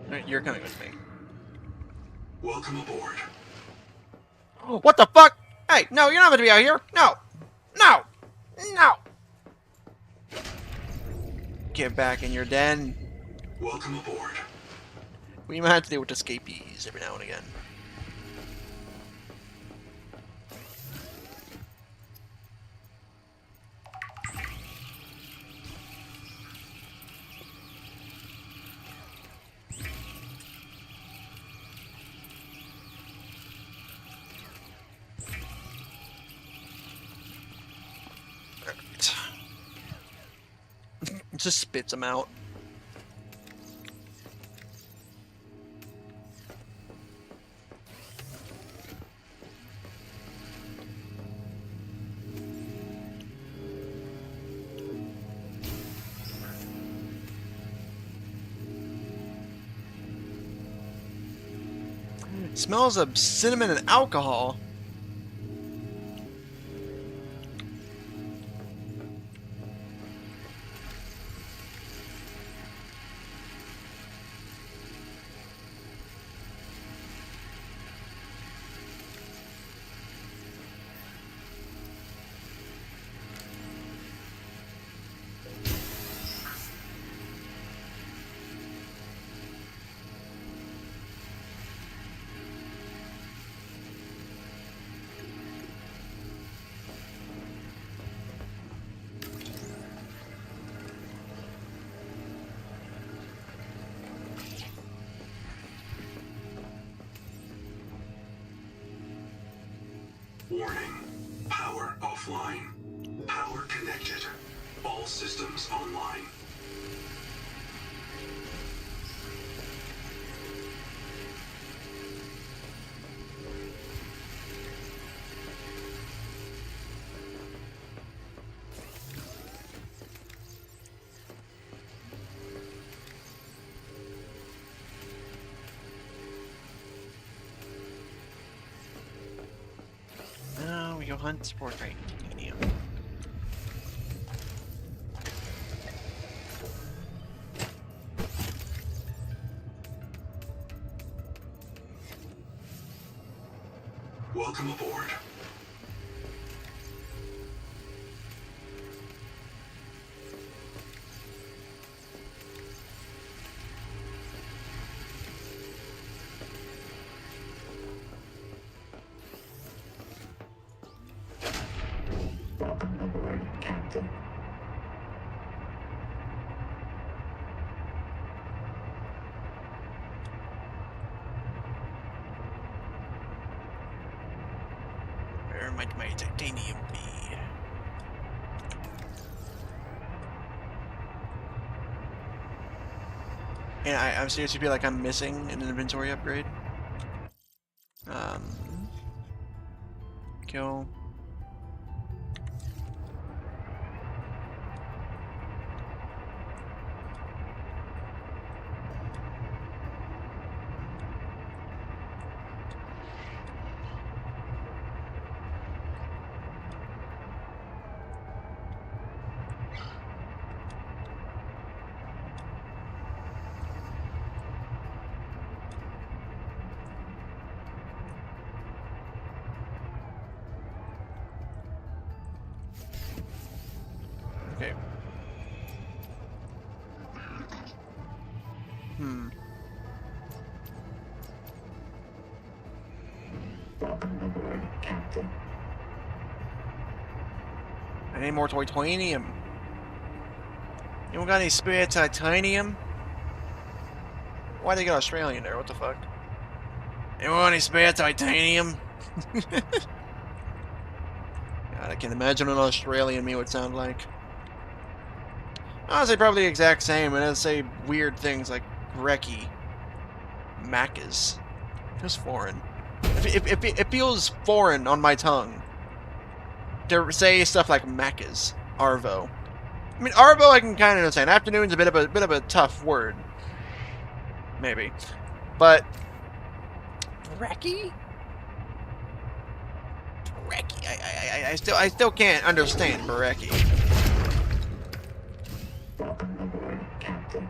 Alright, you're coming with me. Welcome aboard. What the fuck? Hey, no, you're not meant to be out here. No. No. No. Get back in your den. Welcome aboard. We might have to deal with escapees every now and again. It just spits them out. It smells of cinnamon and alcohol. Warning. Power offline. Power connected. All systems online. Hunt for titanium. Welcome aboard. Welcome aboard, Captain. Where might my titanium be? And I'm seriously feel like I'm missing an inventory upgrade. Kill. Okay. Welcome aboard, Captain. I need more titanium. Anyone got any spare titanium? Why'd they get Australian there? What the fuck? Anyone got any spare titanium? God, I can imagine an Australian me would sound like. Honestly, probably the exact same, and it'll say weird things like Brekkie. Macas. Feels foreign. It feels foreign on my tongue to say stuff like Macas. Arvo. I mean, Arvo I can kind of understand. Afternoon's a bit of a tough word. Maybe. But Brekkie? Brekkie. I still can't understand Brekkie. Welcome aboard, Captain.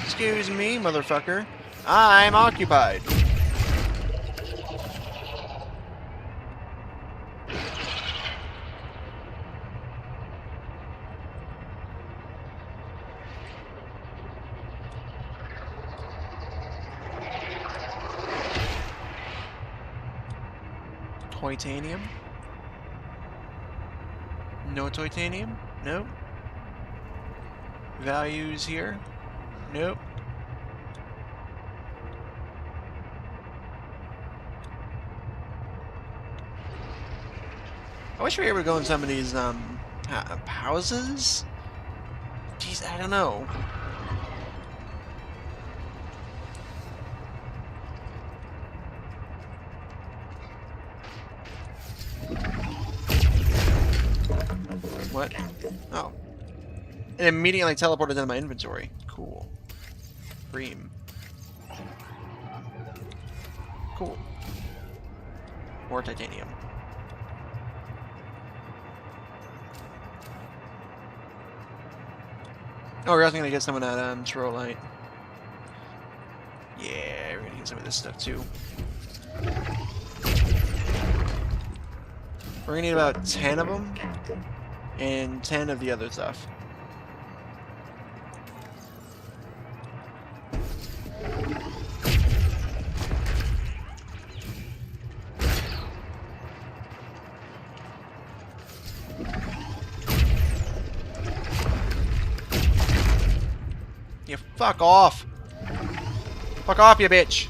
Excuse me, motherfucker. I'm occupied. Titanium? No titanium? Nope. Values here? Nope. I wish we were able to go in some of these houses. Jeez, I don't know. What? Oh. It immediately teleported into my inventory. Cool. Cream. Cool. More titanium. Oh, we're also gonna get some of that Trolite. Yeah, we're gonna get some of this stuff too. We're gonna need about 10 of them, and 10 of the other stuff. You fuck off! Fuck off, you bitch!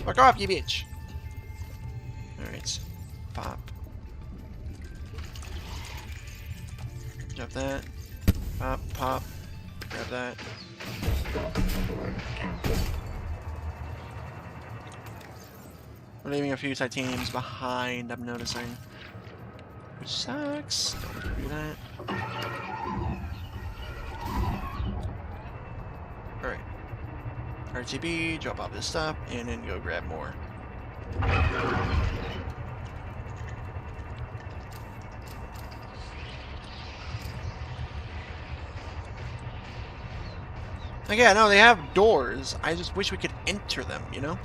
Fuck off, you bitch! Alright. Pop. Grab that. Pop, pop. Grab that. We're leaving a few titaniums behind, I'm noticing. Which sucks. Don't do that. Alright. RTB, drop off this stuff, and then go grab more. Like, yeah, no, they have doors. I just wish we could enter them, you know?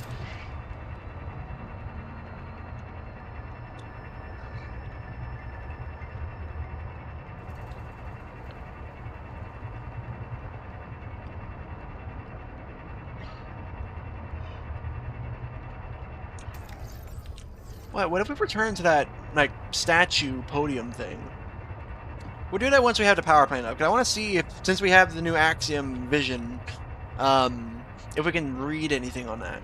What if we return to that, like, statue podium thing? We'll do that once we have the power plant up, because I want to see if, since we have the new Axiom vision, if we can read anything on that.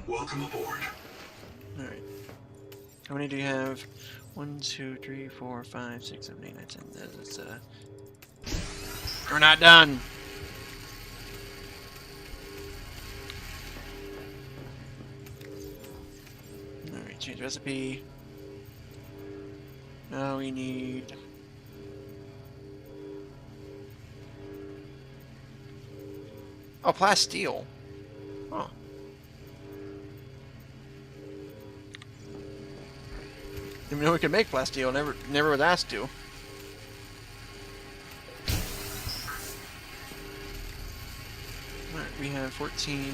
Welcome aboard. Alright. How many do you have? 1, 2, 3, 4, 5, 6, 7, 8, 9, 10. That's, we're not done! Alright, change recipe. Now we need... Oh, plasteel. Oh. Didn't know we could make plasteel. Never was asked to. Alright, we have 14,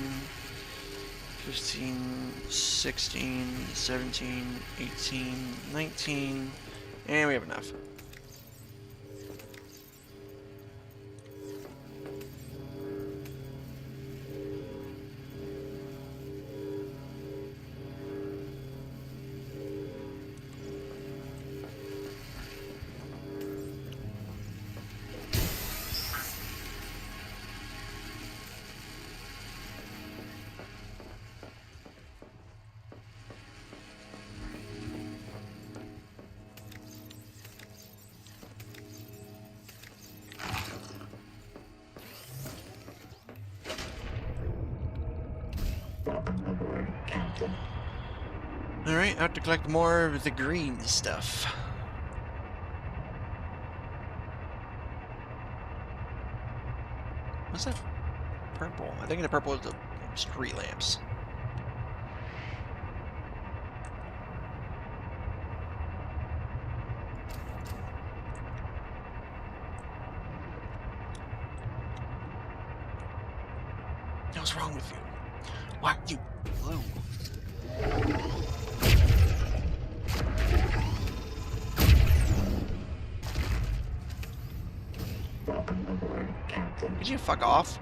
15, 16, 17, 18, 19, and we have enough. Alright, out to collect more of the green stuff. What's that? Purple. I think the purple is the street lamps. What's wrong with you? Why are you blue? Could you fuck off?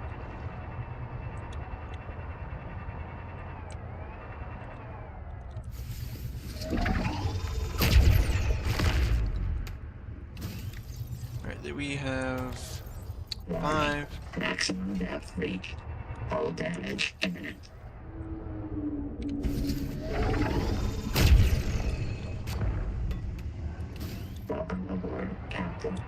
Alright, we have 5. Maximum depth reached. Hull damage imminent. Welcome aboard, Captain.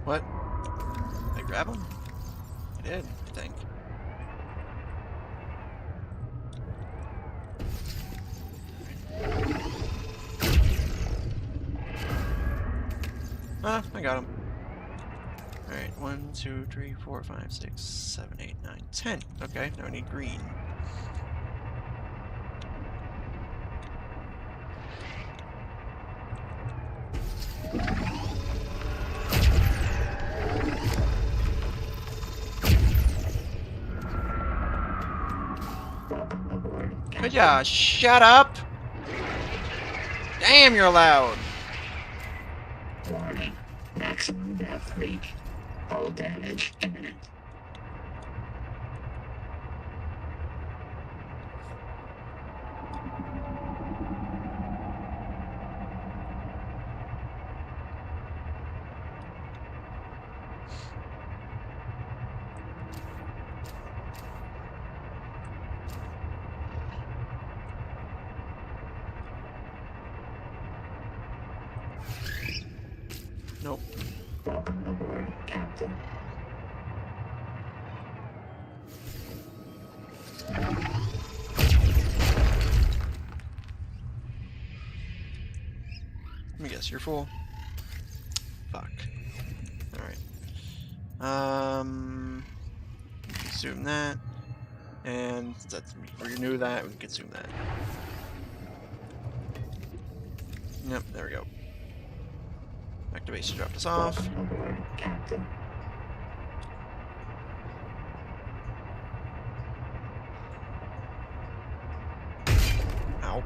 What? Did I grab him? I did, I think. Ah, I got him. Alright, 1, 2, 3, 4, 5, 6, 7, 8, 9, 10. Okay, now I need green. Yeah, shut up! Damn, you're loud! Warning. Maximum depth reached. Hull damage imminent. Nope. Welcome aboard, Captain. Let me guess, you're full. Fuck. Alright. Consume that. And since that's renew that, we can consume that. Yep, there we go. Activation dropped us off. Welcome aboard, Captain. Ow.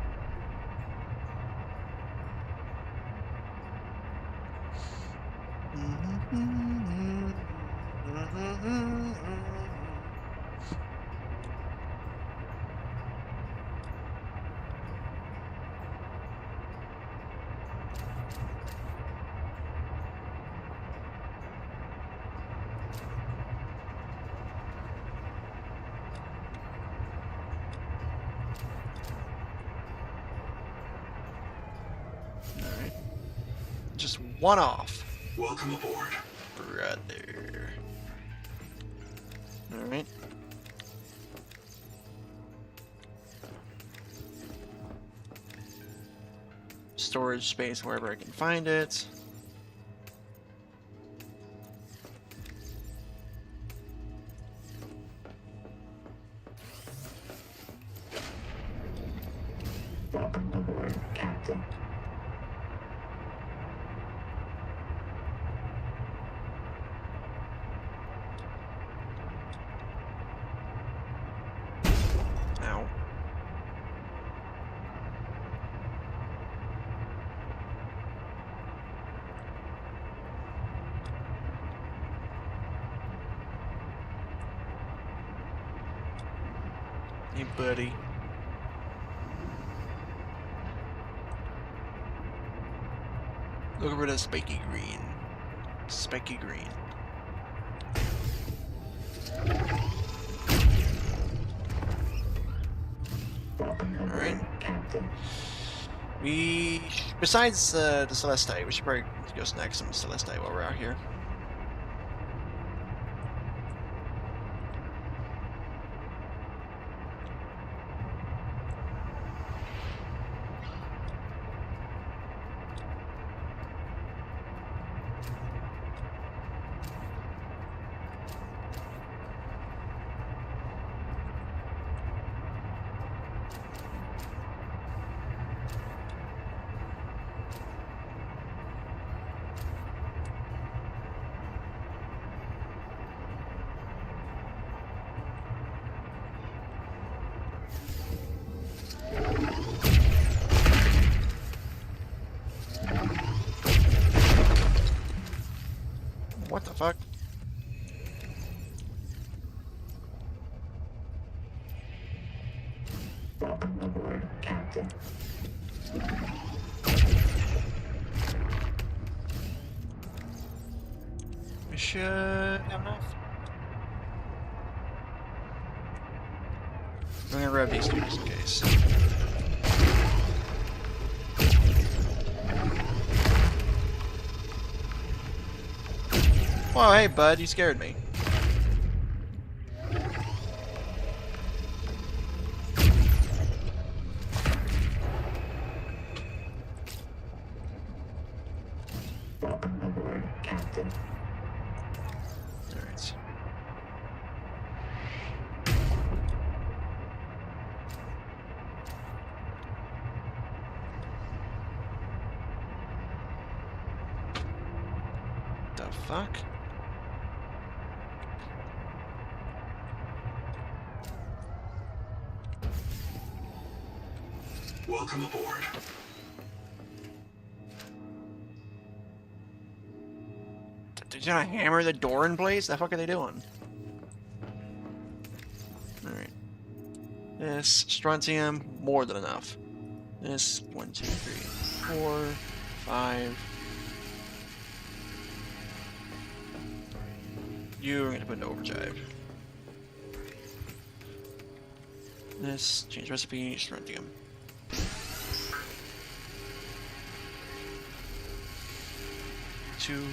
Alright. Just one off. Welcome aboard. Brother. Alright. Storage space wherever I can find it. Welcome aboard, Captain. Ow. Hey, buddy. Look over the spiky green. Spiky green. Welcome aboard, Alright. Captain. Besides the Celestite, we should probably go snag some Celestite while we're out here. What the fuck? Welcome aboard, Captain. We should have enough. I'm gonna grab these two just in case. Whoa, hey bud, you scared me. Welcome aboard, Captain. Alright. The fuck? Welcome aboard. They're gonna hammer the door in place? The fuck are they doing? Alright. This, strontium, more than enough. This, 1, 2, 3, 4, 5. You're gonna put into overdrive. This, change recipe, strontium. Two,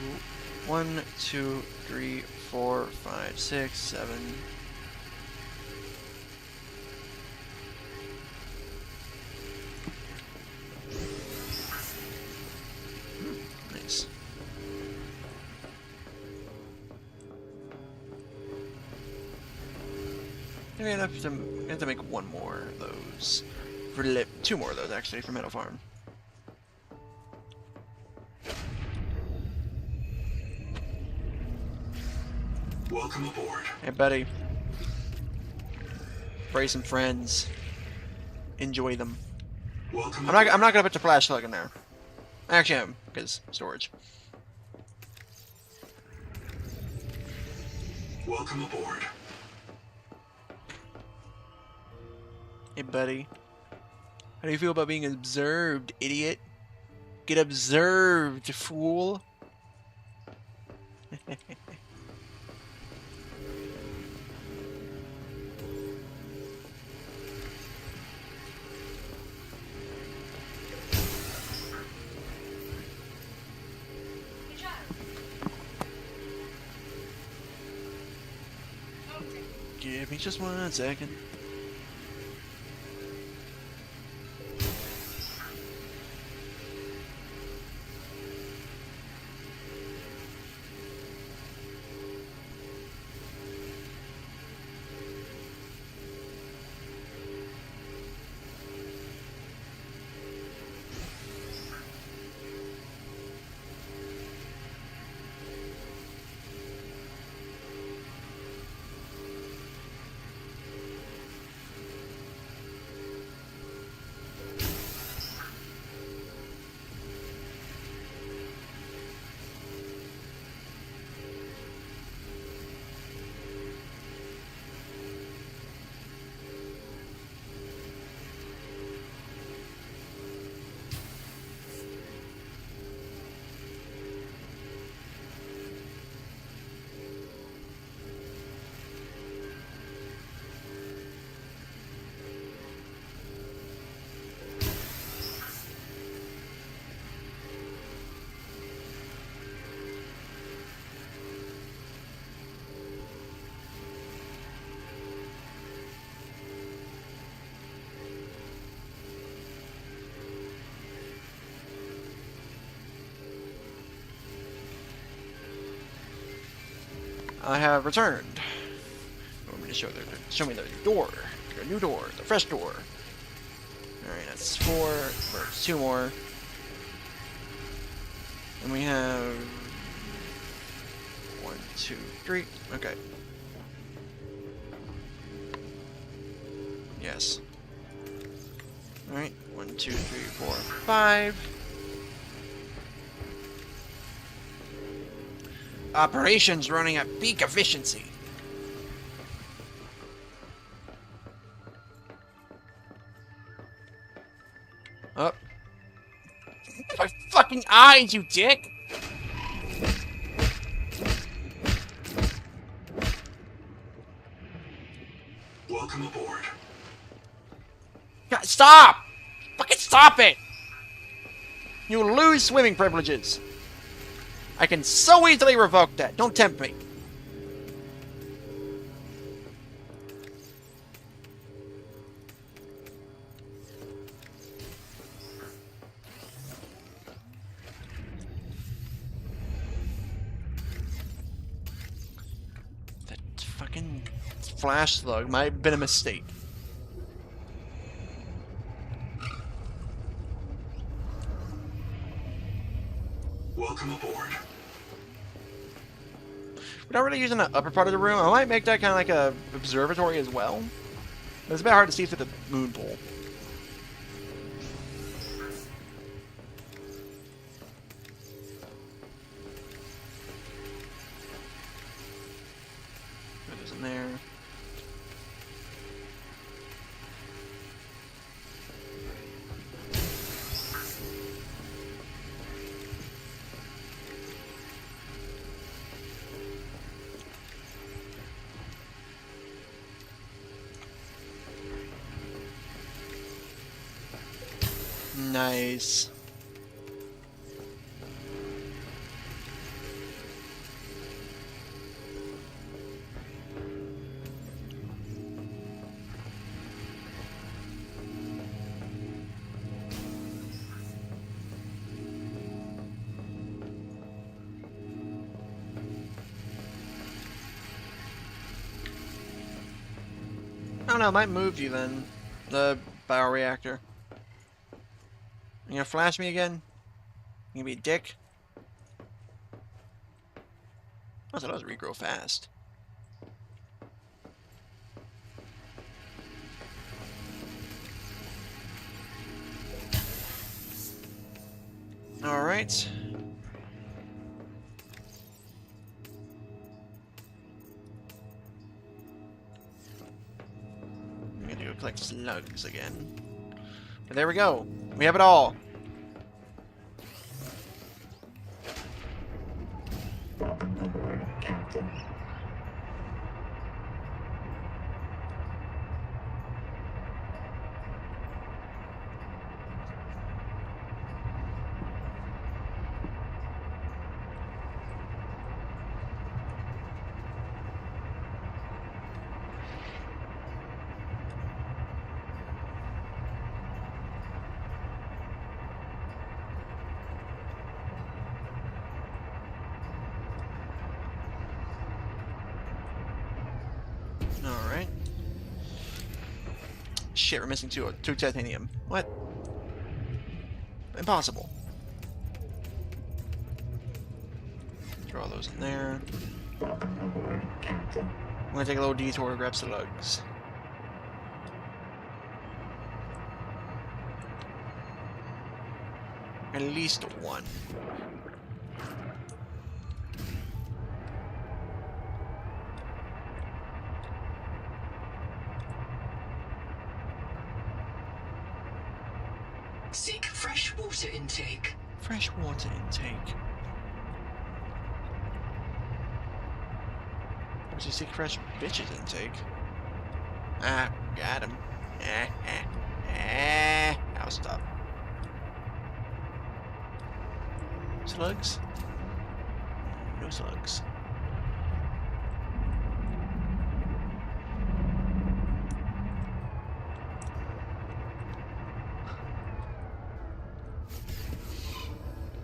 1, 2, 3, 4, 5, 6, 7. Nice. Maybe I have to make one more of those. Two more of those actually for Meadow Farm. Welcome aboard. Hey, buddy. Pray some friends. Enjoy them. Welcome I'm not aboard. gonna put the flash slug in there. I actually am, because storage. Welcome aboard. Hey, buddy. How do you feel about being observed, idiot? Get observed, fool. Give me just 1 second. I have returned. Want me to show me the door. A new door, the fresh door. Alright, that's 4. There's 2 more. And we have 1, 2, 3. Okay. Yes. Alright, 1, 2, 3, 4, 5. Operations running at peak efficiency. Oh. My fucking eyes, you dick! Welcome aboard. God, stop! Fucking stop it! You lose swimming privileges. I can so easily revoke that. Don't tempt me. That fucking flash slug might have been a mistake. Welcome aboard. We're not really using the upper part of the room. I might make that kind of like a observatory as well. But it's a bit hard to see through the moon pool. Nice. I don't know, it might move you then. The bioreactor. You gonna flash me again? You gonna be a dick? I thought it was regrow fast. Alright. I'm gonna go collect slugs again. But there we go. We have it all. Welcome aboard, Captain. Alright. Shit, we're missing two titanium. What? Impossible. Throw all those in there. Welcome aboard, Captain. I'm gonna take a little detour to grab slugs. At least one. Seek fresh water intake. Fresh water intake. What's your seek fresh bitches intake? Ah, got him. I'll stop. Slugs? No slugs.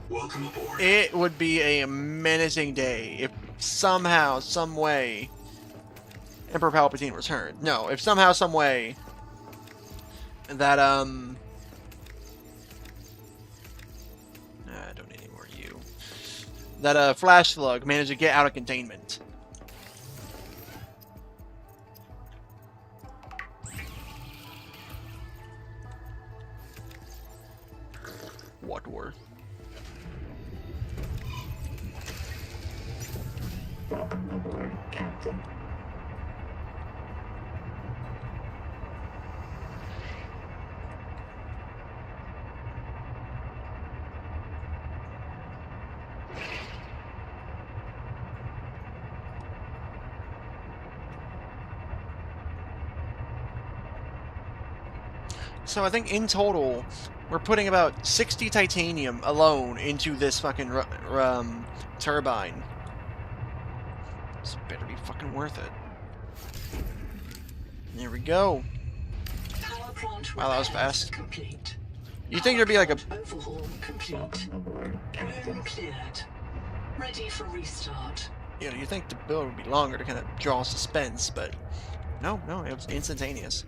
Welcome aboard. It would be a menacing day if somehow, some way, Emperor Palpatine returned. No, if somehow, some way, that, I don't need any more of you. That, Flash Slug managed to get out of containment. What were? Welcome aboard, Captain. So I think in total, we're putting about 60 titanium alone into this fucking turbine. This better be fucking worth it. There we go. Power plant Wow, that was repairs fast. Complete. You think there'd be like a... Overhaul complete. Welcome aboard, Captain. Room cleared. Ready for restart. You know, you think the build would be longer to kind of draw suspense, but... No, it was instantaneous.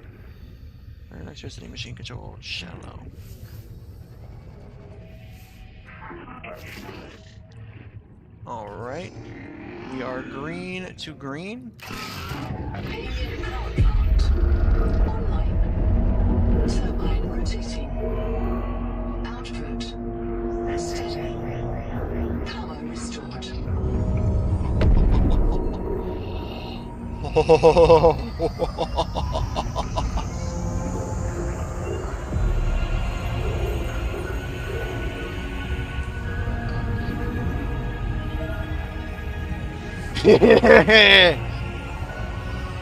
Electricity, machine control, shallow. Alright. We are green to green. Alien power plant. Online. Turbine rotating. Output. Steady. Power restored.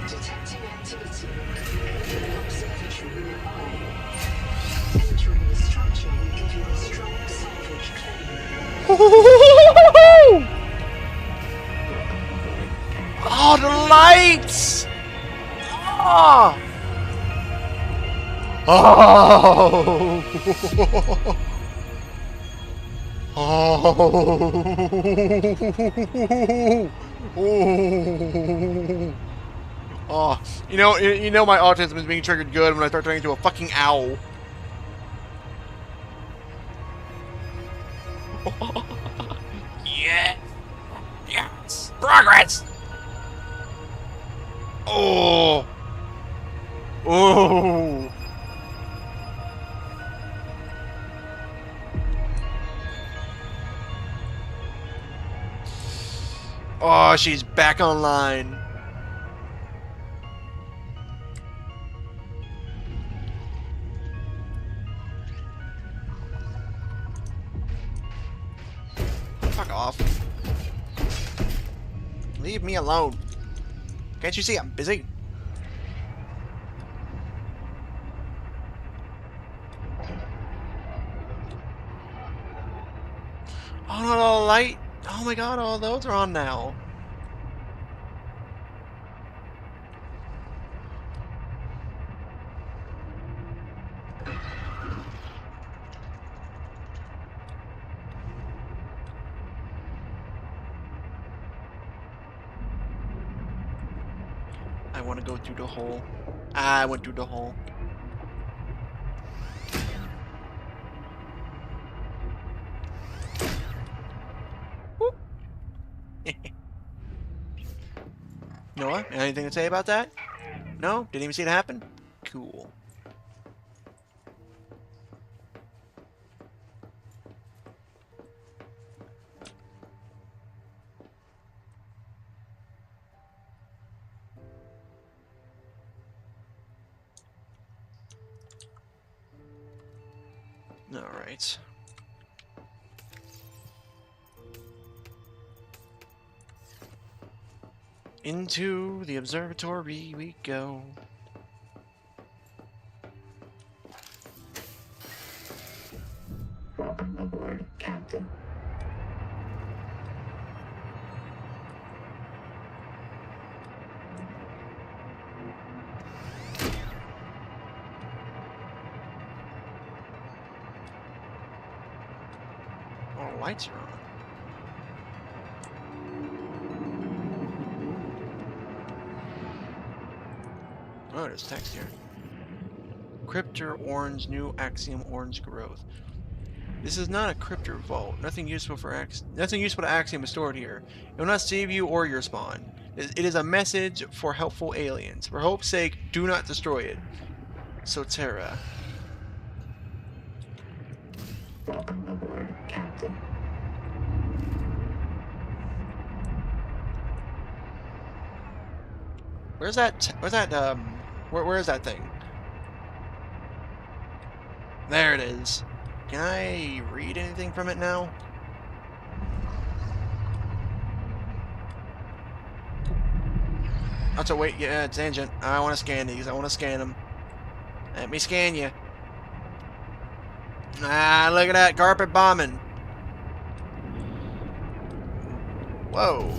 Detecting activity. Observatory nearby. Entering the structure. Oh, the lights! Oh! Oh! Oh! Oh! You know my autism is being triggered good when I start turning into a fucking owl. Yeah. Yes. Progress. Oh! Oh! Oh, she's back online. Fuck off. Leave me alone. Can't you see I'm busy? Oh no, the light. Oh my god, all those are on now. I want to go through the hole. I went through the hole. Whoop. Noah, anything to say about that? No? Didn't even see it happen? Cool. Alright. Into the observatory we go. Welcome aboard, Captain. Oh, the lights are on. Oh, there's text here. Cryptor orange, new axiom orange growth. This is not a cryptor vault. Nothing useful to axiom is stored here. It will not save you or your spawn. It is a message for helpful aliens. For hope's sake, do not destroy it. Sotera. Welcome aboard, Captain. Where's that? Where is that thing? There it is. Can I read anything from it now? Oh, so wait, yeah, it's Tangent. I want to scan these. I want to scan them. Let me scan you. Ah, look at that carpet bombing. Whoa.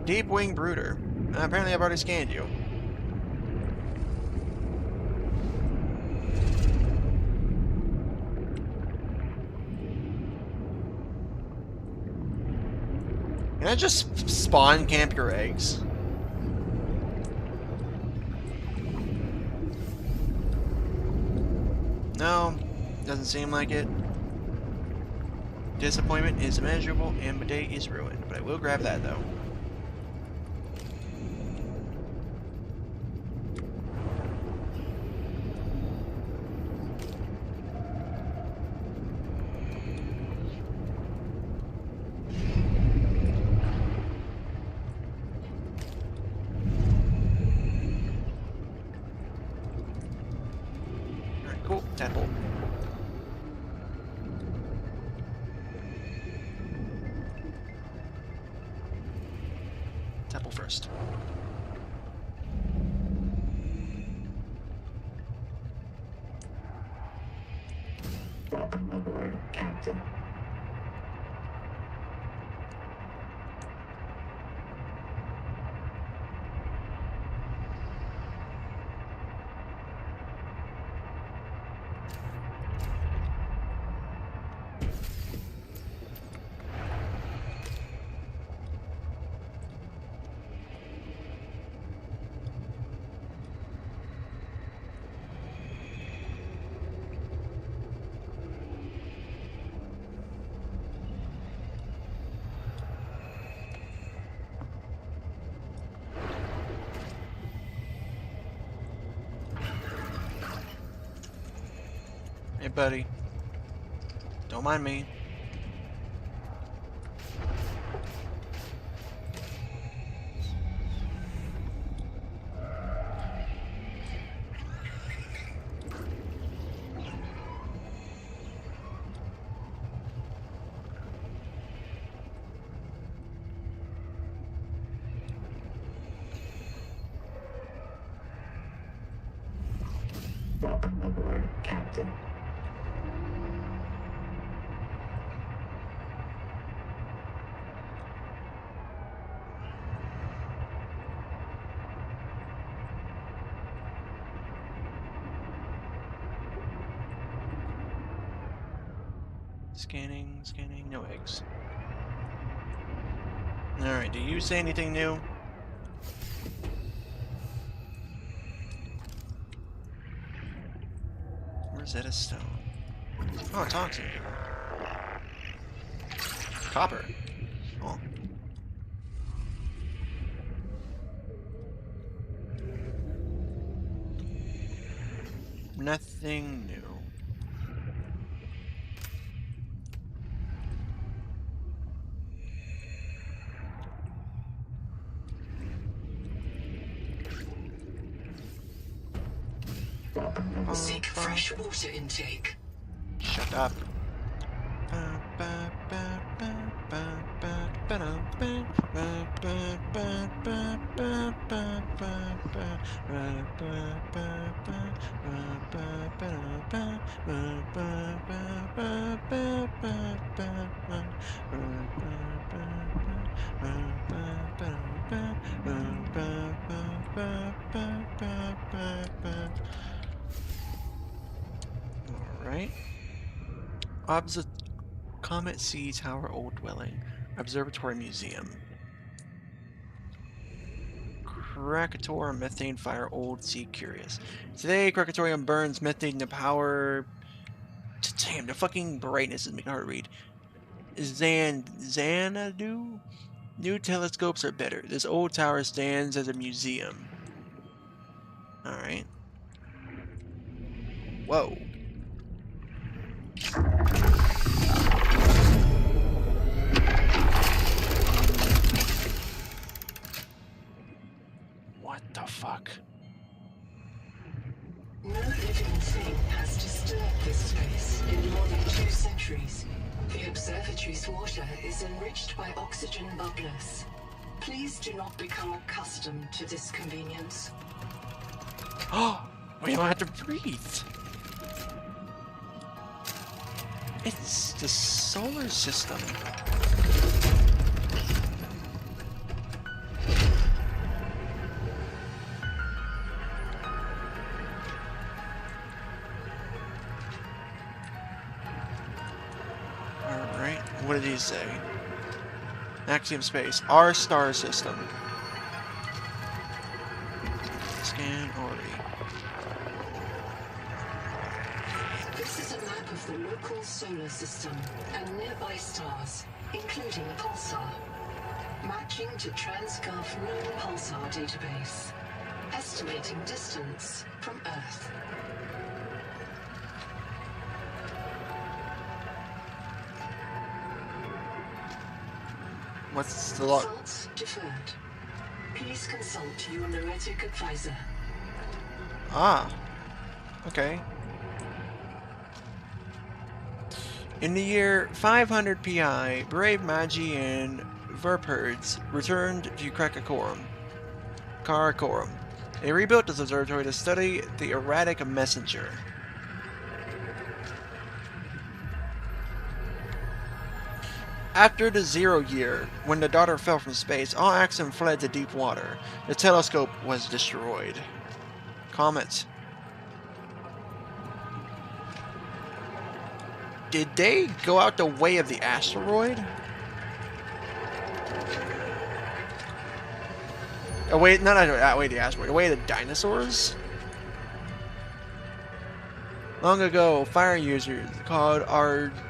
Deep Wing Brooder. Apparently I've already scanned you. Can I just spawn camp your eggs? No, doesn't seem like it. Disappointment is immeasurable and my day is ruined, but I will grab that though. Alright, cool. Tadpole. Tadpole first. Welcome aboard, Captain. Hey, buddy. Don't mind me. Welcome aboard, Captain. Scanning, scanning, no eggs. Alright, do you say anything new? Rosetta Stone. Oh, toxin. Copper. Oh. Nothing new. Seek fresh water intake. Shut up. Alright. Comet C Tower Old Dwelling. Observatory Museum. Krakatoa Methane Fire Old Sea Curious. Today, Krakatorium burns methane to power... Damn, the fucking brightness is making it hard to read. Xanadu? New telescopes are better. This old tower stands as a museum. Alright. Whoa. What the fuck? No living thing has disturbed this space in more than 2 centuries. The observatory's water is enriched by oxygen bubblers. Please do not become accustomed to this convenience. Oh, we don't have to breathe. It's the solar system. Alright, what did he say? Axiom space, our star system. Scan already. This is a map of the local solar system and nearby stars, including a pulsar. Matching to TransGov known pulsar database. Estimating distance from Earth. What's the log? Results deferred. Please consult your noetic advisor. Ah. Okay. In the year 500 PI, brave Magi and Verperds returned to Karakorum. They rebuilt this observatory to study the erratic messenger. After the 0 year, when the daughter fell from space, all Axum fled to deep water. The telescope was destroyed. Comments. Did they go out the way of the asteroid? Oh wait, not that way of the asteroid, away the dinosaurs? Long ago, fire users called Ardhix,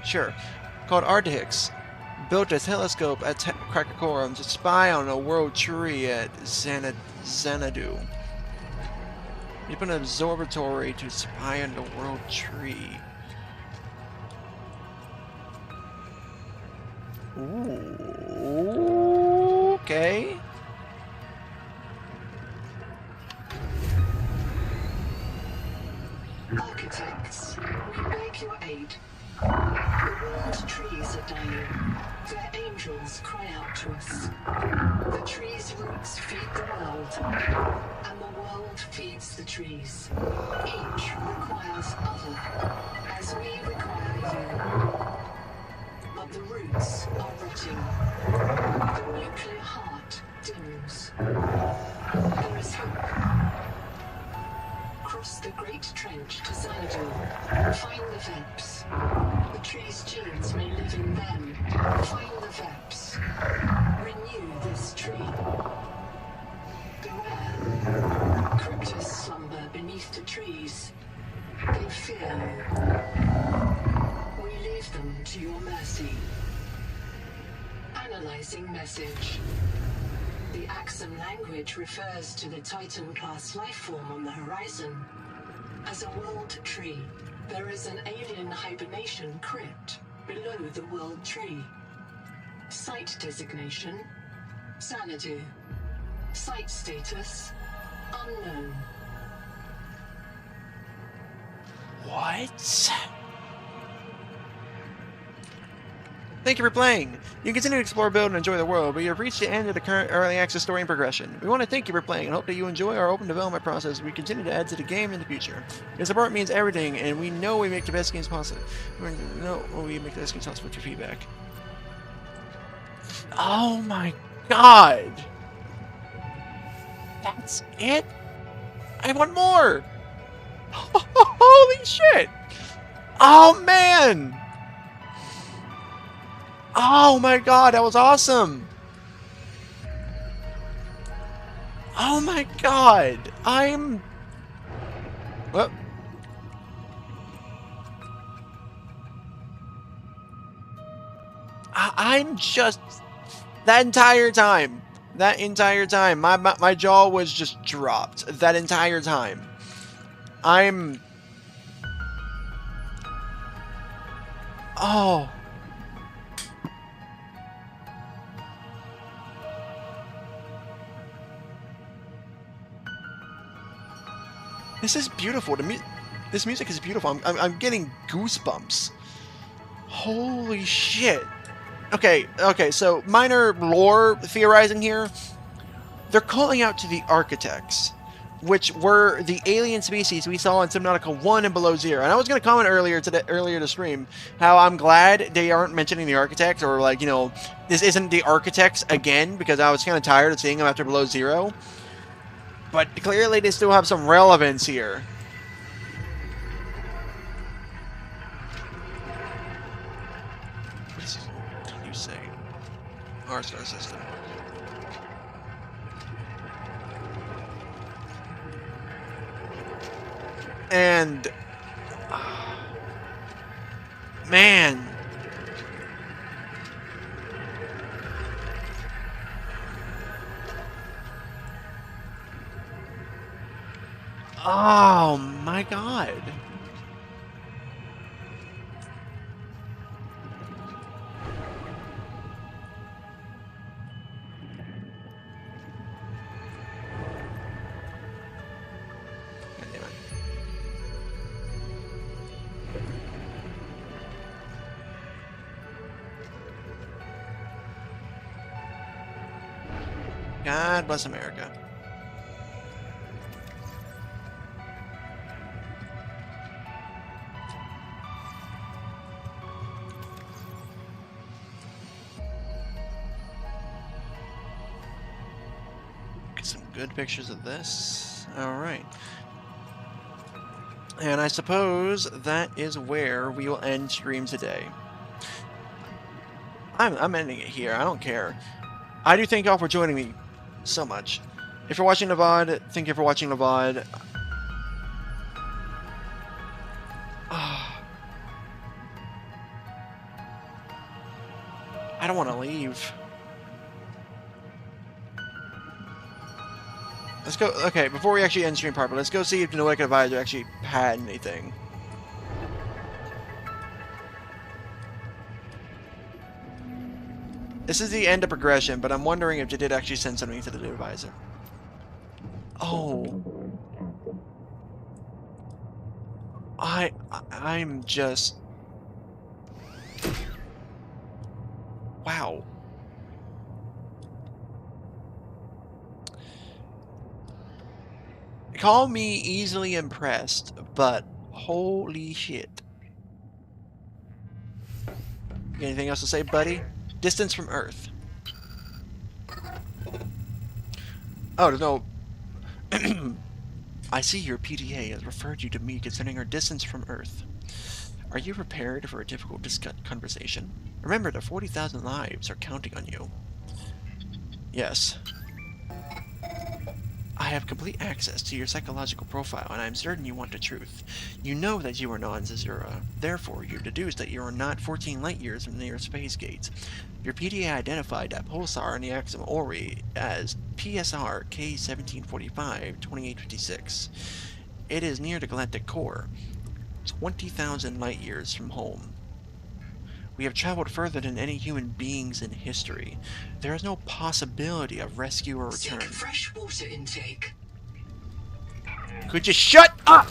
sure, called Ardhix, built a telescope at Krakatorum to spy on a world tree at Xanadu. They put an observatory to spy on the world tree. Ooh, okay. Architects, we beg your aid. The world trees are dying. Their angels cry out to us. The trees' roots feed the world, and the world feeds the trees. Each requires other, as we require you. But the roots are rotting. The nuclear heart dims. There is hope. Cross the Great Trench to Xanadu. Find the Veps. The tree's genes may live in them. Find the Veps. Renew this tree. Beware. Cryptos slumber beneath the trees. They fear you. We leave them to your mercy. Analyzing message. The Axum language refers to the Titan-class lifeform on the horizon. As a world tree, there is an alien hibernation crypt below the world tree. Site designation: Xanadu. Site status: unknown. What? Thank you for playing. You can continue to explore, build, and enjoy the world, but you have reached the end of the current early access story and progression. We want to thank you for playing and hope that you enjoy our open development process as we continue to add to the game in the future. Your support means everything, and we know we make the best games possible. We make the best games possible with your feedback. Oh my god! That's it? I want more! Holy shit! Oh man! Oh my god, that was awesome! Oh my god! What? I'm just... That entire time, my jaw was just dropped. That entire time. Oh... This is beautiful. This music is beautiful. I'm getting goosebumps. Holy shit. Okay, so minor lore theorizing here. They're calling out to the architects, which were the alien species we saw in Subnautica 1 and Below Zero. And I was going to comment earlier to stream how I'm glad they aren't mentioning the architects, or like, you know, this isn't the architects again, because I was kind of tired of seeing them after Below Zero. But clearly they still have some relevance here. What can you say? Our star system. And... man... oh my god. God damn it. God bless America. some good pictures of this. Alright. And I suppose that is where we will end stream today. I'm ending it here. I don't care. I do thank y'all for joining me so much. If you're watching the VOD, thank you for watching the VOD. I don't want to leave. Let's go. Okay, before we actually end stream properly, let's go see if the Noeka Advisor actually had anything. This is the end of progression, but I'm wondering if they did actually send something to the advisor. Oh. I'm just... Wow. Call me easily impressed, but holy shit. Anything else to say, buddy? Distance from Earth. Oh, there's no... I see your PDA has referred you to me concerning our distance from Earth. Are you prepared for a difficult conversation? Remember that 40,000 lives are counting on you. Yes. I have complete access to your psychological profile, and I am certain you want the truth. You know that you are non-Zazura. Therefore, you deduce that you are not 14 light years from the nearest space gate. Your PDA identified that pulsar in the Axum Ori as PSR K1745-2856. It is near the galactic core, 20,000 light years from home. We have traveled further than any human beings in history. There is no possibility of rescue or return. Seek fresh water intake. Could you shut up?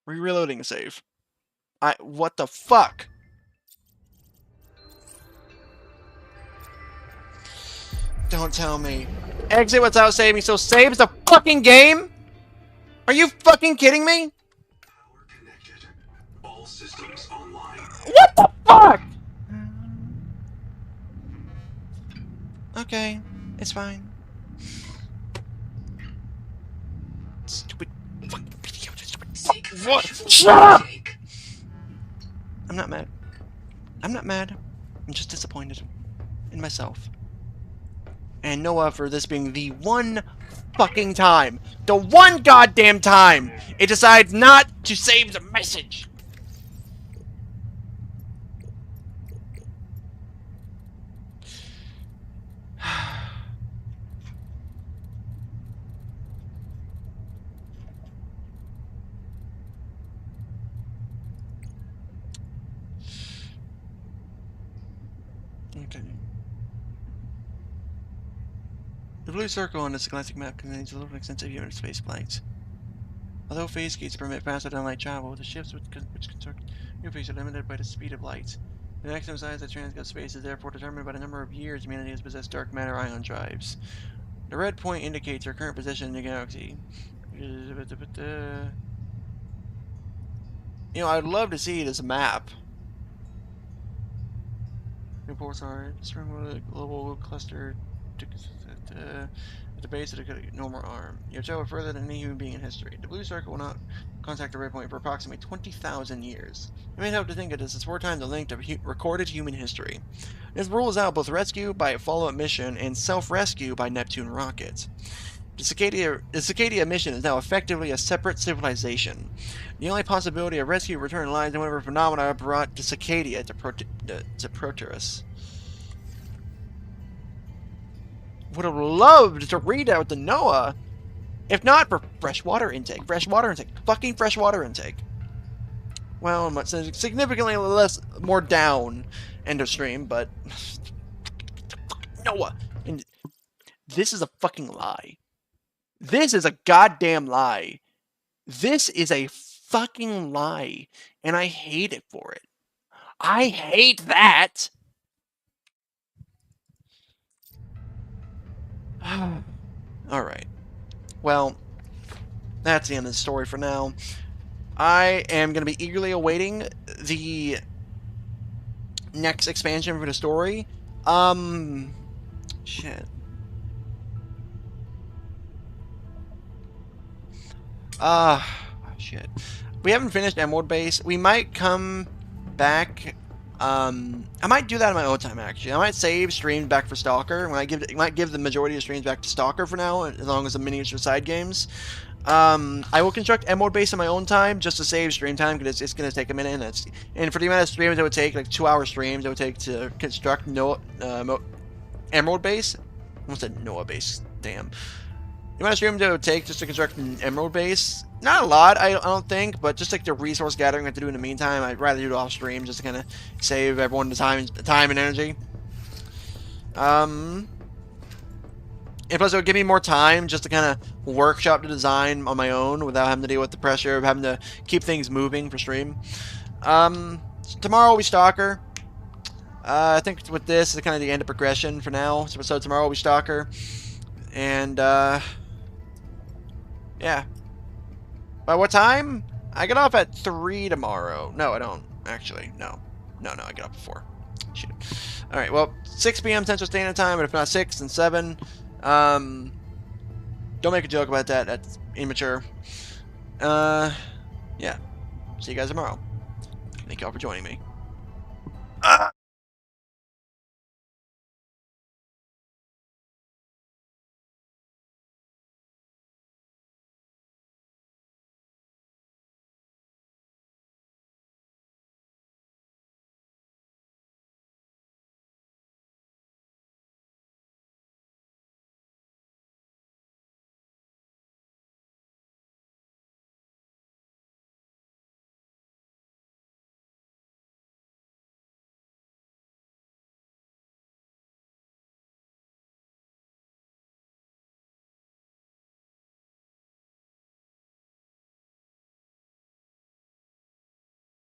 Reloading save. What the fuck? Don't tell me. Exit without saving, so save the fucking game? Are you fucking kidding me? Power connected. All systems online. What the fuck? Okay, it's fine. Stupid fucking video. Seek What? fresh Shut water up! intake. I'm not mad. I'm not mad. I'm just disappointed in myself. And Noah for this being the one fucking time, the one goddamn time, it decides not to save the message. Okay. The blue circle on this galactic map contains a little extensive unit space flights. Although phase gates permit faster than light travel, the ships which construct new phase are limited by the speed of light. The maximum size of transgut space is therefore determined by the number of years humanity has possessed dark matter ion drives. The red point indicates our current position in the galaxy. You know, I'd love to see this map. Reports are the global cluster at the base of the normal arm. You have traveled further than any human being in history. The blue circle will not contact the red point for approximately 20,000 years. You may have to think of this as 4 times the length of recorded human history. This rules out both rescue by a follow-up mission and self-rescue by Neptune rockets. The Cicadia mission is now effectively a separate civilization. The only possibility of rescue and return lies in whatever phenomena brought the Cicadia to Proteus. Would have loved to read out the Noah, if not for freshwater intake. Fucking freshwater intake. Well, much significantly more down end of stream, but Noah. And this is a fucking lie. This is a goddamn lie. This is a fucking lie, and I hate it for it. I hate that. Alright. Well, that's the end of the story for now. I am going to be eagerly awaiting the next expansion for the story. Shit. Shit. We haven't finished Emerald Base. We might come back. I might do that in my own time, actually. I might save streams back for Stalker. When I might give the majority of streams back to Stalker for now, as long as the miniature side games. I will construct Emerald Base in my own time, just to save stream time, because it's going to take a minute. And for the amount of streams it would take, like 2-hour streams, it would take to construct Emerald Base. I almost said Noah Base. Damn. The amount of streams it would take just to construct an Emerald Base, not a lot, I don't think, but just like the resource gathering I have to do in the meantime, I'd rather do it off stream just to kind of save everyone the time and energy. And plus it would give me more time just to kind of workshop the design on my own without having to deal with the pressure of having to keep things moving for stream. So tomorrow will be Stalker. I think with this is kind of the end of progression for now. So tomorrow will be Stalker. And, yeah. By what time? I get off at 3 tomorrow. No, I don't. Actually, no. No, I get off at 4. Shit. Alright, well, 6 p.m. Central Standard Time, but if not 6, then 7. Don't make a joke about that. That's immature. Yeah. See you guys tomorrow. Thank you all for joining me.